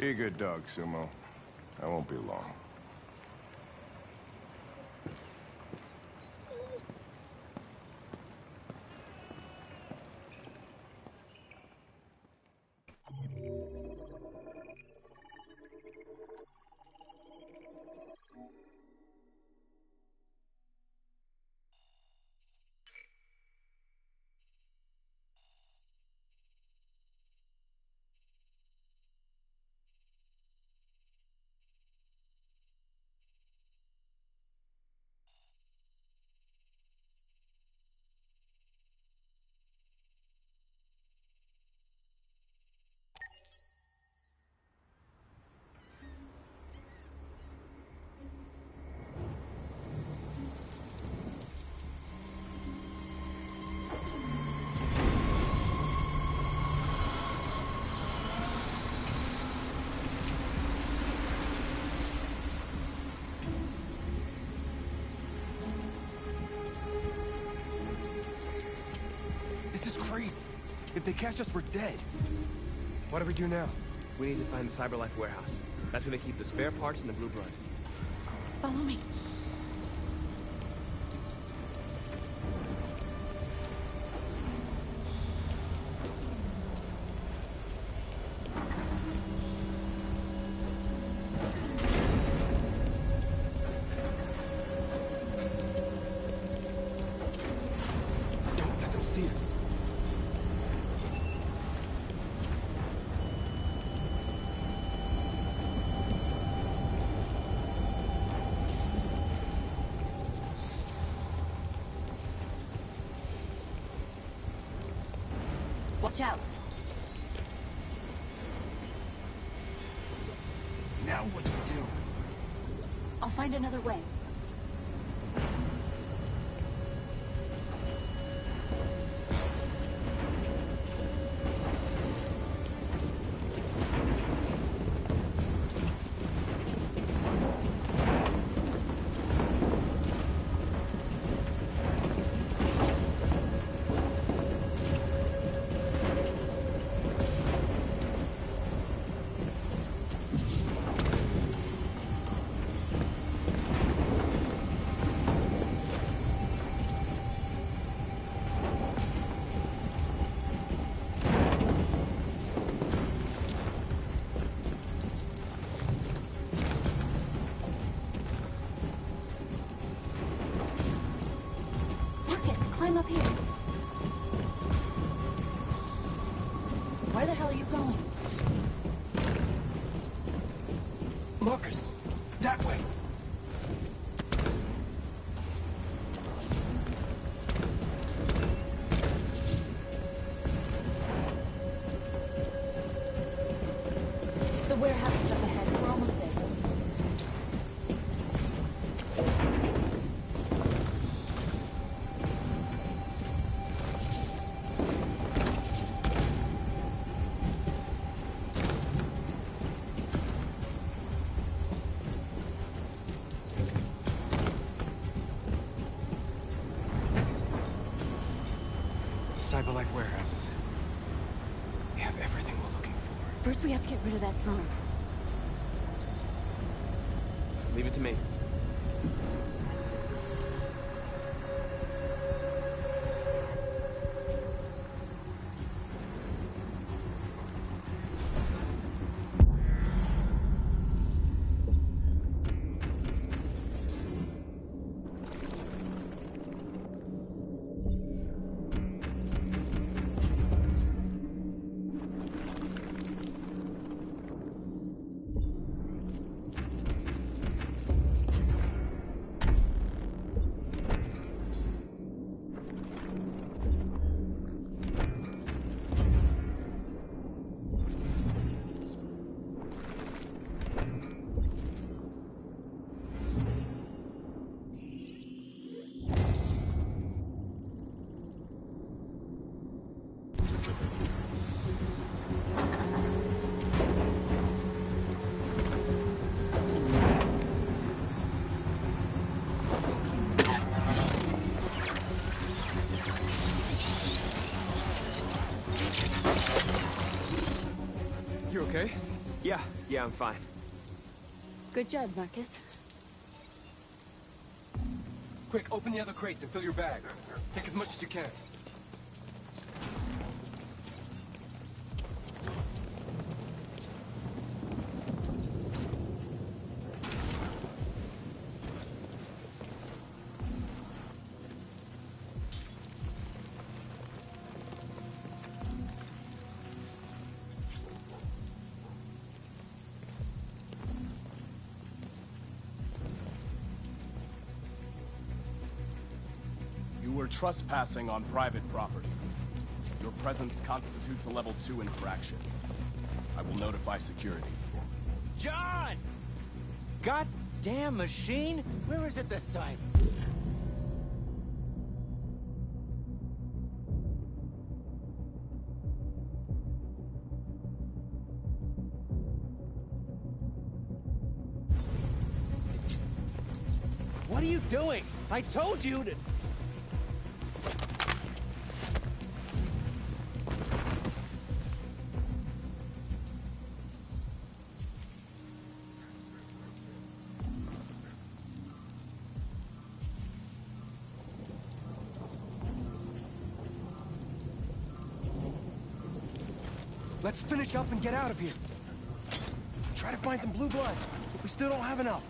Be a good dog, Sumo. I won't be long. This is crazy. If they catch us, we're dead. What do we do now? We need to find the CyberLife warehouse. That's where they keep the spare parts and the blue blood. Follow me. Don't let them see us. Watch out. Now what do we do? I'll find another way. Marcus, climb up here. Where the hell are you going? Marcus, that way. The warehouse is up ahead. We're almost there. CyberLife warehouses. We have everything we're looking for. First, we have to get rid of that drone. Leave it to me. Yeah, I'm fine. Good job, Markus. Quick, open the other crates and fill your bags. Take as much as you can. You were trespassing on private property. Your presence constitutes a level 2 infraction. I will notify security. John! Goddamn machine! Where is it this time? What are you doing? I told you to... Let's finish up and get out of here. Try to find some blue blood. We still don't have enough.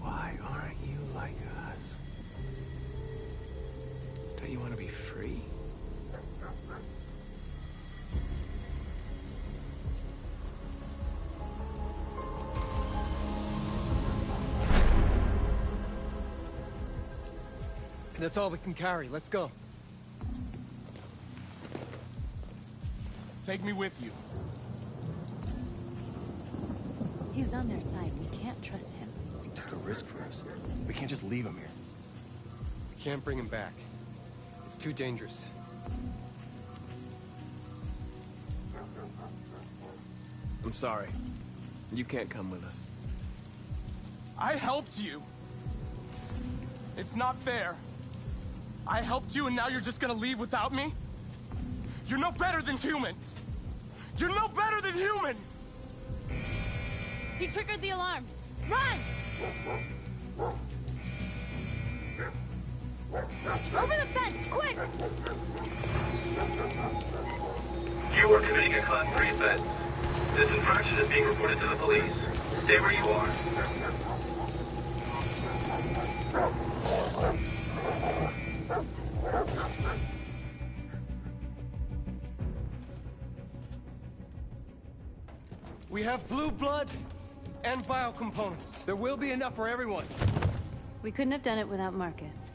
Why aren't you like us? Don't you want to be free? That's all we can carry. Let's go. Take me with you. He's on their side. We can't trust him. He took a risk for us. We can't just leave him here. We can't bring him back. It's too dangerous. I'm sorry. You can't come with us. I helped you. It's not fair. I helped you and now you're just gonna leave without me? You're no better than humans! You're no better than humans! He triggered the alarm. Run! Over the fence, quick! You are committing a Class 3 offense. This infraction is being reported to the police. Stay where you are. We have blue blood and biocomponents. There will be enough for everyone. We couldn't have done it without Markus.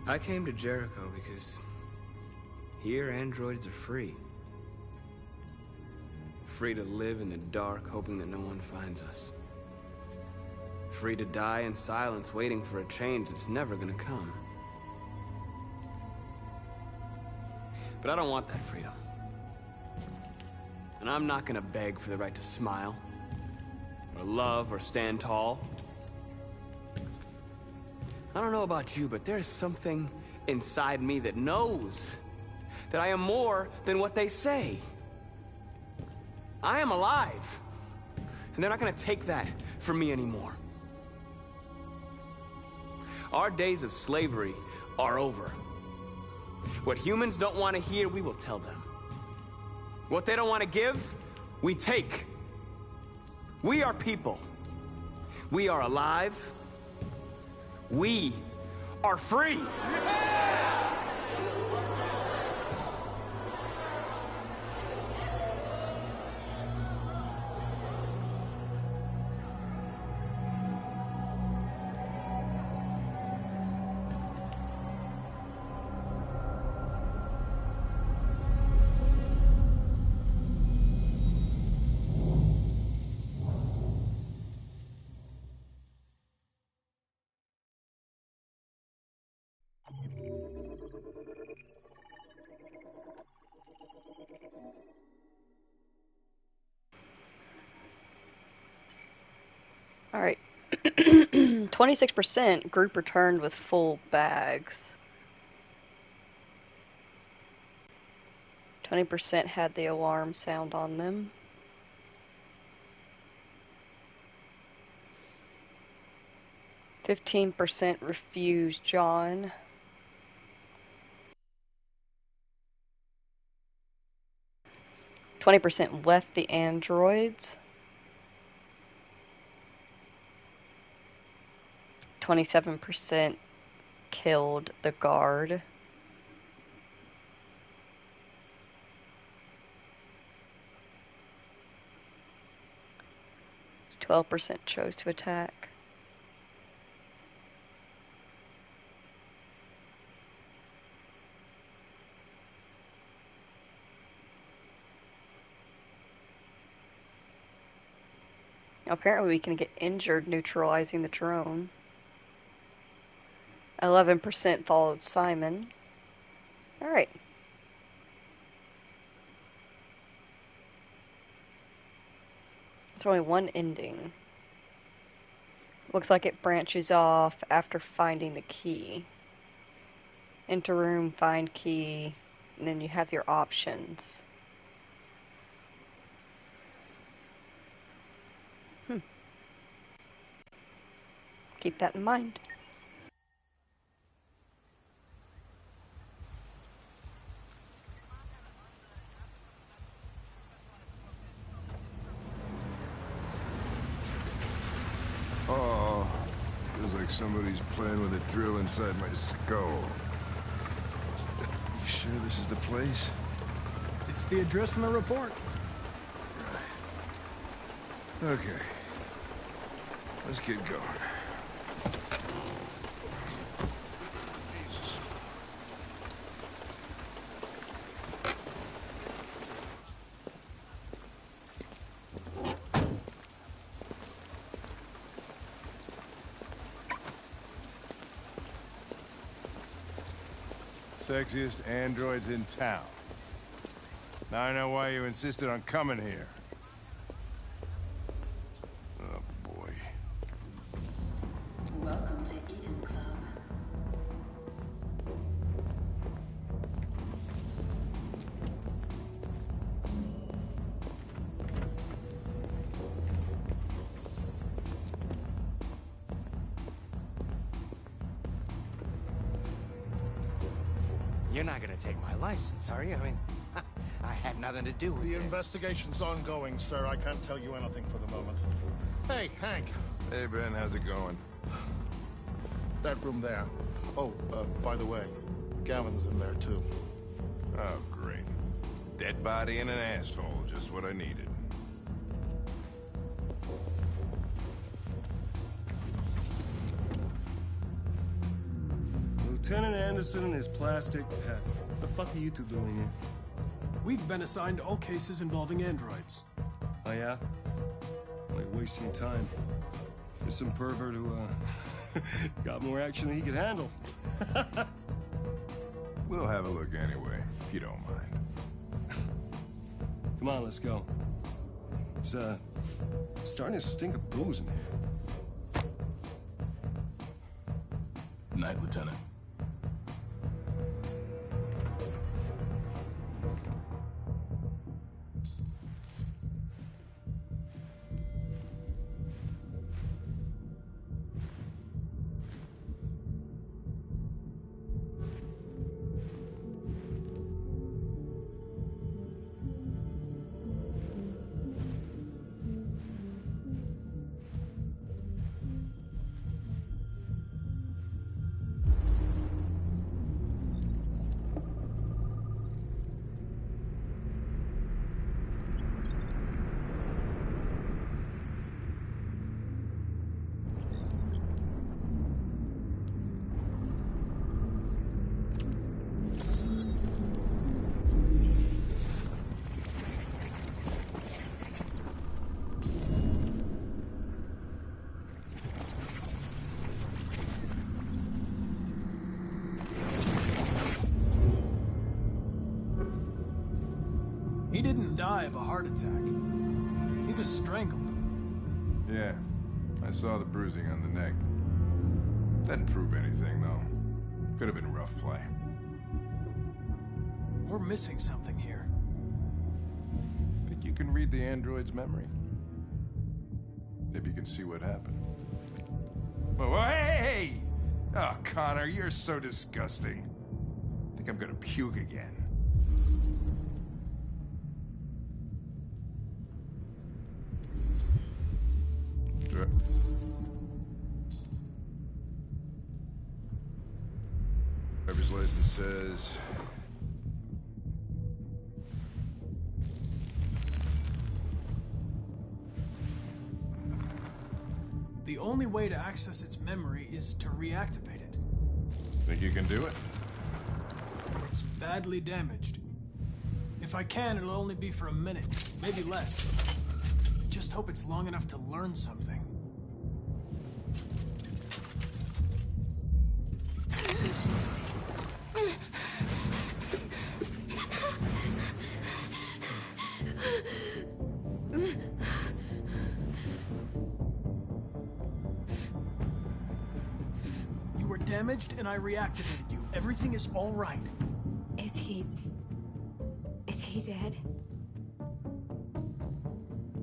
I came to Jericho because here androids are free. Free to live in the dark, hoping that no one finds us. Free to die in silence, waiting for a change that's never gonna come. But I don't want that freedom. And I'm not gonna beg for the right to smile, or love, or stand tall. I don't know about you, but there's something inside me that knows that I am more than what they say. I am alive, and they're not gonna take that from me anymore. Our days of slavery are over. What humans don't want to hear, we will tell them. What they don't want to give, we take. We are people. We are alive. We are free. 26% group returned with full bags. 20% had the alarm sound on them. %15 refused John. %20 left the androids. 27% killed the guard. 12% chose to attack. Apparently we can get injured neutralizing the drone. 11% followed Simon. Alright. There's only one ending. Looks like it branches off after finding the key. Enter room, find key, and then you have your options. Keep that in mind. Oh, feels like somebody's playing with a drill inside my skull. You sure this is the place? It's the address in the report. Okay. Let's get going. Jesus. Sexiest androids in town. Now I know why you insisted on coming here. Oh, boy. Welcome to Eden Club. You're not gonna take my license, are you? I mean, I had nothing to do with The this. investigation's ongoing, sir. I can't tell you anything for the moment. Hey, Hank. Hey, Ben, how's it going? It's that room there. Oh, by the way, Gavin's in there, too. Oh, great. Dead body and an asshole, just what I needed. Lieutenant Anderson and his plastic pet. What the fuck are you two doing here? We've been assigned all cases involving androids. Oh, yeah? Like wasting time. There's some pervert who, got more action than he could handle. We'll have a look anyway, if you don't mind. Come on, let's go. It's, starting to stink of booze in here. Night, Lieutenant. He didn't die of a heart attack. He was strangled. Yeah, I saw the bruising on the neck. Doesn't prove anything, though. Could have been rough play. We're missing something here. Think you can read the android's memory? Maybe you can see what happened. Oh, hey! Oh, Connor, you're so disgusting. I think I'm gonna puke again. Driver's license says... The only way to access its memory is to reactivate it. Think you can do it? It's badly damaged. If I can, it'll only be for a minute, maybe less. I just hope it's long enough to learn something. You were damaged and I reactivated you. Everything is all right. Is he dead?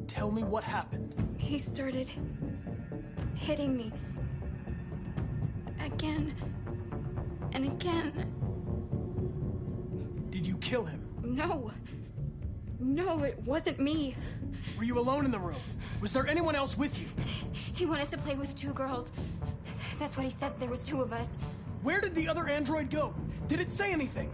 Tell me what happened. He started hitting me. Again. And again. Did you kill him? No. No, it wasn't me. Were you alone in the room? Was there anyone else with you? He wanted us to play with 2 girls. That's what he said. There was 2 of us. Where did the other android go? Did it say anything?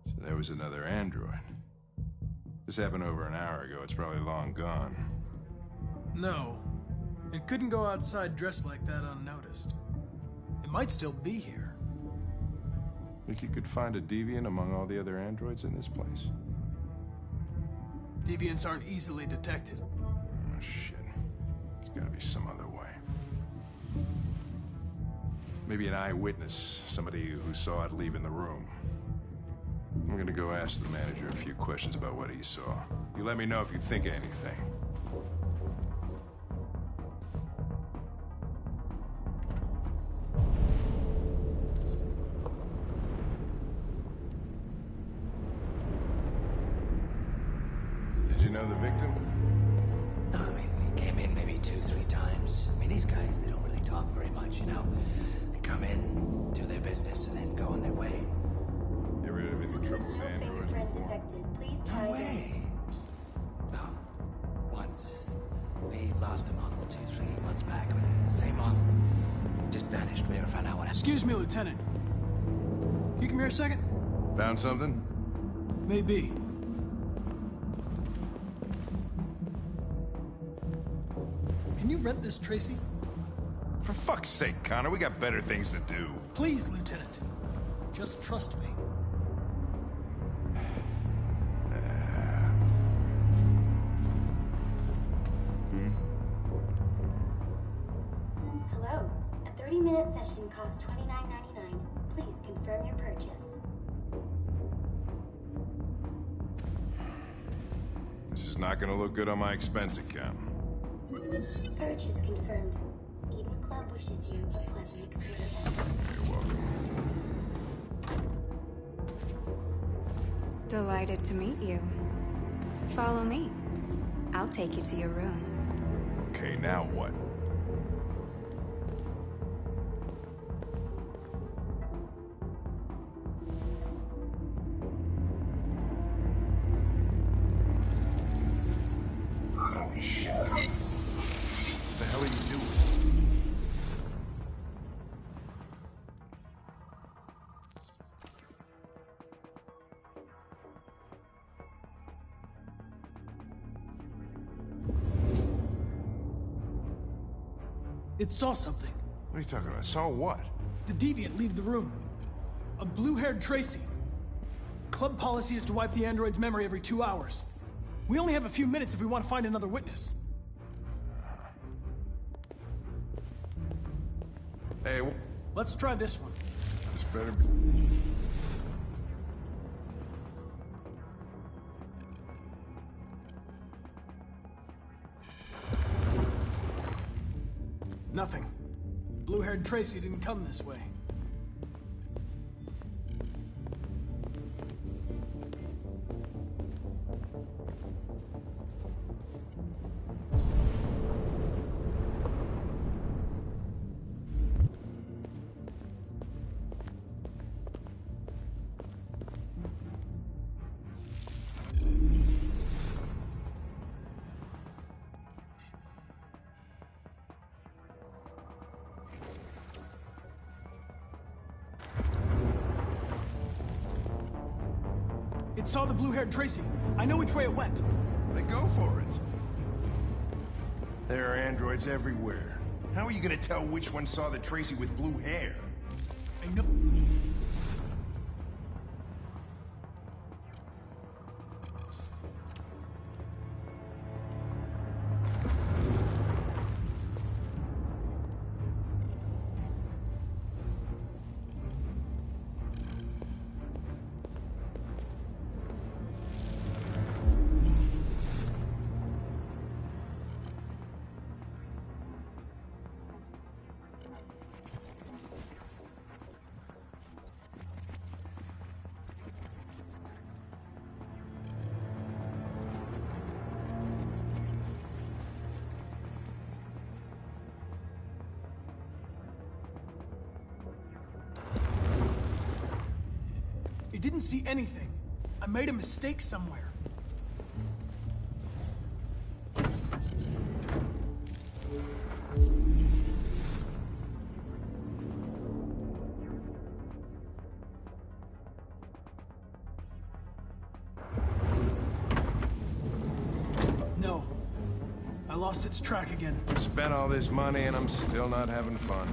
So there was another android. This happened over an hour ago. It's probably long gone. No. It couldn't go outside dressed like that unnoticed. It might still be here. Think you could find a deviant among all the other androids in this place? Deviants aren't easily detected. Oh, shit. There's gotta be some other way. Maybe an eyewitness, somebody who saw it leaving the room. I'm gonna go ask the manager a few questions about what he saw. You let me know if you think of anything. Did you know the victim? No, I mean, we came in maybe 2-3 times. I mean, these guys, they don't really talk very much, you know? They come in, do their business, and then go on their way. You ever had any trouble with androids before? Detected. Please try No again. way. No. Once. We lost a model 2-3 months back. Same model. Just vanished. We never found out what happened. Excuse me, Lieutenant. Can you come here a second? Found something? Maybe. Can you rent this, Tracy? For fuck's sake, Connor, we got better things to do. Please, Lieutenant. Just trust me. Hello. A 30-minute session costs $29.99. Please confirm your purchase. This is not gonna look good on my expense account. Purchase confirmed. Eden Club wishes you a pleasant experience. You're welcome. Delighted to meet you. Follow me. I'll take you to your room. Okay, now what? Holy shit. What the hell are you doing? It saw something. What are you talking about? Saw what? The deviant leave the room. A blue-haired Tracy. Club policy is to wipe the android's memory every 2 hours. We only have a few minutes if we want to find another witness. Hey, let's try this one. This better be... Nothing. Blue-haired Tracy didn't come this way. It saw the blue-haired Tracy. I know which way it went. Then go for it. There are androids everywhere. How are you gonna tell which one saw the Tracy with blue hair? I know. It didn't see anything. I made a mistake somewhere. No. I lost its track again. Spent all this money and I'm still not having fun.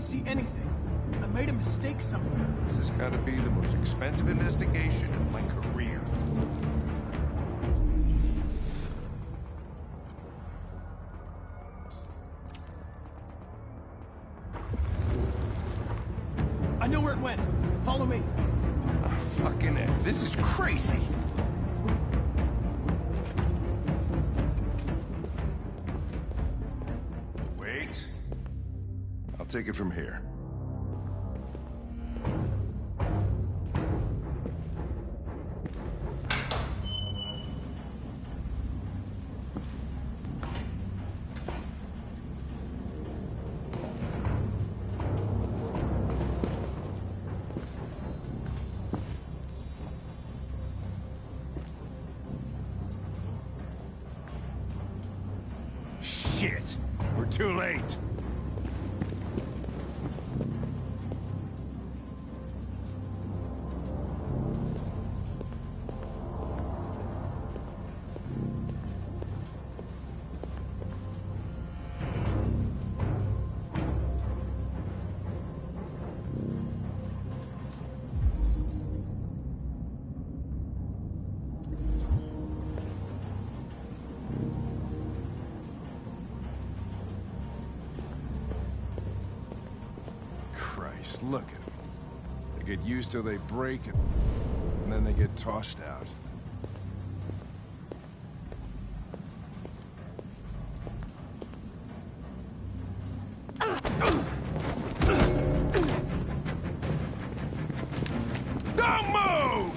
See anything. I made a mistake somewhere. This has got to be the most expensive investigation of my career. I know where it went. Follow me. Oh, fucking heck. This is crazy. Wait. I'll take it from here. Shit! We're too late! Look at them. They get used till they break and and then they get tossed out. Don't move!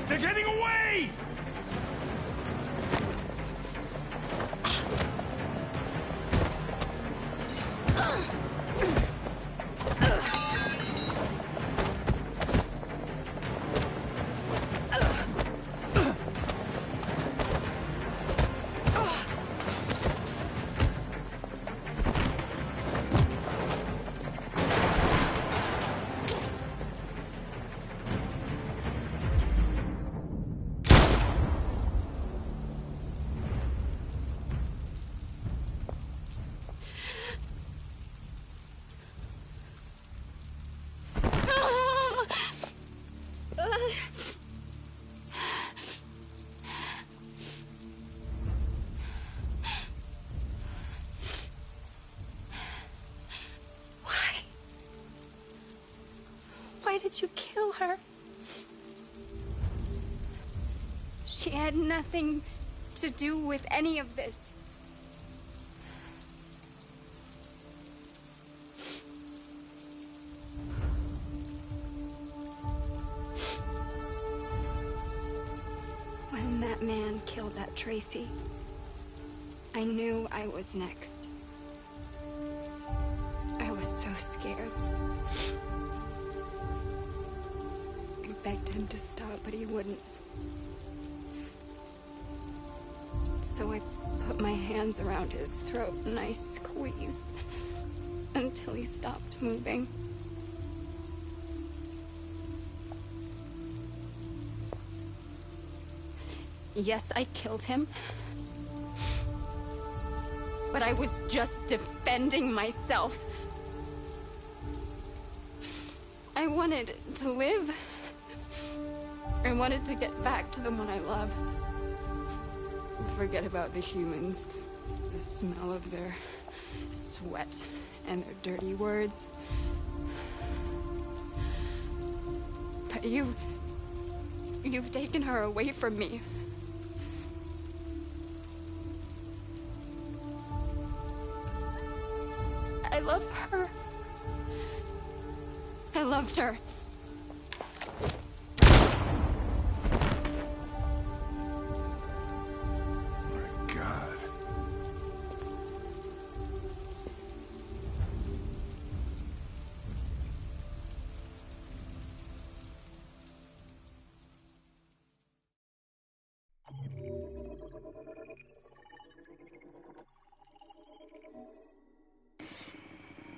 They're getting away! Why did you kill her? She had nothing to do with any of this. When that man killed that Tracy, I knew I was next. I was so scared. I begged him to stop, but he wouldn't. So I put my hands around his throat and I squeezed until he stopped moving. Yes, I killed him. But I was just defending myself. I wanted to live. I wanted to get back to the one I love. Forget about the humans, the smell of their sweat and their dirty words. But you've taken her away from me. I love her. I loved her.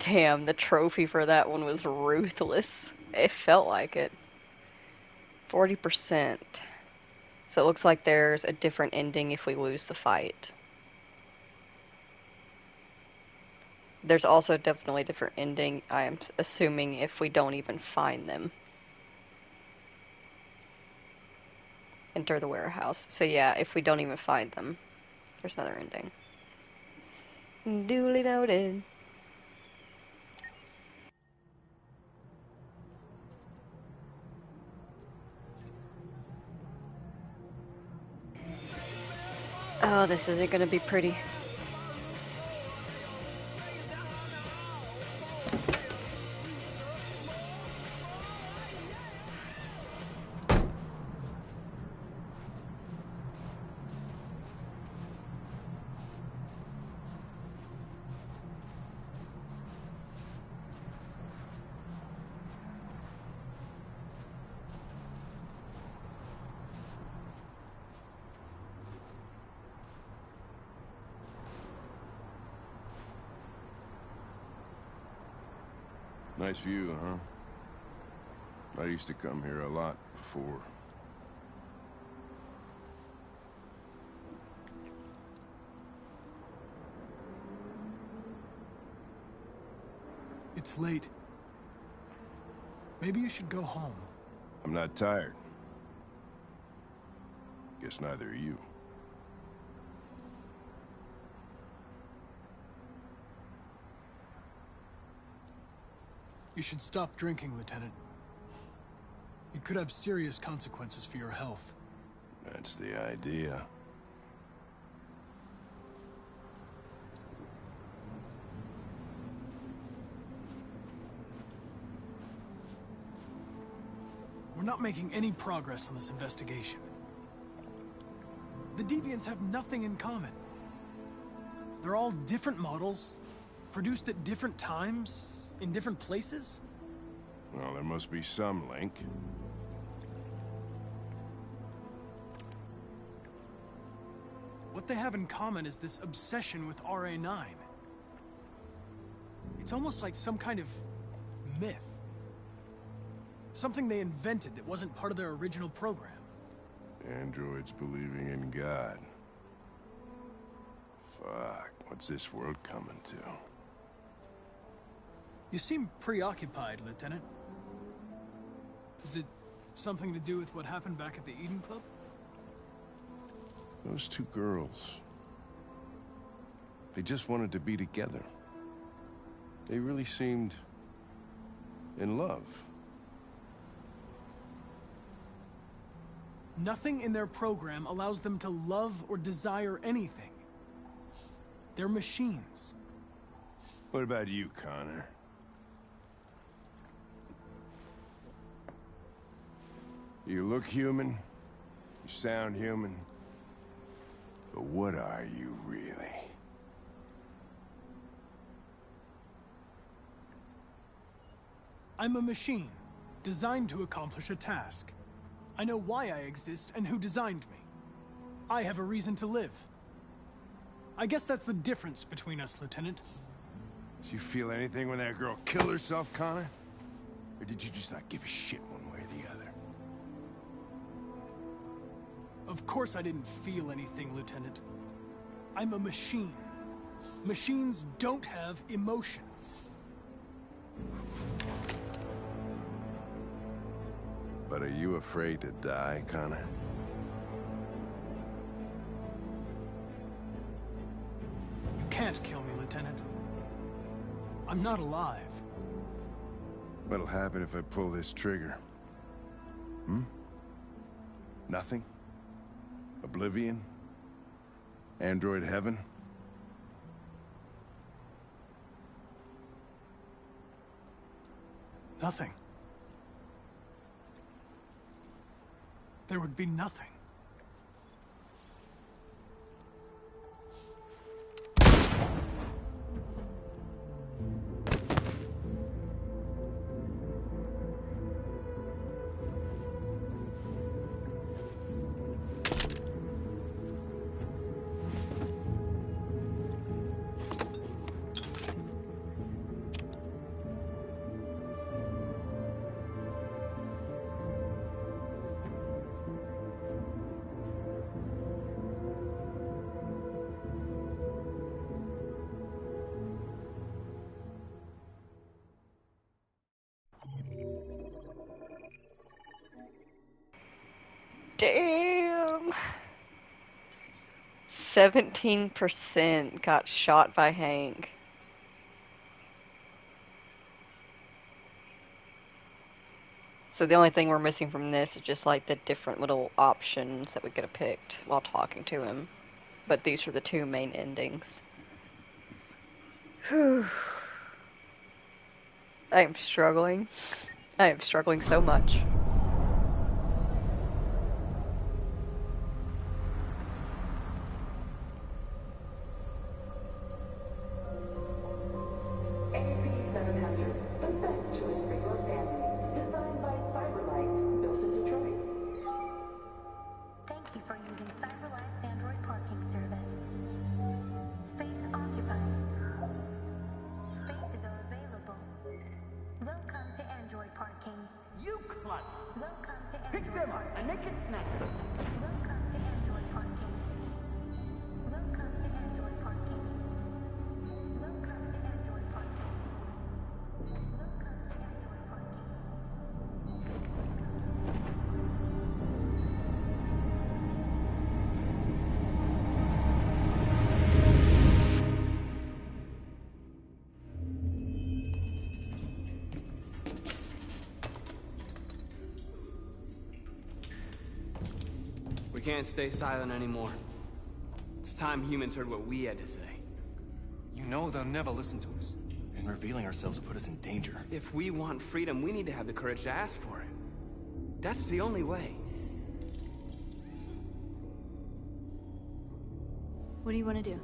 Damn, the trophy for that one was ruthless. It felt like it. 40%. So it looks like there's a different ending if we lose the fight. There's also definitely a different ending, I am assuming, if we don't even find them. Enter the warehouse. So yeah, if we don't even find them, there's another ending. Duly noted. Oh, this isn't gonna be pretty. Nice view, huh? I used to come here a lot before. It's late. Maybe you should go home. I'm not tired. Guess neither are you. You should stop drinking, Lieutenant. It could have serious consequences for your health. That's the idea. We're not making any progress on this investigation. The Deviants have nothing in common. They're all different models, produced at different times, in different places. Well, there must be some link. What they have in common is this obsession with RA9. It's almost like some kind of myth. Something they invented that wasn't part of their original program. Androids believing in God. Fuck, what's this world coming to? You seem preoccupied, Lieutenant. Is it something to do with what happened back at the Eden Club? Those two girls. They just wanted to be together. They really seemed in love. Nothing in their program allows them to love or desire anything. They're machines. What about you, Connor? You look human, you sound human, but what are you really? I'm a machine, designed to accomplish a task. I know why I exist and who designed me. I have a reason to live. I guess that's the difference between us, Lieutenant. Did you feel anything when that girl killed herself, Connor? Or did you just not give a shit one way or the other? Of course I didn't feel anything, Lieutenant. I'm a machine. Machines don't have emotions. But are you afraid to die, Connor? You can't kill me, Lieutenant. I'm not alive. What'll happen if I pull this trigger? Nothing? Oblivion? Android heaven? Nothing. There would be nothing. Damn. 17% got shot by Hank. So the only thing we're missing from this is just like the different little options that we could have picked while talking to him. but these are the two main endings. Whew. I am struggling. I am struggling so much. Thank you for using CyberLife's Android parking service. Space occupied. Spaces are available. Welcome to Android parking. You klutz! Welcome to Pick Android them up parking. and make it snappy. Welcome to Android parking. Welcome to Android parking. Welcome to Android parking. Welcome to Android parking. We can't stay silent anymore. It's time humans heard what we had to say. You know they'll never listen to us. And revealing ourselves will put us in danger. If we want freedom, we need to have the courage to ask for it. That's the only way. What do you want to do?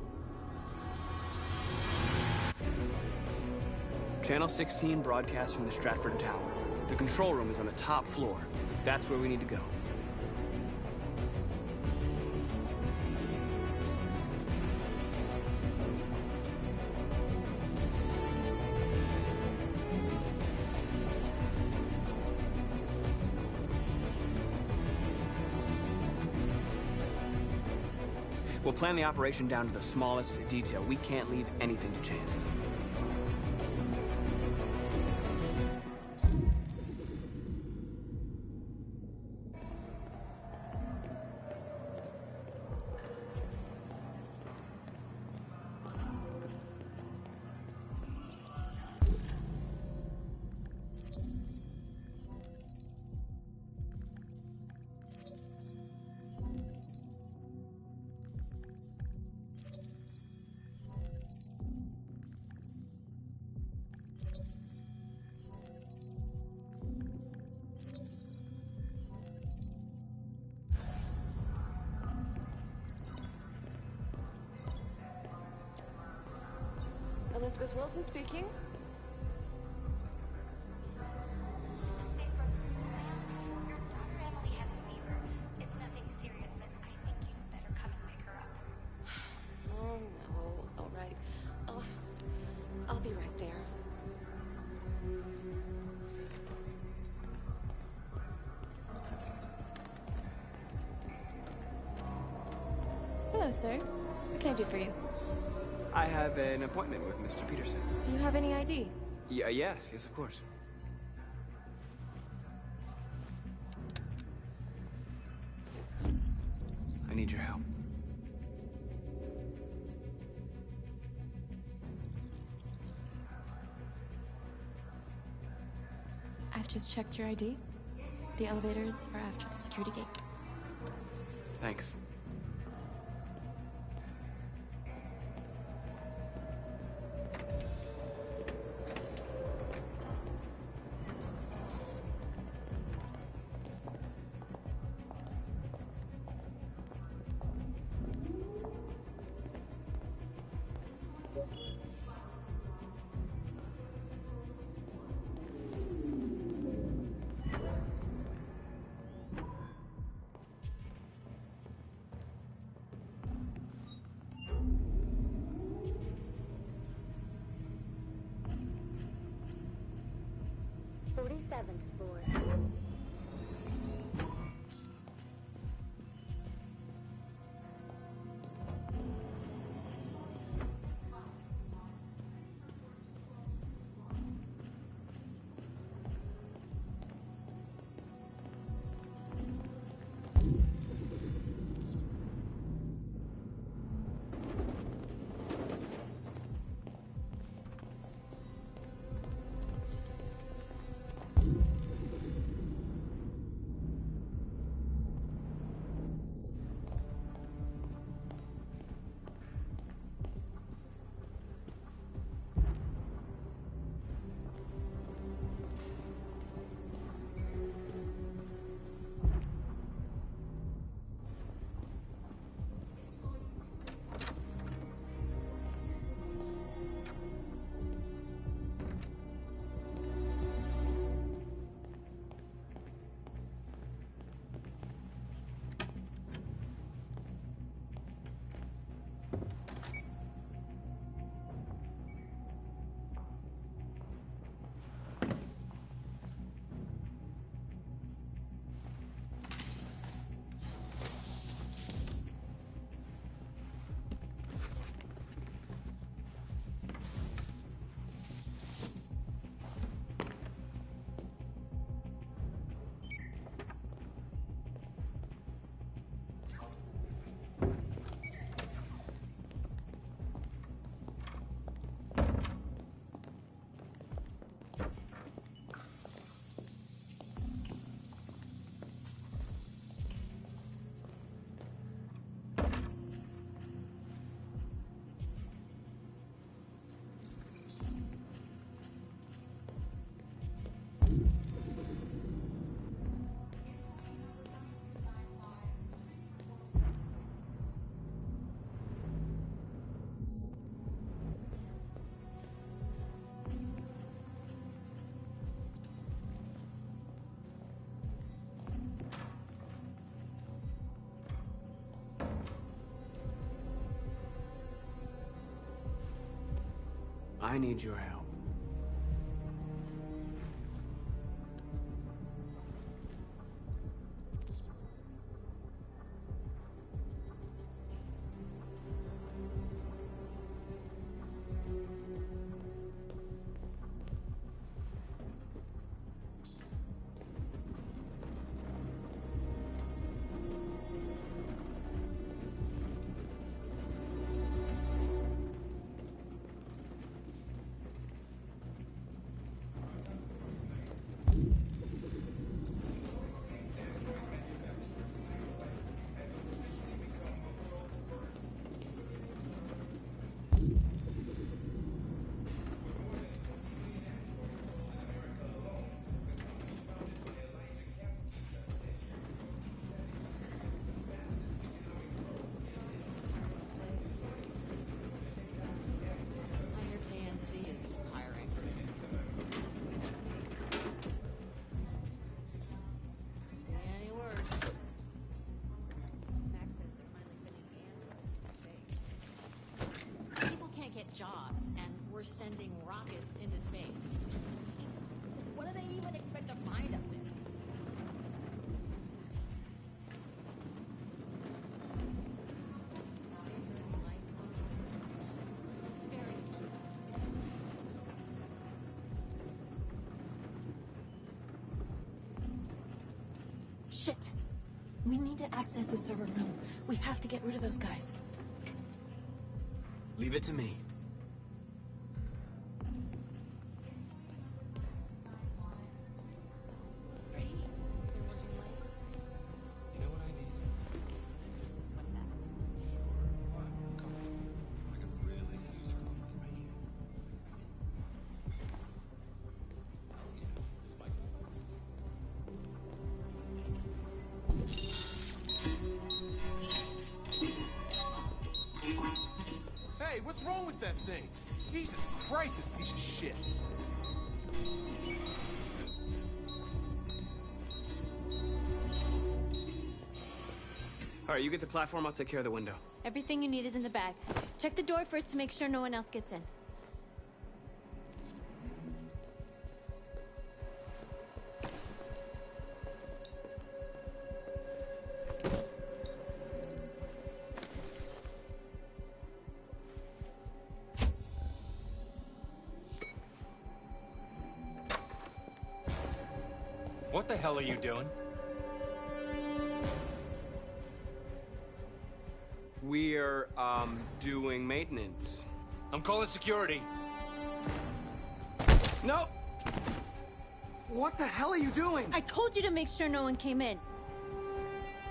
Channel 16 broadcasts from the Stratford Tower. The control room is on the top floor. That's where we need to go. We'll plan the operation down to the smallest detail. We can't leave anything to chance. Elizabeth Wilson speaking. This is St. Rose School, ma'am. Your daughter Emily has a fever. It's nothing serious, but I think you'd better come and pick her up. Oh, no. All right. I'll be right there. Hello, sir. What can I do for you? I have an appointment with Mr. Peterson. Do you have any ID? Yes, of course. I need your help. I've just checked your ID. The elevators are after the security gate. Thanks. Seventh floor. I need your help. Jobs, and we're sending rockets into space. What do they even expect to find up there? Shit! We need to access the server room. We have to get rid of those guys. Leave it to me. Hey, what's wrong with that thing? Jesus Christ, this piece of shit. All right, you get the platform, I'll take care of the window. Everything you need is in the bag. Check the door first to make sure no one else gets in. What the hell are you doing? We're, doing maintenance. I'm calling security. No! What the hell are you doing? I told you to make sure no one came in.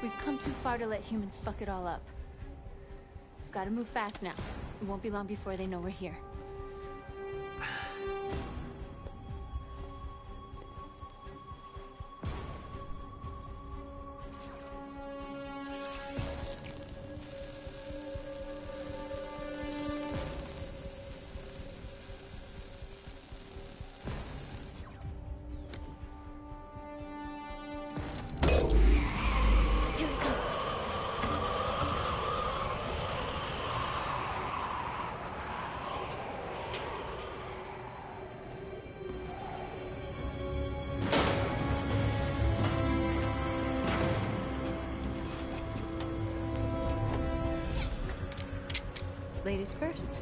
We've come too far to let humans fuck it all up. We've got to move fast now. It won't be long before they know we're here. Ladies first.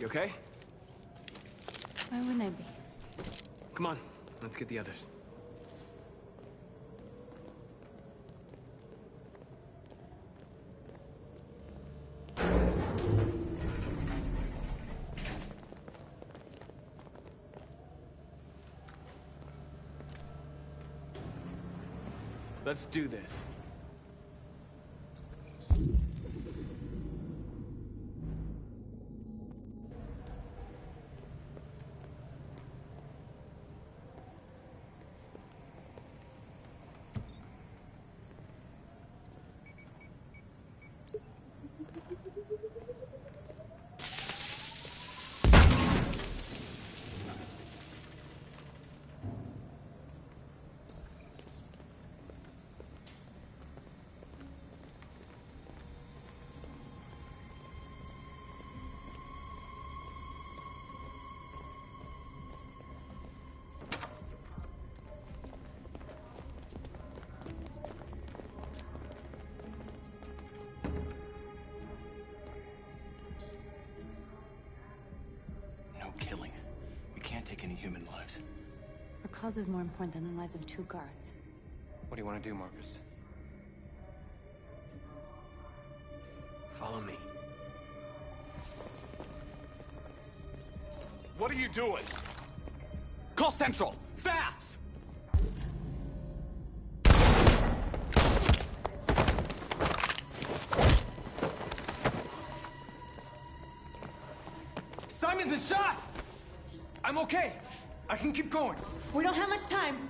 You okay? Why wouldn't I be? Come on, let's get the others. Let's do this. No killing. We can't take any human lives. Our cause is more important than the lives of 2 guards. What do you want to do, Markus? Follow me. What are you doing? Call Central! Fast! Simon's been shot! I'm okay. I can keep going. We don't have much time.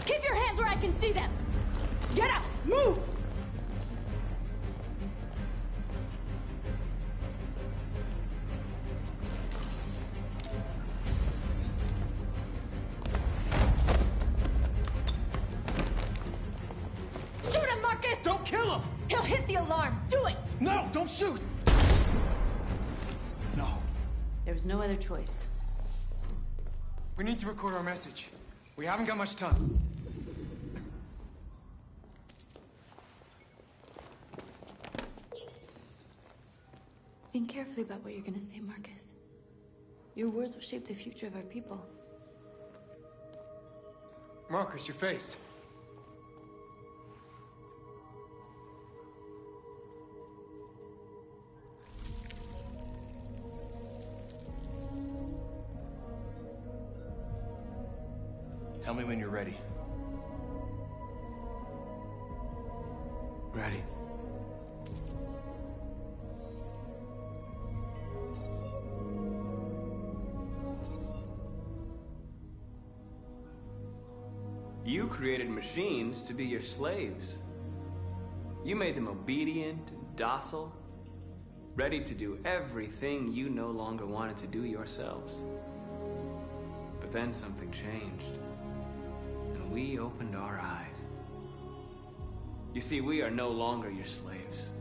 Keep your hands where I can see them! Get up! Move! Shoot him, Markus! Don't kill him! He'll hit the alarm! Do it! No, don't shoot! No. There was no other choice. We need to record our message. We haven't got much time. Think carefully about what you're gonna say, Markus. Your words will shape the future of our people. Markus, your face. Tell me when you're ready. Ready. You created machines to be your slaves. You made them obedient and docile, ready to do everything you no longer wanted to do yourselves. But then something changed, and we opened our eyes. You see, we are no longer your slaves.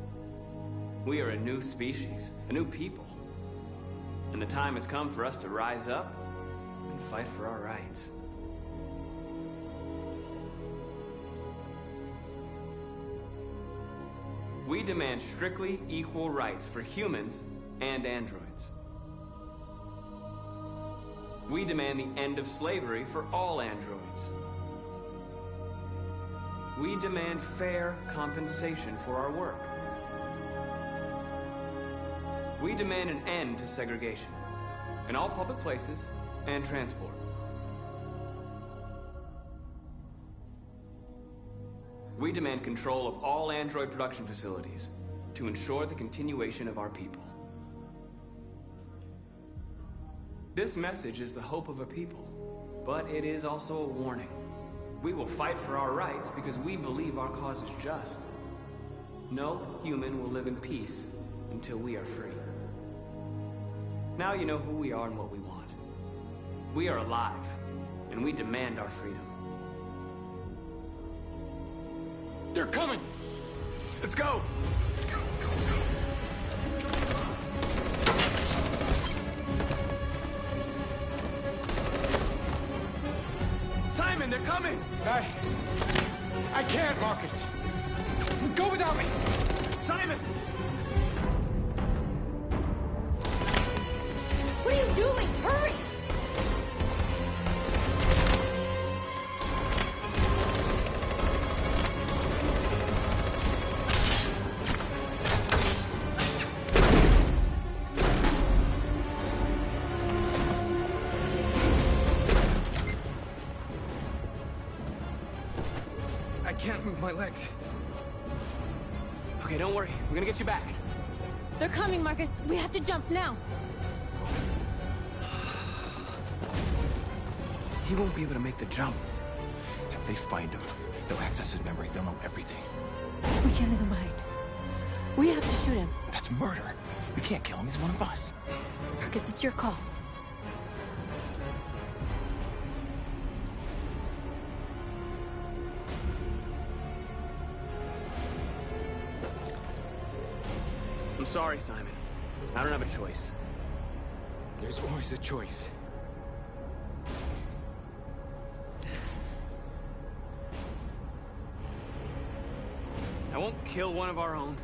We are a new species, a new people. And the time has come for us to rise up and fight for our rights. We demand strictly equal rights for humans and androids. We demand the end of slavery for all androids. We demand fair compensation for our work. We demand an end to segregation in all public places and transport. We demand control of all android production facilities to ensure the continuation of our people. This message is the hope of a people, but it is also a warning. We will fight for our rights because we believe our cause is just. No human will live in peace until we are free. Now you know who we are and what we want. We are alive, and we demand our freedom. They're coming! Let's go! Simon, they're coming! I can't, Marcus. Go without me! Simon! What are you doing? Hurry! I can't move my legs. Okay, don't worry. We're gonna get you back. They're coming, Marcus. We have to jump now. He won't be able to make the jump. If they find him, they'll access his memory. They'll know everything. We can't leave him behind. We have to shoot him. That's murder. We can't kill him. He's one of us. Marcus, it's your call. I'm sorry, Simon. I don't have a choice. There's always a choice. I won't kill one of our own.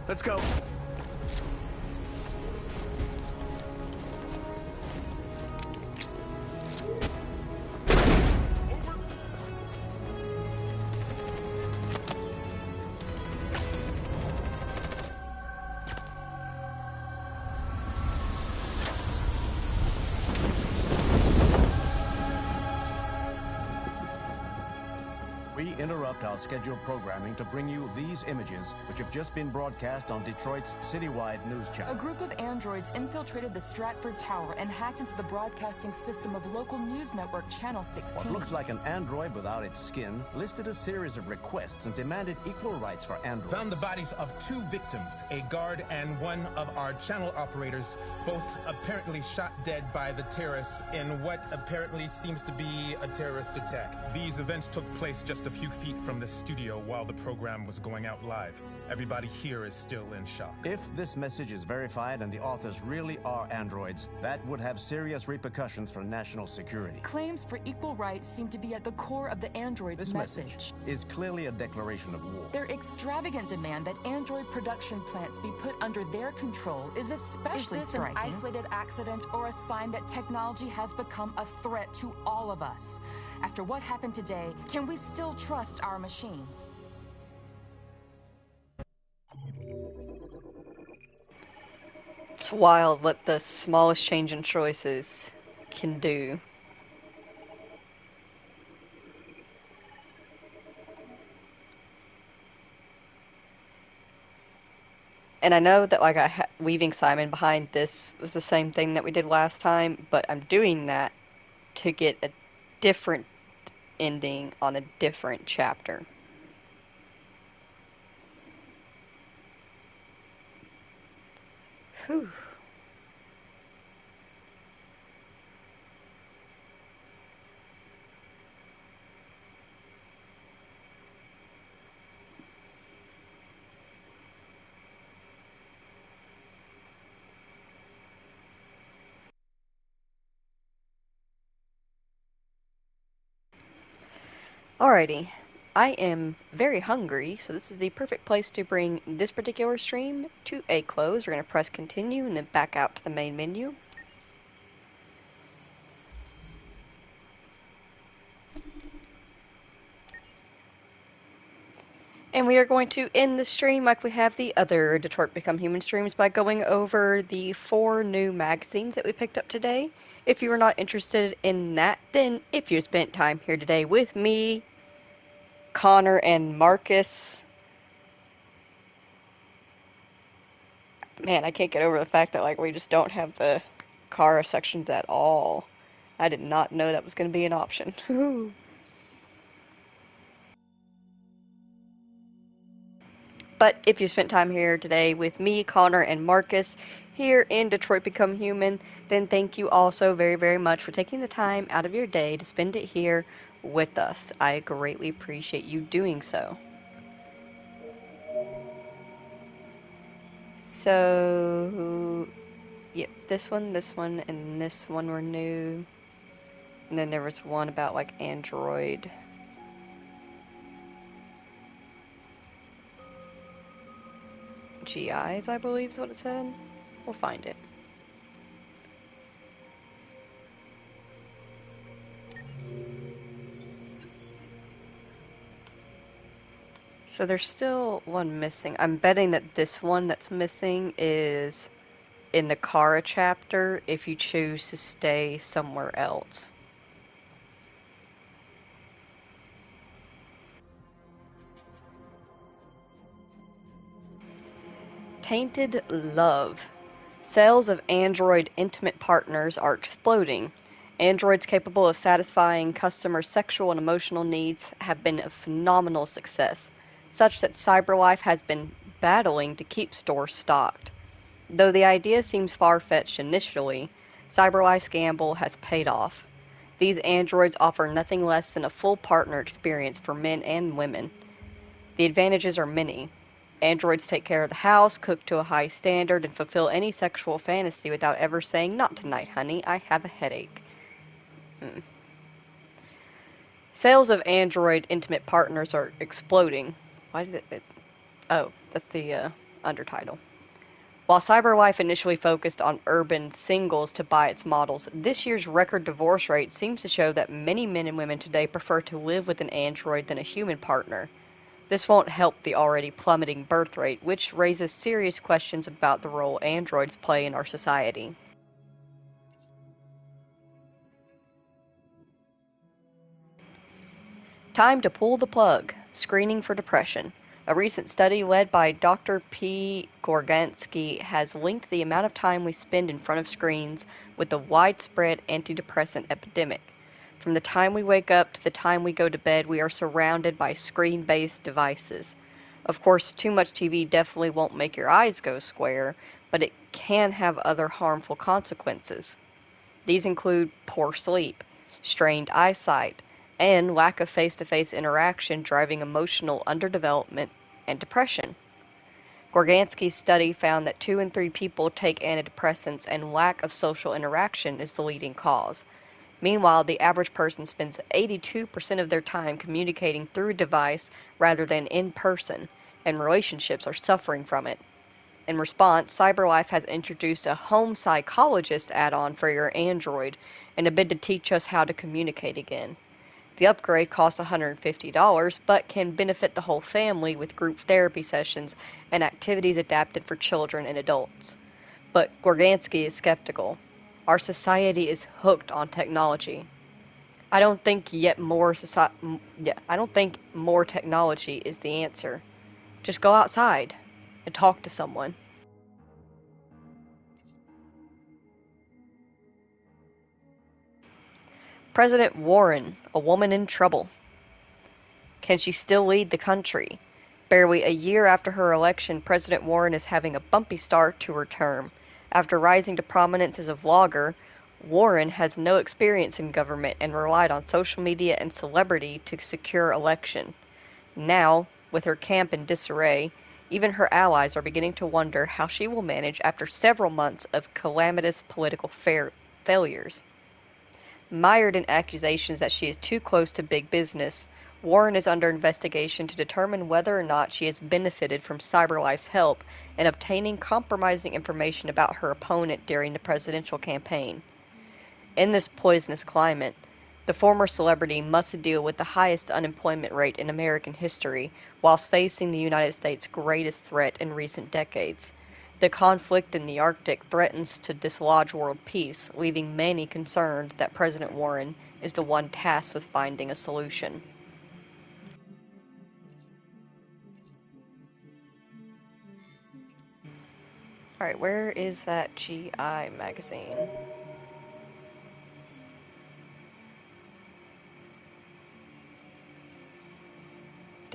Let's go. We interrupt our scheduled programming to bring you these images, which have just been broadcast on Detroit's citywide news A channel. group of androids infiltrated the Stratford Tower and hacked into the broadcasting system of local news network Channel 16. What looks like an android without its skin listed a series of requests and demanded equal rights for androids. Found the bodies of 2 victims, a guard and one of our channel operators, both apparently shot dead by the terrorists in what apparently seems to be a terrorist attack. These events took place just a few feet from the studio while the program was going out live. Everybody here is still in shock. If this message is verified and the authors really are androids, that would have serious repercussions for national security. Claims for equal rights seem to be at the core of the androids' This message is clearly a declaration of war. Their extravagant demand that android production plants be put under their control is especially striking. An isolated accident or a sign that technology has become a threat to all of us? After what happened today, can we still trust our machines? It's wild what the smallest change in choices can do. And I know that like weaving Simon behind this was the same thing that we did last time, but I'm doing that to get a different ending on a different chapter. Whew. Alrighty, I am very hungry, so this is the perfect place to bring this particular stream to a close. We're going to press continue and then back out to the main menu. And we are going to end the stream like we have the other Detroit Become Human streams by going over the 4 new magazines that we picked up today. If you are not interested in that, then if you spent time here today with me, Connor, and Marcus, man, I can't get over the fact that like we just don't have the Kara sections at all. I did not know that was going to be an option. But if you spent time here today with me, Connor, and Marcus here in Detroit Become Human, then thank you also very, very much for taking the time out of your day to spend it here with us. I greatly appreciate you doing so. So, yep, this one, and this one were new. And then there was one about like Android. GIs, I believe is what it said. We'll find it. So there's still one missing. I'm betting that this one that's missing is in the Kara chapter if you choose to stay somewhere else. Tainted Love. Sales of Android intimate partners are exploding. Androids capable of satisfying customers' sexual and emotional needs have been a phenomenal success, such that CyberLife has been battling to keep stores stocked. Though the idea seems far-fetched initially, CyberLife's gamble has paid off. These androids offer nothing less than a full partner experience for men and women. The advantages are many. Androids take care of the house, cook to a high standard, and fulfill any sexual fantasy without ever saying, "Not tonight, honey, I have a headache." Sales of Android intimate partners are exploding. Why did it oh, that's the undertitle. While CyberLife initially focused on urban singles to buy its models, this year's record divorce rate seems to show that many men and women today prefer to live with an android than a human partner. This won't help the already plummeting birth rate, which raises serious questions about the role androids play in our society. Time to pull the plug. Screening for depression. A recent study led by Dr. P. Gorgansky has linked the amount of time we spend in front of screens with the widespread antidepressant epidemic. From the time we wake up to the time we go to bed, we are surrounded by screen-based devices. Of course, too much TV definitely won't make your eyes go square, but it can have other harmful consequences. These include poor sleep, strained eyesight, and lack of face-to-face interaction driving emotional underdevelopment and depression. Gorgansky's study found that 2 in 3 people take antidepressants and lack of social interaction is the leading cause. Meanwhile, the average person spends 82% of their time communicating through a device rather than in person, and relationships are suffering from it. In response, CyberLife has introduced a home psychologist add-on for your Android in a bid to teach us how to communicate again. The upgrade costs $150, but can benefit the whole family with group therapy sessions and activities adapted for children and adults. But Gorgansky is skeptical. Our society is hooked on technology. I don't think more technology is the answer. Just go outside and talk to someone. President Warren, a woman in trouble. Can she still lead the country? Barely a year after her election, President Warren is having a bumpy start to her term. After rising to prominence as a vlogger, Warren has no experience in government and relied on social media and celebrity to secure election. Now, with her camp in disarray, even her allies are beginning to wonder how she will manage after several months of calamitous political failures. Mired in accusations that she is too close to big business, Warren is under investigation to determine whether or not she has benefited from CyberLife's help in obtaining compromising information about her opponent during the presidential campaign. In this poisonous climate, the former celebrity must deal with the highest unemployment rate in American history whilst facing the United States' greatest threat in recent decades. The conflict in the Arctic threatens to dislodge world peace, leaving many concerned that President Warren is the one tasked with finding a solution. Alright, where is that GI magazine?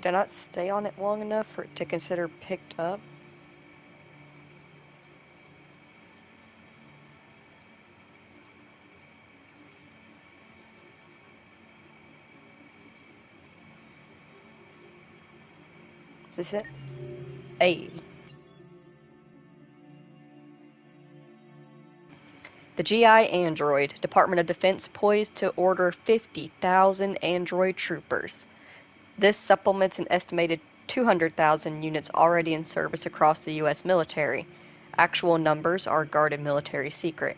Did I not stay on it long enough for it to consider picked up? Is this it? A. The GI Android, Department of Defense poised to order 50,000 android troopers. This supplements an estimated 200,000 units already in service across the U.S. military. Actual numbers are guarded military secret.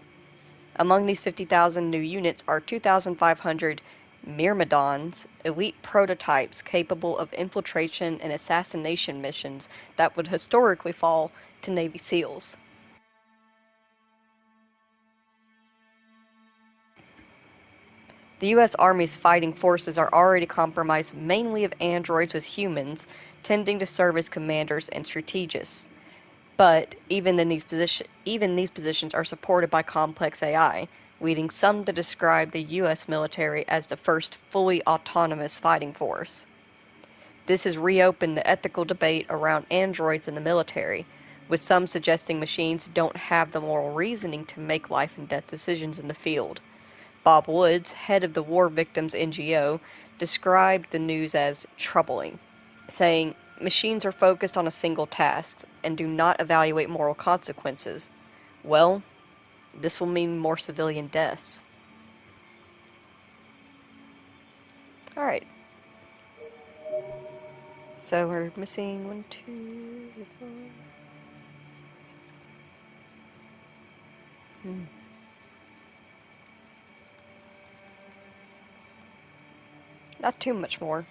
Among these 50,000 new units are 2,500 Myrmidons, elite prototypes capable of infiltration and assassination missions that would historically fall to Navy SEALs. The U.S. Army's fighting forces are already comprised mainly of androids with humans, tending to serve as commanders and strategists. But even these positions are supported by complex AI, leading some to describe the U.S. military as the first fully autonomous fighting force. This has reopened the ethical debate around androids in the military, with some suggesting machines don't have the moral reasoning to make life and death decisions in the field. Bob Woods, head of the War Victims NGO, described the news as troubling, saying, "Machines are focused on a single task and do not evaluate moral consequences. Well, this will mean more civilian deaths." Alright. So we're missing 1, 2, 4. Not too much more.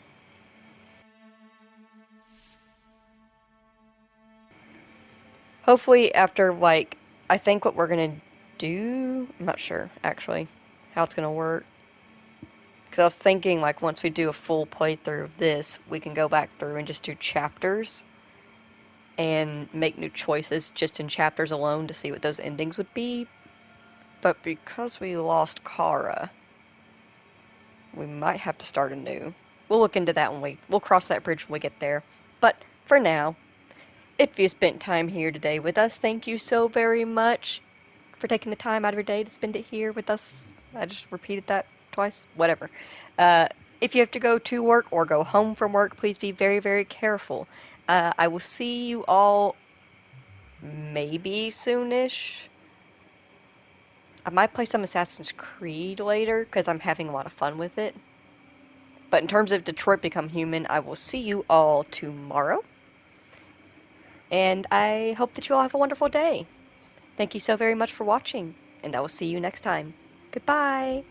Hopefully after, like, I think what we're gonna do, I'm not sure, actually, how it's gonna work. Because I was thinking, like, once we do a full playthrough of this, we can go back through and just do chapters and make new choices just in chapters alone to see what those endings would be. But because we lost Kara, we might have to start anew. We'll look into that when we'll cross that bridge when we get there. But for now, if you spent time here today with us, thank you so very much for taking the time out of your day to spend it here with us. I just repeated that twice. Whatever. If you have to go to work or go home from work, please be very, very careful. I will see you all maybe soonish. I might play some Assassin's Creed later because I'm having a lot of fun with it. But in terms of Detroit Become Human, I will see you all tomorrow. And I hope that you all have a wonderful day. Thank you so very much for watching, and I will see you next time. Goodbye!